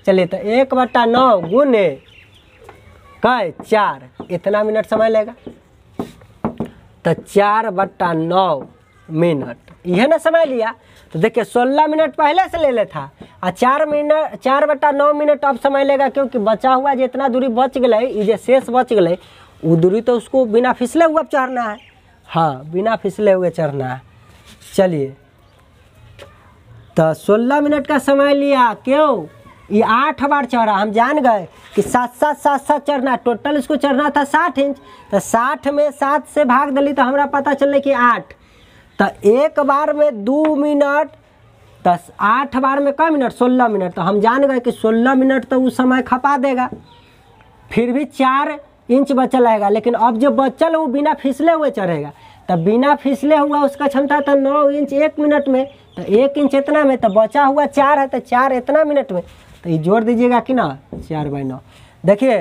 चलिए, तो 1/9 गुने कै 4, इतना मिनट समय लेगा। तो 4/9 मिनट, यह ना समय लिया। तो देखिए, 16 मिनट पहले से ले लेता और 4/9 मिनट अब समय लेगा, क्योंकि बचा हुआ जितना दूरी बच गए, ये जो शेष बच गए, वो दूरी तो उसको बिना फिसले हुए चढ़ना है। हाँ, बिना फिसले हुए चढ़ना है। चलिए, तो 16 मिनट का समय लिया, क्यों? ये 8 बार चढ़ा। हम जान गए कि 7 चढ़ना, टोटल इसको चढ़ना था 60 इंच। तो 60 में 7 से भाग दिली तो हमारा पता चले कि 8। तो एक बार में 2 मिनट, 8 बार में कई मिनट? 16 मिनट। तो हम जान गए कि 16 मिनट तो उस समय खपा देगा। फिर भी 4 इंच बचल रहेगा, लेकिन अब जो बचल वो बिना फिसले हुए चढ़ेगा। तो बिना फिसले हुआ उसका क्षमता था 9 इंच 1 मिनट में। तो 1 इंच इतना में, तो बचा हुआ 4 है, तो 4 इतना मिनट में। तो ये जोड़ दीजिएगा कि ना, 4/9। देखिए,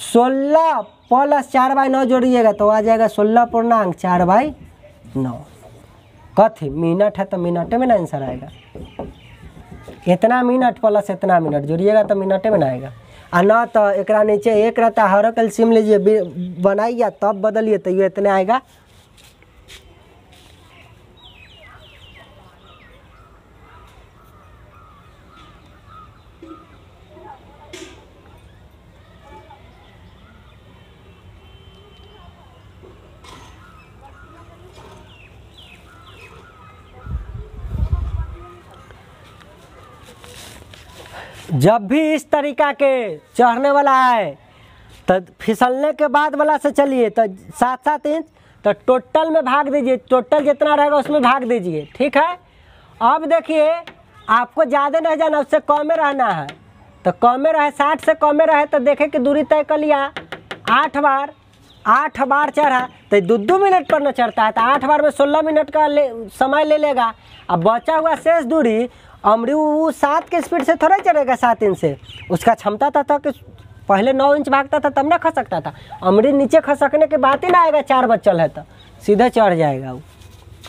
16 + 4/9 जोड़िएगा तो आ जाएगा 16.4/9। कथी? मिनट है तो मिनट में ना आंसर आएगा। इतना मिनट प्लस इतना मिनट जोड़िएगा तो मिनट में ना आएगा। आ ना तो एक नीचे 1 रहता, हर कैल्शियम लीजिए, बनाइए तब बदलिए, तो ये इतने आएगा। जब भी इस तरीका के चढ़ने वाला है, तो फिसलने के बाद वाला से चलिए, तो 7-7 इंच, तो टोटल में भाग दीजिए, टोटल जितना रहेगा उसमें भाग दीजिए, ठीक है। अब देखिए, आपको ज़्यादा नहीं जाना, उससे कम में रहना है। तो कम में रहे, 60 से कम में रहे, तो देखे कि दूरी तय कर लिया 8 बार चढ़ा, तो 2 मिनट पर न चढ़ता है। तो 8 बार में 16 मिनट का समय ले लेगा। अब बचा हुआ शेष दूरी अमरी वो 7 के स्पीड से थोड़ा चढ़ेगा, 7 इंच से। उसका क्षमता था कि पहले 9 इंच भागता था तब ना खसकता था। अमरी नीचे खसकने के बात ही ना आएगा, 4 बचल है तो सीधे चढ़ जाएगा वो,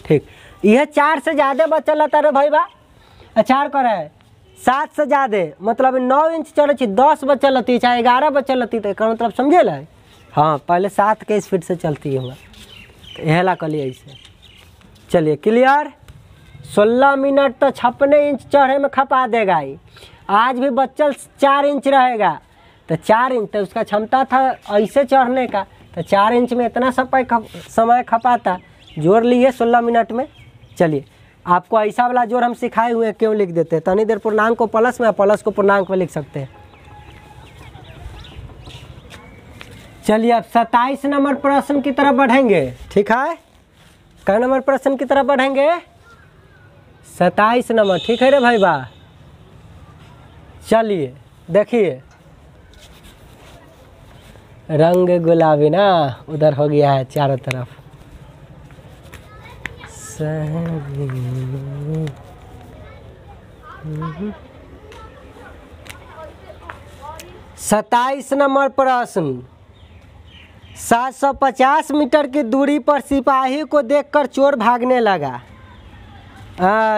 ठीक। यह 4 से ज़्यादा बचल रहता रे भाई बा, 4 करे 7 से ज़्यादा, मतलब 9 इंच चढ़े, 10 बचल रहती, चाहे 11 बचल रहती, तो मतलब समझे ला। हाँ, पहले 7 के स्पीड से चलती है, तो यह ला कलिए ऐसे। चलिए, क्लियर। 16 मिनट तो 56 इंच चढ़े में खपा देगा ही। आज भी बच्चल 4 इंच रहेगा, तो 4 इंच तो उसका क्षमता था ऐसे चढ़ने का, तो 4 इंच में इतना समय खपाता। जोड़ लिए 16 मिनट में। चलिए, आपको ऐसा वाला जोड़ हम सिखाए हुए हैं, क्यों लिख देते हैं? तनी देर पूर्णांक को प्लस में, प्लस को पूर्णांक में लिख सकते हैं। चलिए, अब 27 नंबर प्रश्न की तरफ बढ़ेंगे, ठीक है। कै नंबर प्रश्न की तरफ बढ़ेंगे? 27 नंबर, ठीक है रे भाई बा। चलिए, देखिए, रंग गुलाबी ना उधर हो गया है चारों तरफ। 27 नंबर प्रश्न। 750 मीटर की दूरी पर सिपाही को देखकर चोर भागने लगा।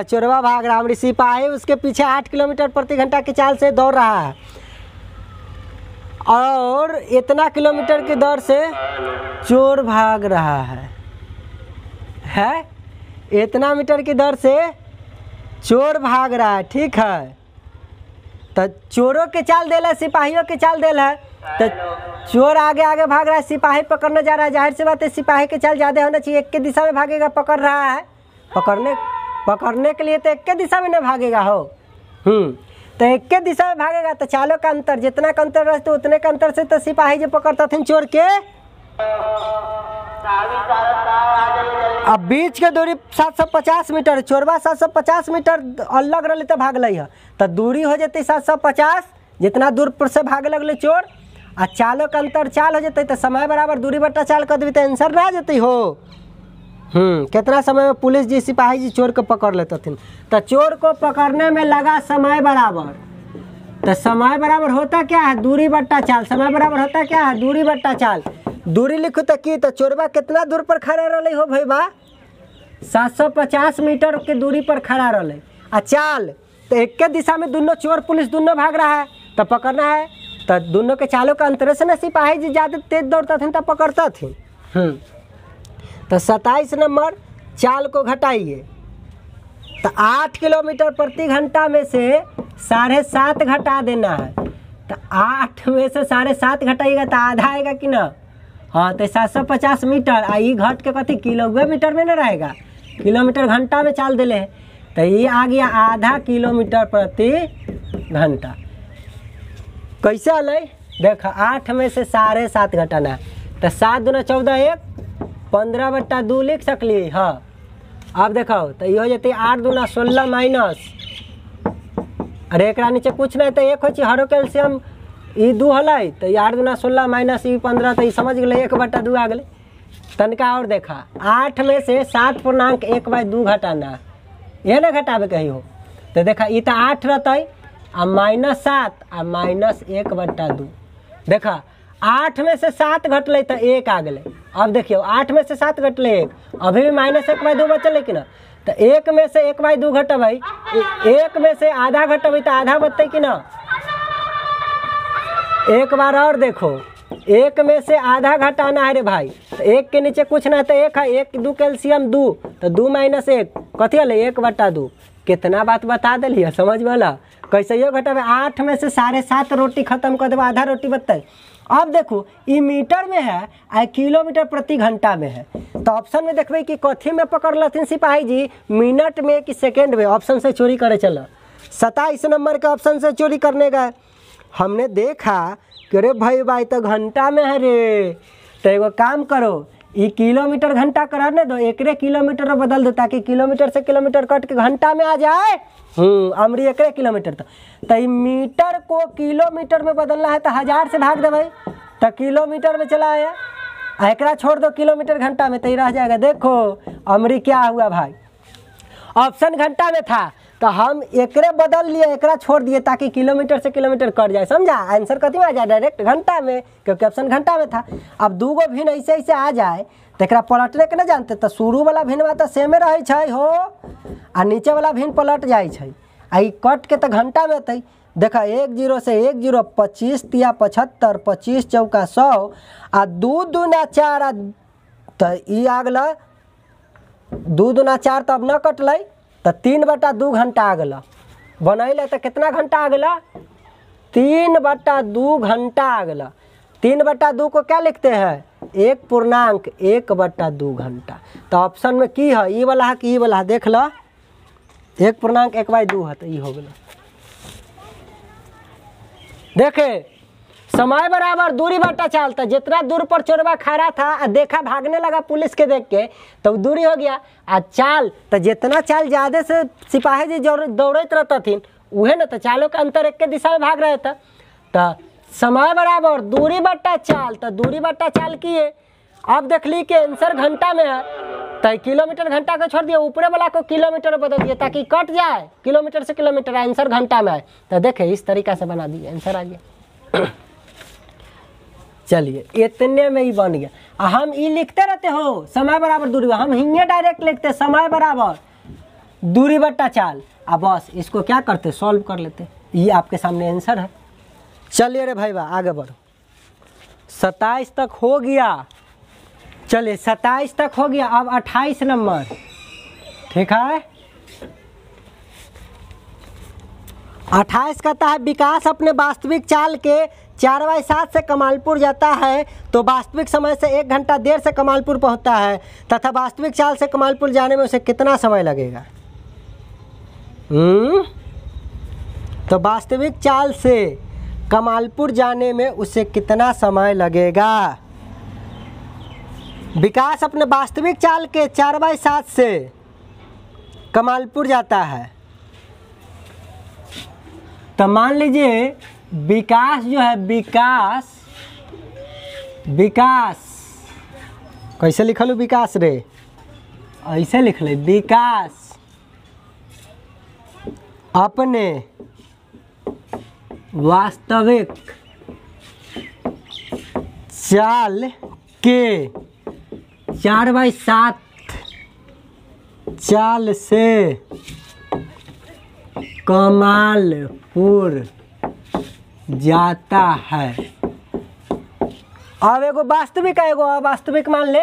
चोरवा भाग रहा है, सिपाही उसके पीछे 8 किलोमीटर प्रति घंटा की चाल से दौड़ रहा है और इतना किलोमीटर की दर से चोर भाग रहा है इतना मीटर की दर से चोर भाग रहा है। ठीक है, तो चोरों के चाल देल है, सिपाहियों के चाल देल है, तो चोर आगे आगे भाग रहा है, सिपाही पकड़ने जा रहा है। जाहिर सी बात है सिपाही के चाल ज़्यादा होना चाहिए, एक के दिशा में भागेगा, पकड़ रहा है, पकड़ने के लिए तो एक के दिशा में नहीं भागेगा हो। तो एक के दिशा में भागेगा तो चालों का अंतर, जितना का अंतर रहते उतने का अंतर से तो सिपाही जो पकड़ता थे चोर के। अब बीच के दूरी 750 मीटर, चोरवा 750 मीटर अलग रही तो भाग ली है, तो दूरी हो जाती 750, जितना दूर पर से भागे लगले चोर, आ चालों का अंतर चाल हो जाते तो समय बराबर दूरी बट्टा चाल कर देवी तो आंसर ना जाती हो। कितना समय में पुलिस जी सिपाही जी चोर को पकड़ लेते थे। तो चोर को पकड़ने में लगा समय बराबर, तो समय बराबर होता क्या है, दूरी बट्टा चाल। समय बराबर होता क्या है, दूरी बट्टा चाल। दूरी लिखो तो की, तो चोरबा कितना दूर पर खड़ा रही हो भाई बा, 750 मीटर की दूरी पर खड़ा रही। आ चाल तो एक के दिशा में दोनों चोर पुलिस दोनों भाग रहा है, तो पकड़ना है, तो दोनों के चालों का अंतर से ना सिपाही जी ज़्यादा तेज दौड़ता थे तो पकड़ता थे। तो 27 नंबर चाल को घटाइए, तो 8 किलोमीटर प्रति घंटा में से 7.5 घटा देना है। तो 8 में से 7.5 घटाइएगा तो आधा आएगा कि ना। हाँ, तो 750 मीटर आ ये घट के कथी किलोमीटर में ना रहेगा, किलोमीटर घंटा में चाल दिले है, तो ये आ गया आधा किलोमीटर प्रति घंटा। कैसे अल देख, 8 में से 7.5 घटाना, तो 7 दूना 14, 1 15/2 लिख सकली। हाँ, अब देखो तो ये हो जाती 8 दूना 16 माइनस, अरे एक नीचे कुछ नहीं तो 1 हो हरो कैल्शियम ये 2 हल, तो 8 दूना 16 माइनस ये 15, तो ये समझ गए 1/2 आ गए। तनका और देखा 8 में से 7.1/2 घटाना, ये ना घटावे कहीं हो, तो देखा ये तो 8 रहते आ -7 आ -1/2। देखा 8 में से 7 घटल तो 1 आ गए। अब देखियो 8 में से 7 घटल 1, अभी भी -1/2 बचल कि ना, तो 1 में से 1/2 घटबै, 1 में से आधा घटबै तो आधा बचते कि ना। एक बार और देखो, 1 में से आधा घटाना है रे भाई, तो 1 के नीचे कुछ ना, तो 1 है, 1 2 कैल्शियम 2, तो 2 - 1 कथी हल 1/2। कितना बात बता दिलिए, समझ में ला। कैसे यो घटावे, 8 में से 7.5 रोटी खत्म कर देवा, आधा रोटी बचते। अब देखो ये मीटर में है आ किलोमीटर प्रति घंटा में है, तो ऑप्शन में देखबे कि कथी में पकड़ लथिन सिपाही जी, मिनट में कि सेकेंड में। ऑप्शन से चोरी करे चला, 27 नंबर के ऑप्शन से चोरी करने गए। हमने देखा कि अरे भाई तो घंटा में है रे, तो एगो काम करो, ये किलोमीटर घंटा कराने दो, एकरे किलोमीटर बदल दो ताकि किलोमीटर से किलोमीटर कट के घंटा में आ जाए। अमरी एकरे किलोमीटर, तो मीटर को किलोमीटर में बदलना है तो 1000 से भाग दे भाई, तो किलोमीटर में चला आया, एकरा छोड़ दो किलोमीटर घंटा में, तो ये रह जाएगा। देखो अमरी क्या हुआ भाई, ऑप्शन घंटा में था तो हम एकरे बदल लिए, एकरा छोड़ दिए ताकि किलोमीटर से किलोमीटर कट जाए, समझा। आंसर कथी में आ जाए, डायरेक्ट घंटा में, क्योंकि ऑप्शन घंटा में था। अब 2 गो भिन्न ऐसे ऐसे आ जाए तो एकरा पलटने के ना जानते, तो शुरू वाला भिन्नवा तो सेमे रहे छै हो, आ नीचे वाला भिन्न पलट जाए छै, आ कट के तो घंटा में अतै। देखा 1 0 से 1 0, 25 तिया 75, 25 चौका 100, आ 2 दूना 4, तो ये आ गल 2 दूना 4, तब न कटल, तो 3/2 घंटा आ गल। बनैल तो कितना घंटा आ गल, 3/2 घंटा आ गल। 3/2 को क्या लिखते हैं, 1.1/2 घंटा। तो ऑप्शन में की है, ई वाला है कि ई वाला है, देख लो 1.1/2 है, तो ई हो गया। देखे समय बराबर दूरी बट्टा चालता, जितना दूर पर चोरवा खड़ा था देखा भागने लगा पुलिस के देख के, तो दूरी हो गया। आ चाल तो जितना चाल ज्यादा से सिपाही जी दौड़ते रहता थी उहे ना, तो चालों का अंतर एक के दिशा में भाग रहे था। तो समय बराबर दूरी बट्टा चाल, तो दूरी बट्टा चाल किए। अब देख ली कि आंसर घंटा में है, तो किलोमीटर घंटा को छोड़ दिया, ऊपरे वाला को किलोमीटर बदल दिया ताकि कट जाए किलोमीटर से किलोमीटर, आंसर घंटा में आए। तो देखे इस तरीका से बना दिए, आंसर आ गया। चलिए इतने में ही बन गया। हम ये लिखते रहते हो समय बराबर दूरी, हम हिंगे डायरेक्ट लिखते समय बराबर दूरी बट्टा चाल। अब बस इसको क्या करते, सॉल्व कर लेते। ये आपके सामने आंसर है। चलिए रे भाई आगे बढ़ो। 27 तक हो गया। चलिए 27 तक हो गया। अब 28 नंबर, ठीक है। 28 कहता है विकास अपने वास्तविक चाल के 4/7 से कमालपुर जाता है तो वास्तविक समय से 1 घंटा देर से कमालपुर पहुंचता है तथा वास्तविक चाल से कमालपुर जाने में उसे कितना समय लगेगा। तो वास्तविक चाल से कमालपुर जाने में उसे कितना समय लगेगा। विकास अपने वास्तविक चाल के 4/7 से कमालपुर जाता है। तो मान लीजिए विकास जो है, विकास कैसे लिखलू विकास रे, ऐसे लिख ले। विकास अपने वास्तविक चाल के 4/7 चाल से कमालपुर जाता है। अब एगो वास्तविक है एगो अवास्तविक मान ले।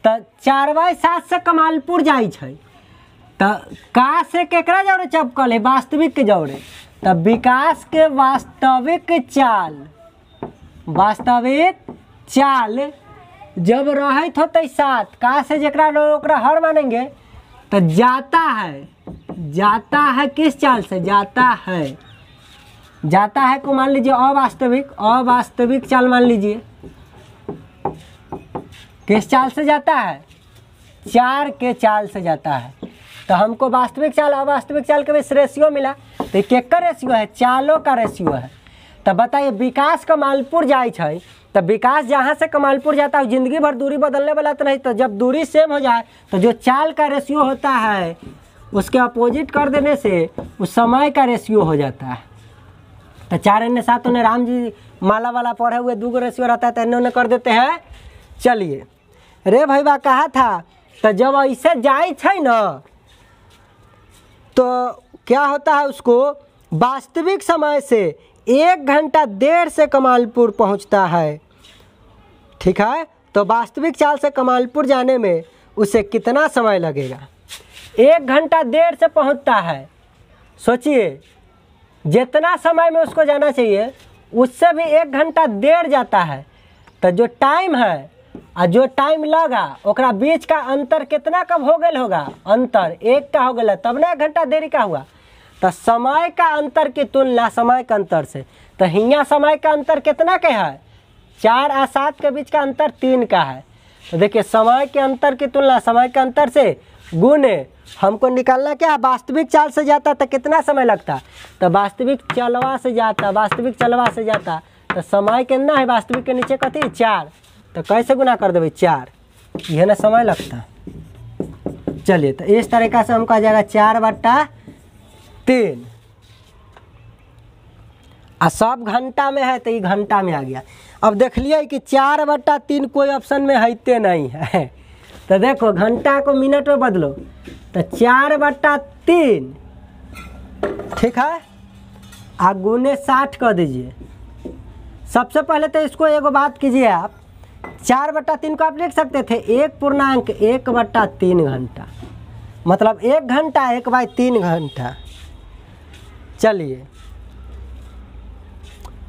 तो 4/7 से कमालपुर जाई छै तो का से केकरा जोड़े चपकल है, वास्तविक के जोड़े। तो विकास के वास्तविक चाल जब रहत होते 7 का से जकरा ओकरा हर मानेंगे तो जाता है किस चाल से, जाता है को मान लीजिए अवास्तविक चाल मान लीजिए। किस चाल से जाता है, 4 के चाल से जाता है। तो हमको वास्तविक चाल अवास्तविक चाल के बीच रेशियो मिला। तो केकर रेशियो है, चालों का रेशियो है। तो बताइए विकास कमालपुर जाए छै तो विकास जहाँ से कमालपुर जाता है जिंदगी भर दूरी बदलने वाला तो नहीं। तो जब दूरी सेम हो जाए तो जो चाल का रेशियो होता है उसके अपोजिट कर देने से उस समय का रेशियो हो जाता है। तो 4 अन्य 7 ने राम जी माला वाला पढ़े हुए 2 रेशियो रहता है तो इन्होंने कर देते हैं। चलिए रे भैया कहा था तो जब ऐसे जाए छै न तो क्या होता है, उसको वास्तविक समय से 1 घंटा देर से कमालपुर पहुंचता है, ठीक है। तो वास्तविक चाल से कमालपुर जाने में उसे कितना समय लगेगा। 1 घंटा देर से पहुंचता है। सोचिए जितना समय में उसको जाना चाहिए उससे भी 1 घंटा देर जाता है। तो जो टाइम है और जो टाइम लगा ओकरा बीच का अंतर कितना कब हो गया होगा, अंतर 1 का हो गया तब ना 1 घंटा देरी का हुआ। तो समय का अंतर की तुलना समय का अंतर से, तो हियाँ समय का अंतर कितना के है, 4 और 7 के बीच का अंतर 3 का है। तो देखिए समय के अंतर की तुलना समय के अंतर से गुणे हमको निकालना क्या, वास्तविक चाल से जाता तो कितना समय लगता। तो वास्तविक चलवा से जाता तो समय कितना है, वास्तविक के नीचे कथी 4। तो कैसे गुना कर देवे 4, यह ना समय लगता। चलिए तो इस तरीका से हमको आ जाएगा 4/3। और सब घंटा में है तो ये घंटा में आ गया। अब देख लिया कि 4/3 कोई ऑप्शन में हैते नहीं है। तो देखो घंटा को मिनट में बदलो तो 4/3, ठीक है। और गुने 60 कर दीजिए। सबसे पहले तो इसको एगो बात कीजिए आप, 4/3 को आप लिख सकते थे 1.1/3 घंटा, मतलब 1 घंटा 1/3 घंटा। चलिए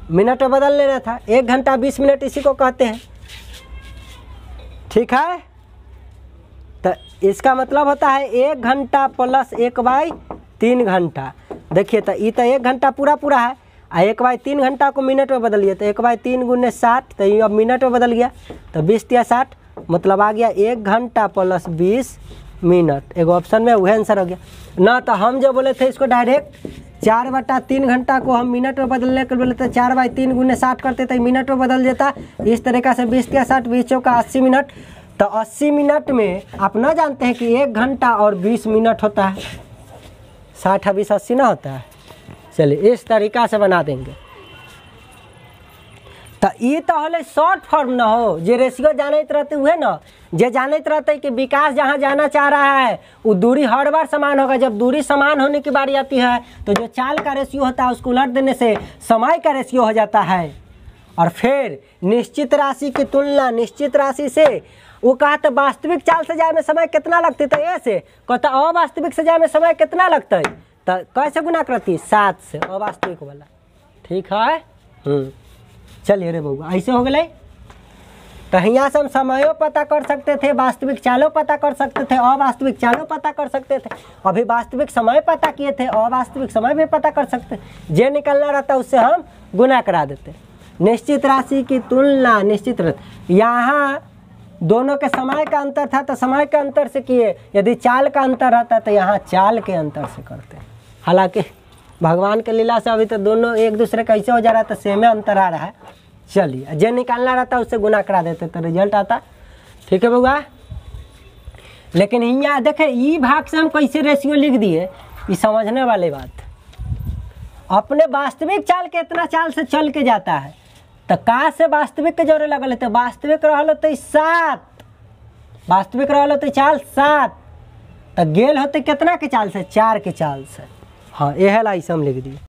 मिनट में बदल लेना था, 1 घंटा 20 मिनट इसी को कहते हैं, ठीक है। तो इसका मतलब होता है 1 घंटा प्लस 1/3 घंटा। देखिए तो ये तो 1 घंटा पूरा है और 1/3 घंटा को मिनट में बदलिए तो 1/3 गुने 60, तो ये अब मिनट में बदल गया। तो 20 या 60 मतलब आ गया 1 घंटा प्लस 20 मिनट। एगो ऑप्शन में वह आंसर हो गया ना। तो हम जो बोले थे इसको डायरेक्ट 4/3 घंटा को हम मिनट में बदलने के बोले तो 4/3 गुने 60 करते तो मिनट में बदल जाता। इस तरीक़ा से 20 या 60 20 चौका 80 मिनट। तो 80 मिनट में आप ना जानते हैं कि 1 घंटा और 20 मिनट होता है, 60 20 80 ना होता है। चलिए इस तरीक़ा से बना देंगे। तो ये तो होले शॉर्ट फॉर्म न हो, जे रेशियो जानते रहते हुए ना, जे जानते रहते कि विकास जहाँ जाना चाह रहा है वो दूरी हर बार समान होगा। जब दूरी समान होने की बारी आती है तो जो चाल का रेशियो होता है उसको उलट देने से समय का रेशियो हो जाता है। और फिर निश्चित राशि की तुलना निश्चित राशि से, वो कहा तो वास्तविक चाल से जाए में समय कितना लगते, तो ऐसे कहता अवास्तविक से जाए में समय कितना लगता है, तो कैसे गुना करती 7 से अवास्तविक वाला। ठीक है, चलिए रे बउआ ऐसे हो गए। तो यहाँ से हम समयो पता कर सकते थे, वास्तविक चालों पता कर सकते थे, अवास्तविक चालों पता कर सकते थे। अभी वास्तविक समय पता किए थे, अवास्तविक समय भी पता कर सकते। जे निकलना रहता उससे हम गुना करा देते। निश्चित राशि की तुलना निश्चित राशि, यहाँ दोनों के समय का अंतर था तो समय के अंतर से किए, यदि चाल का अंतर रहता तो यहाँ चाल के अंतर से करते। हालांकि भगवान के लीला से अभी तो दोनों एक दूसरे कैसे हो जा रहा है, तो सेमे अंतर आ रहा है। चलिए जे निकालना रहता उससे गुना करा देते तो रिजल्ट आता। ठीक है बउआ, लेकिन यहाँ देखे ई भाग से हम कैसे रेशियो लिख दिए, ये समझने वाली बात। अपने वास्तविक चाल के इतना चाल से चल के जाता है तो का से वास्तविक के जोड़े लगल है, तो वास्तविक रहल होते 7, वास्तविक रहल होते चाल 7, तो गेल होते कितना के चाल से 4 के चाल से। हाँ यह लाइस हम लिख दिए।